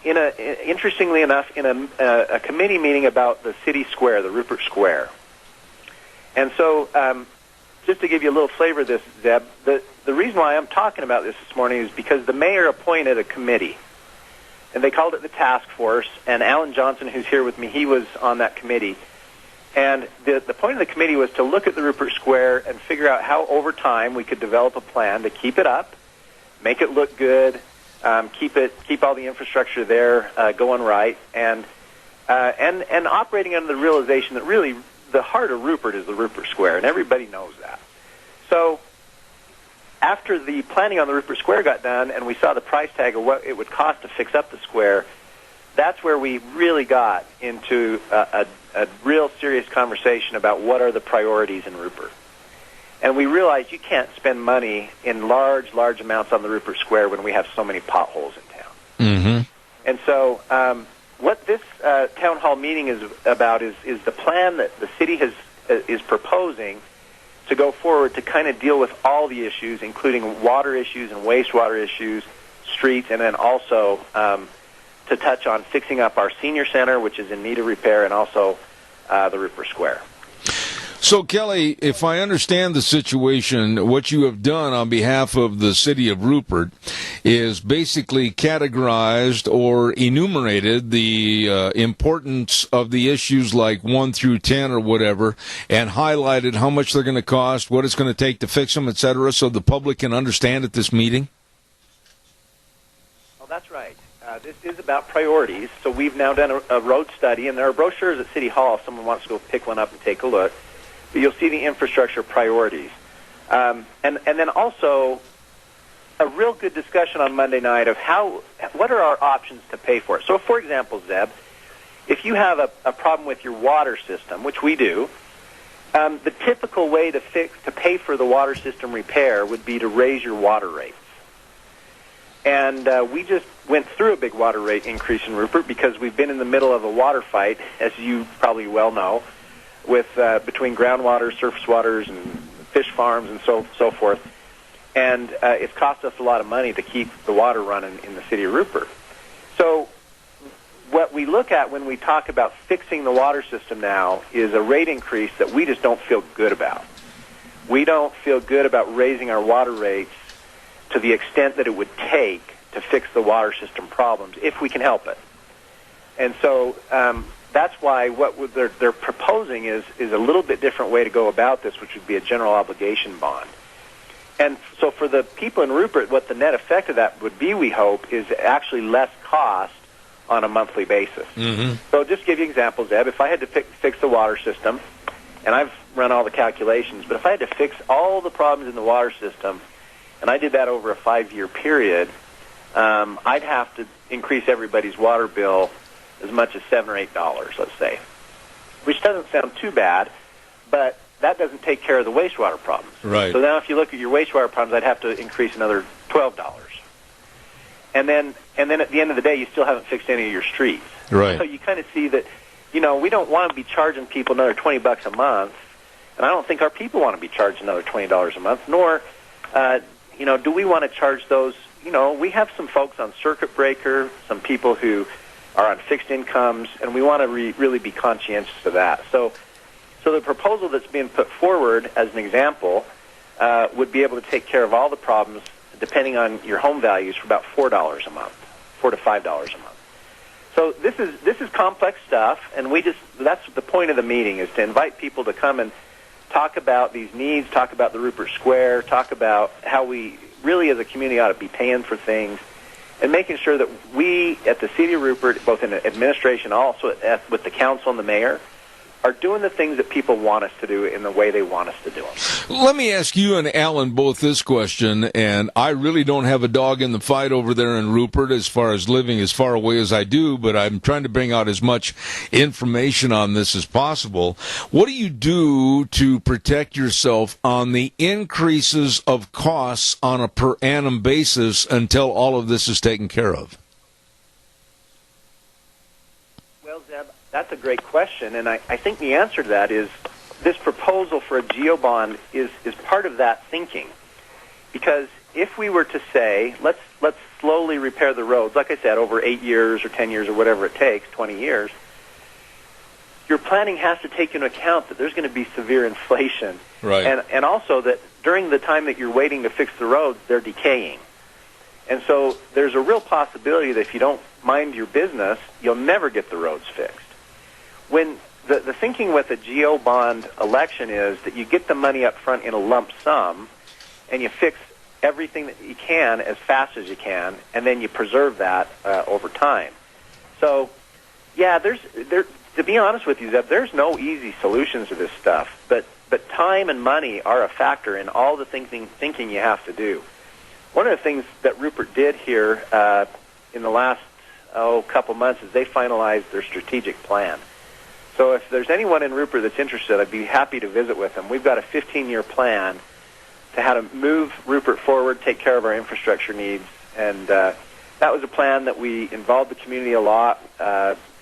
interestingly enough, in a committee meeting about the city square, the Rupert Square. And so, just to give you a little flavor of this, Zeb, the reason why I'm talking about this morning is because the mayor appointed a committee, and they called it the task force, and Alan Johnson, who's here with me, he was on that committee. And the point of the committee was to look at the Rupert Square and figure out how, over time, we could develop a plan to keep it up, make it look good, keep all the infrastructure there going right, and operating under the realization that really the heart of Rupert is the Rupert Square, and everybody knows that. So after the planning on the Rupert Square got done, and we saw the price tag of what it would cost to fix up the square, that's where we really got into a real serious conversation about what are the priorities in Rupert. And we realized you can't spend money in large amounts on the Rupert Square when we have so many potholes in town. Mm-hmm. And so what this town hall meeting is about is the plan that the city is proposing to go forward to kind of deal with all the issues, including water issues and wastewater issues, streets, and then also to touch on fixing up our senior center, which is in need of repair, and also the Rupert Square. So, Kelly, if I understand the situation, what you have done on behalf of the city of Rupert is basically categorized or enumerated the importance of the issues like 1 through 10 or whatever, and highlighted how much they're going to cost, what it's going to take to fix them, etc., so the public can understand at this meeting? Well, that's right. This is about priorities. So we've now done a road study, and there are brochures at City Hall if someone wants to go pick one up and take a look. But you'll see the infrastructure priorities. And then also a real good discussion on Monday night of what are our options to pay for it. So, for example, Zeb, if you have a problem with your water system, which we do, the typical way to pay for the water system repair would be to raise your water rates. And we just went through a big water rate increase in Rupert because we've been in the middle of a water fight, as you probably well know, with between groundwater, surface waters, and fish farms and so forth. And it's cost us a lot of money to keep the water running in the city of Rupert. So what we look at when we talk about fixing the water system now is a rate increase that we just don't feel good about. We don't feel good about raising our water rates to the extent that it would take to fix the water system problems, if we can help it. And so that's why what they're proposing is a little bit different way to go about this, which would be a general obligation bond. And so for the people in Rupert, what the net effect of that would be, we hope, is actually less cost on a monthly basis. Mm-hmm. So just give you examples, Eb. If I had to fix the water system, and I've run all the calculations, but if I had to fix all the problems in the water system, and I did that over a 5-year period, I'd have to increase everybody's water bill as much as $7 or $8, let's say, which doesn't sound too bad, but that doesn't take care of the wastewater problems. Right. So now if you look at your wastewater problems, I'd have to increase another $12. And then at the end of the day, you still haven't fixed any of your streets. Right. So you kind of see that, we don't want to be charging people another $20 a month, and I don't think our people want to be charged another $20 a month, nor, do we want to charge those. We have some folks on circuit breaker, some people who are on fixed incomes, and we want to really be conscientious of that. So the proposal that's being put forward, as an example, would be able to take care of all the problems, depending on your home values, for about $4 a month, $4 to $5 a month. So this is complex stuff, and that's the point of the meeting, is to invite people to come and talk about these needs, talk about the Rupert Square, talk about how we really as a community ought to be paying for things, and making sure that we at the City of Rupert, both in administration, also with the council and the mayor, are doing the things that people want us to do in the way they want us to do them. Let me ask you and Alan both this question, and I really don't have a dog in the fight over there in Rupert as far as living as far away as I do, but I'm trying to bring out as much information on this as possible. What do you do to protect yourself on the increases of costs on a per annum basis until all of this is taken care of? Well, Zeb, that's a great question, and I think the answer to that is this proposal for a geobond is part of that thinking. Because if we were to say, let's slowly repair the roads, like I said, over 8 years or 10 years or whatever it takes, 20 years, your planning has to take into account that there's going to be severe inflation. Right. And also that during the time that you're waiting to fix the roads, they're decaying. And so there's a real possibility that if you don't mind your business, you'll never get the roads fixed. When the thinking with a GO bond election is that you get the money up front in a lump sum, and you fix everything that you can as fast as you can, and then you preserve that over time. So, yeah, to be honest with you, Zeb, there's no easy solutions to this stuff, but time and money are a factor in all the thinking you have to do. One of the things that Rupert did here in the last couple months is they finalized their strategic plan. So if there's anyone in Rupert that's interested, I'd be happy to visit with them. We've got a 15-year plan to how to move Rupert forward, take care of our infrastructure needs, and that was a plan that we involved the community a lot.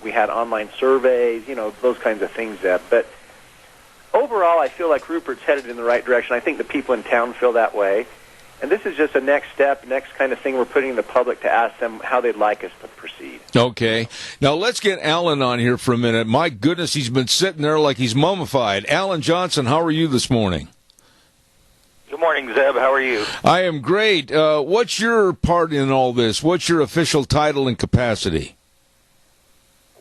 We had online surveys, those kinds of things. But overall, I feel like Rupert's headed in the right direction. I think the people in town feel that way. And this is just a next step, next kind of thing we're putting in the public to ask them how they'd like us to proceed. Okay. Now let's get Alan on here for a minute. My goodness, he's been sitting there like he's mummified. Alan Johnson, how are you this morning? Good morning, Zeb. How are you? I am great. What's your part in all this? What's your official title and capacity?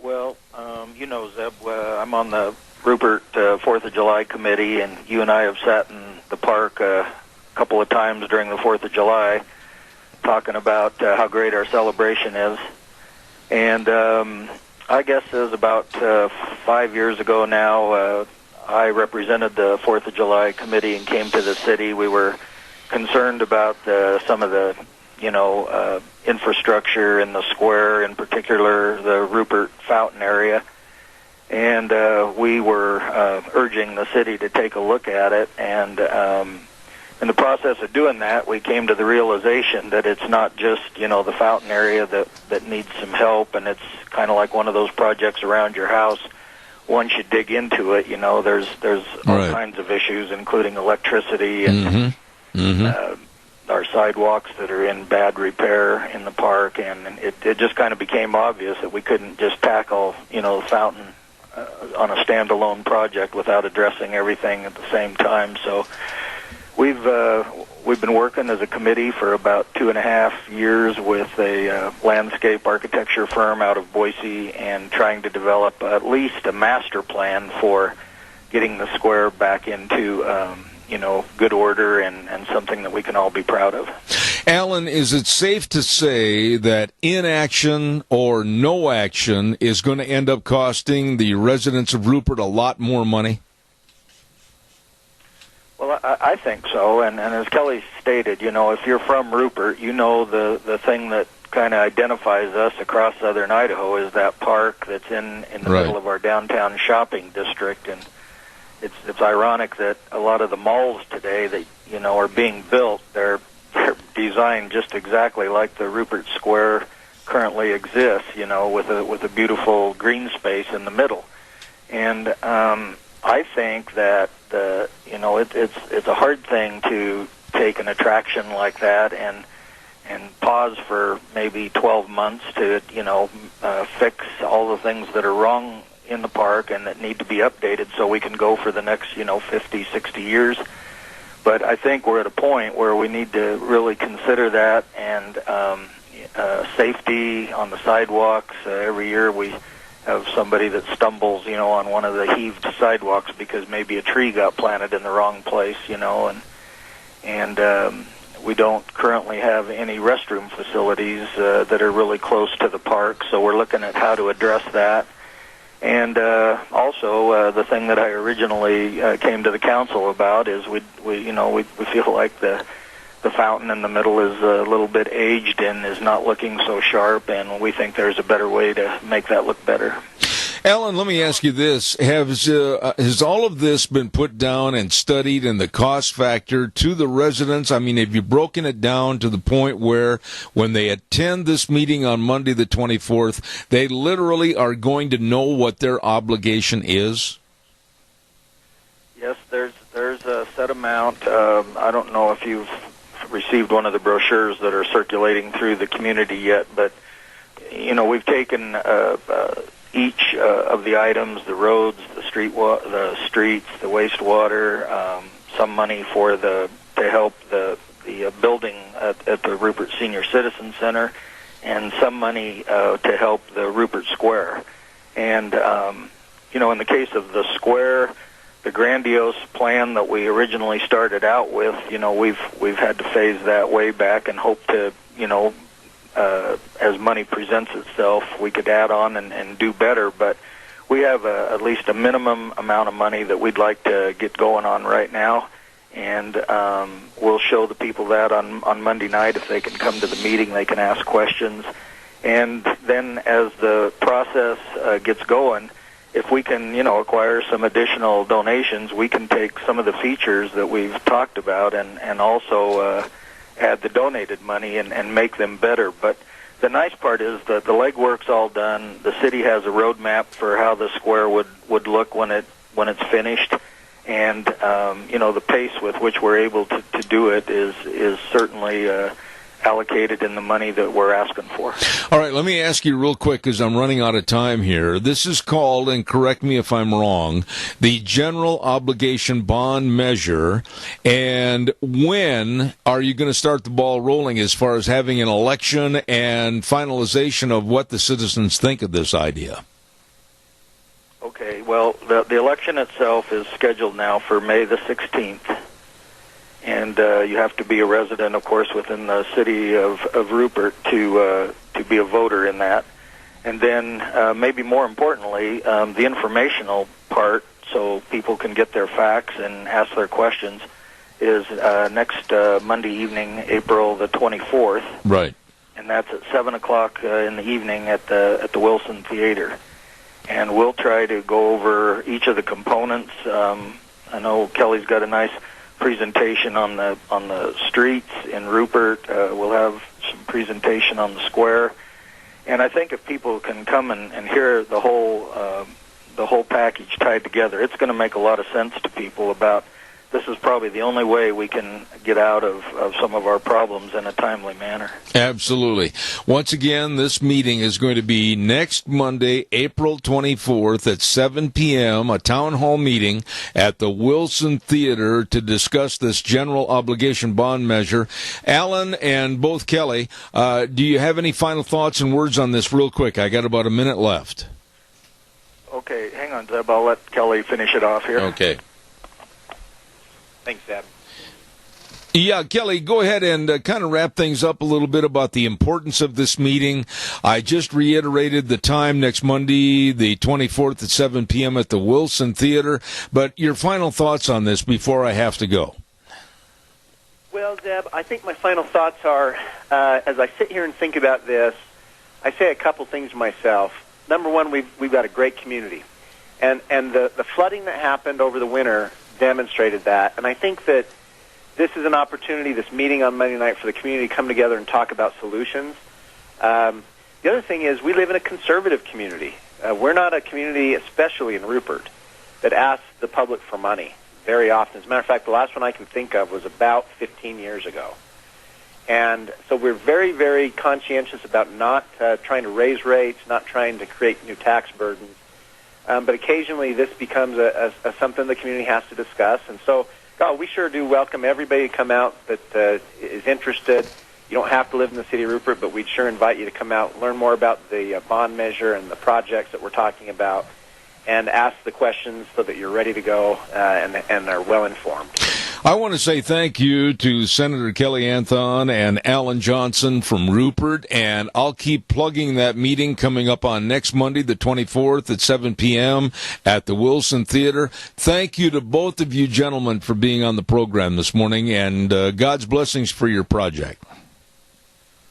Well, Zeb, I'm on the Rupert 4th of July committee, and you and I have sat in the park couple of times during the 4th of July talking about how great our celebration is. And I guess it was about 5 years ago now, I represented the 4th of July committee and came to the city. We were concerned about some of the, infrastructure in the square, in particular the Rupert Fountain area. And we were urging the city to take a look at it, and in the process of doing that, we came to the realization that it's not just, the fountain area that needs some help, and it's kind of like one of those projects around your house. Once you dig into it, there's all kinds of issues, including electricity and, our sidewalks that are in bad repair in the park, and it just kind of became obvious that we couldn't just tackle, the fountain on a standalone project without addressing everything at the same time. So we've been working as a committee for about 2.5 years with a landscape architecture firm out of Boise, and trying to develop at least a master plan for getting the square back into good order and something that we can all be proud of. Alan, is it safe to say that inaction or no action is going to end up costing the residents of Rupert a lot more money? Well, I think so, and as Kelly stated, if you're from Rupert, the thing that kind of identifies us across southern Idaho is that park that's in the middle of our downtown shopping district, and it's ironic that a lot of the malls today that are being built, they're designed just exactly like the Rupert Square currently exists, with a beautiful green space in the middle. And I think that it's a hard thing to take an attraction like that and pause for maybe 12 months to fix all the things that are wrong in the park and that need to be updated so we can go for the next 50, 60 years. But I think we're at a point where we need to really consider that, and safety on the sidewalks. Every year we have somebody that stumbles, on one of the heaved sidewalks because maybe a tree got planted in the wrong place, and we don't currently have any restroom facilities that are really close to the park, so we're looking at how to address that. And also, the thing that I originally came to the council about is we feel like the fountain in the middle is a little bit aged and is not looking so sharp, and we think there's a better way to make that look better. Alan, let me ask you this. Has all of this been put down and studied, and the cost factor to the residents? I mean, have you broken it down to the point where when they attend this meeting on Monday the 24th, they literally are going to know what their obligation is? Yes, there's a set amount. I don't know if you've received one of the brochures that are circulating through the community yet, but we've taken each of the items, the roads, the streets, the wastewater, some money to help the building at the Rupert Senior Citizen Center, and some money to help the Rupert Square. And in the case of the square, the grandiose plan that we originally started out with, we've had to phase that way back and hope to, as money presents itself, we could add on and do better. But we have at least a minimum amount of money that we'd like to get going on right now, and we'll show the people that on Monday night. If they can come to the meeting, they can ask questions. And then as the process gets going, if we can, acquire some additional donations, we can take some of the features that we've talked about and also add the donated money and make them better. But the nice part is that the legwork's all done. The city has a roadmap for how the square would look when it's finished, and the pace with which we're able to do it is certainly allocated in the money that we're asking for. All right, let me ask you real quick because I'm running out of time here. This is called, and correct me if I'm wrong, the General Obligation Bond Measure. And when are you going to start the ball rolling as far as having an election and finalization of what the citizens think of this idea? Okay, well, the election itself is scheduled now for May the 16th. And you have to be a resident, of course, within the city of Rupert to be a voter in that. And then, maybe more importantly, the informational part, so people can get their facts and ask their questions, is next Monday evening, April the 24th. Right. And that's at 7 o'clock in the evening at the Wilson Theater. And we'll try to go over each of the components. I know Kelly's got a nice presentation on the streets in Rupert. We'll have some presentation on the square, and I think if people can come and hear the whole package tied together, it's going to make a lot of sense to people about this is probably the only way we can get out of some of our problems in a timely manner. Absolutely. Once again, this meeting is going to be next Monday, April 24th at 7 p.m., a town hall meeting at the Wilson Theater to discuss this general obligation bond measure. Alan and both Kelly, do you have any final thoughts and words on this real quick? I got about a minute left. Okay, hang on, Zeb. I'll let Kelly finish it off here. Okay. Thanks, Zeb. Yeah, Kelly, go ahead and kind of wrap things up a little bit about the importance of this meeting. I just reiterated the time next Monday, the 24th at 7 p.m. at the Wilson Theater. But your final thoughts on this before I have to go. Well, Zeb, I think my final thoughts are, as I sit here and think about this, I say a couple things to myself. Number one, we've got a great community. And the flooding that happened over the winter demonstrated that. And I think that this is an opportunity, this meeting on Monday night, for the community to come together and talk about solutions. The other thing is we live in a conservative community. We're not a community, especially in Rupert, that asks the public for money very often. As a matter of fact, the last one I can think of was about 15 years ago. And so we're very, very conscientious about not trying to raise rates, not trying to create new tax burdens. But occasionally this becomes a something the community has to discuss. And so, God, we sure do welcome everybody to come out that is interested. You don't have to live in the city of Rupert, but we'd sure invite you to come out, learn more about the bond measure and the projects that we're talking about, and ask the questions so that you're ready to go and are well informed. I want to say thank you to Senator Kelly Anthon and Alan Johnson from Rupert, and I'll keep plugging that meeting coming up on next Monday, the 24th at 7 p.m. at the Wilson Theater. Thank you to both of you gentlemen for being on the program this morning, and God's blessings for your project.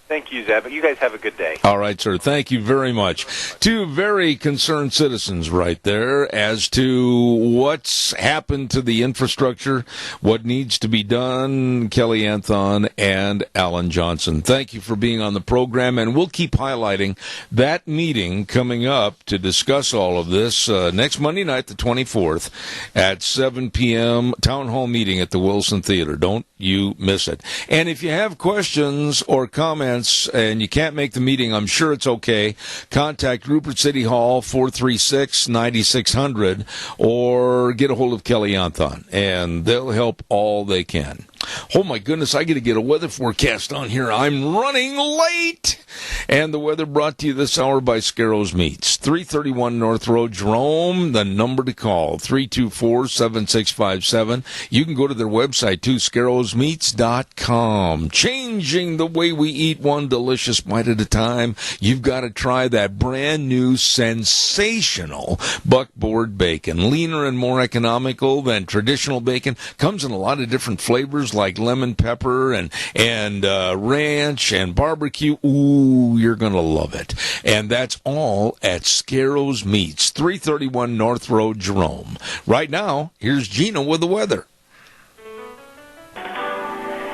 Thank you, Zeb. You guys have a good day. All right, sir. Thank you very much. Two very concerned citizens right there as to what's happened to the infrastructure, what needs to be done, Kelly Anthon and Alan Johnson. Thank you for being on the program, and we'll keep highlighting that meeting coming up to discuss all of this next Monday night, the 24th, at 7 p.m., town hall meeting at the Wilson Theater. Don't you miss it. And if you have questions or comments, and you can't make the meeting, I'm sure it's okay. Contact Rupert City Hall, 436-9600, or get a hold of Kelly Anthon, and they'll help all they can. Oh, my goodness, I got to get a weather forecast on here. I'm running late. And the weather brought to you this hour by Scarrows Meats. 331 North Road, Jerome, the number to call, 324-7657. You can go to their website, too, scarrowsmeats.com. Changing the way we eat one delicious bite at a time. You've got to try that brand new, sensational buckboard bacon. Leaner and more economical than traditional bacon. Comes in a lot of different flavors like lemon pepper and ranch and barbecue. Ooh, you're going to love it. And that's all at Scarrows Meats, 331 North Road, Jerome. Right now, here's Gina with the weather.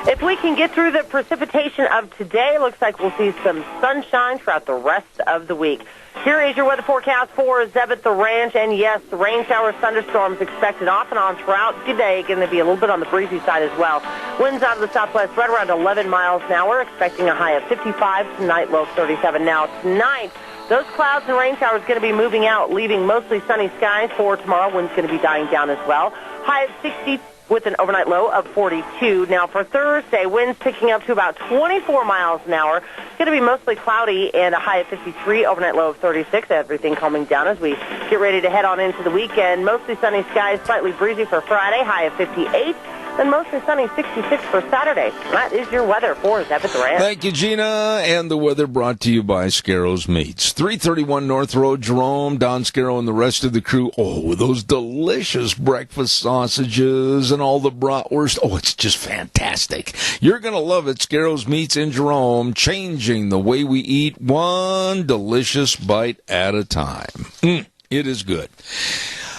If we can get through the precipitation of today, looks like we'll see some sunshine throughout the rest of the week. Here is your weather forecast for Zeb at the ranch, and yes, rain showers, thunderstorms expected off and on throughout today. Going to be a little bit on the breezy side as well. Winds out of the southwest right around 11 miles an hour, expecting a high of 55 tonight, low of 37. Now tonight, those clouds and rain showers going to be moving out, leaving mostly sunny skies for tomorrow. Wind's going to be dying down as well. High of 60 with an overnight low of 42. Now for Thursday, winds picking up to about 24 miles an hour. It's going to be mostly cloudy and a high of 53, overnight low of 36. Everything calming down as we get ready to head on into the weekend. Mostly sunny skies, slightly breezy for Friday, high of 58. And mostly sunny, 66 for Saturday. That is your weather for Zeb at the Ranch. Thank you, Gina. And the weather brought to you by Scarrows Meats. 331 North Road, Jerome, Don Scarrow and the rest of the crew. Oh, those delicious breakfast sausages and all the bratwurst. Oh, it's just fantastic. You're going to love it. Scarrows Meats in Jerome, changing the way we eat one delicious bite at a time. It is good.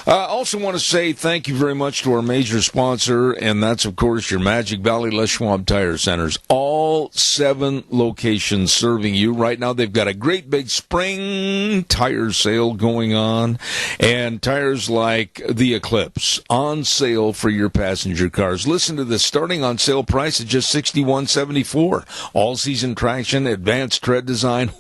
I also want to say thank you very much to our major sponsor, and that's, of course, your Magic Valley Les Schwab Tire Centers. All 7 locations serving you. Right now, they've got a great big spring tire sale going on, and tires like the Eclipse on sale for your passenger cars. Listen to this, starting on sale price at just $61.74. All-season traction, advanced tread design.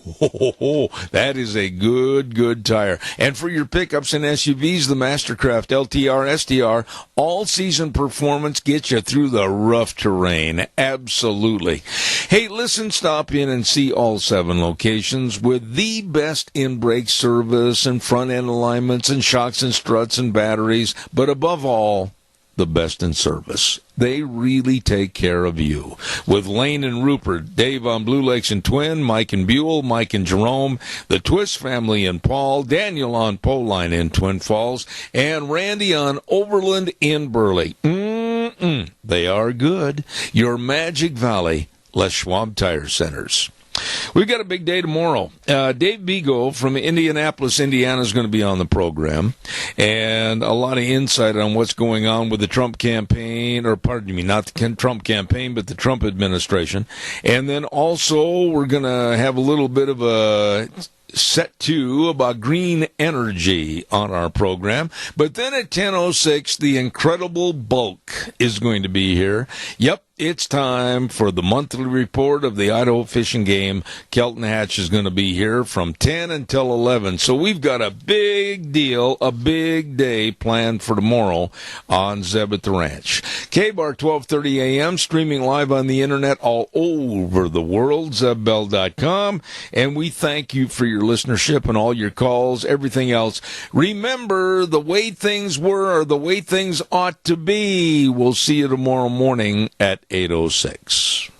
That is a good tire. And for your pickups and SUVs, the Mastercraft LTR STR all-season performance gets you through the rough terrain. Absolutely. Hey, listen, stop in and see all 7 locations with the best in-brake service and front-end alignments and shocks and struts and batteries, but above all, the best in service. They really take care of you. With Lane and Rupert, Dave on Blue Lakes and Twin, Mike and Buell, Mike and Jerome, the Twist family in Paul, Daniel on Poline in Twin Falls, and Randy on Overland in Burley. They are good. Your Magic Valley Les Schwab Tire Centers. We've got a big day tomorrow. Dave Bigo from Indianapolis, Indiana is going to be on the program, and a lot of insight on what's going on with the Trump campaign, or pardon me, not the Trump campaign, but the Trump administration. And then also we're going to have a little bit of a set to about green energy on our program. But then at 10:06, the incredible Bulk is going to be here. Yep. It's time for the monthly report of the Idaho Fishing Game. Kelton Hatch is going to be here from 10 until 11. So we've got a big deal, a big day planned for tomorrow on Zeb at the Ranch. K-Bar 1230 a.m., streaming live on the internet all over the world, zebbell.com. And we thank you for your listenership and all your calls, everything else. Remember, the way things were are the way things ought to be. We'll see you tomorrow morning at 8:06.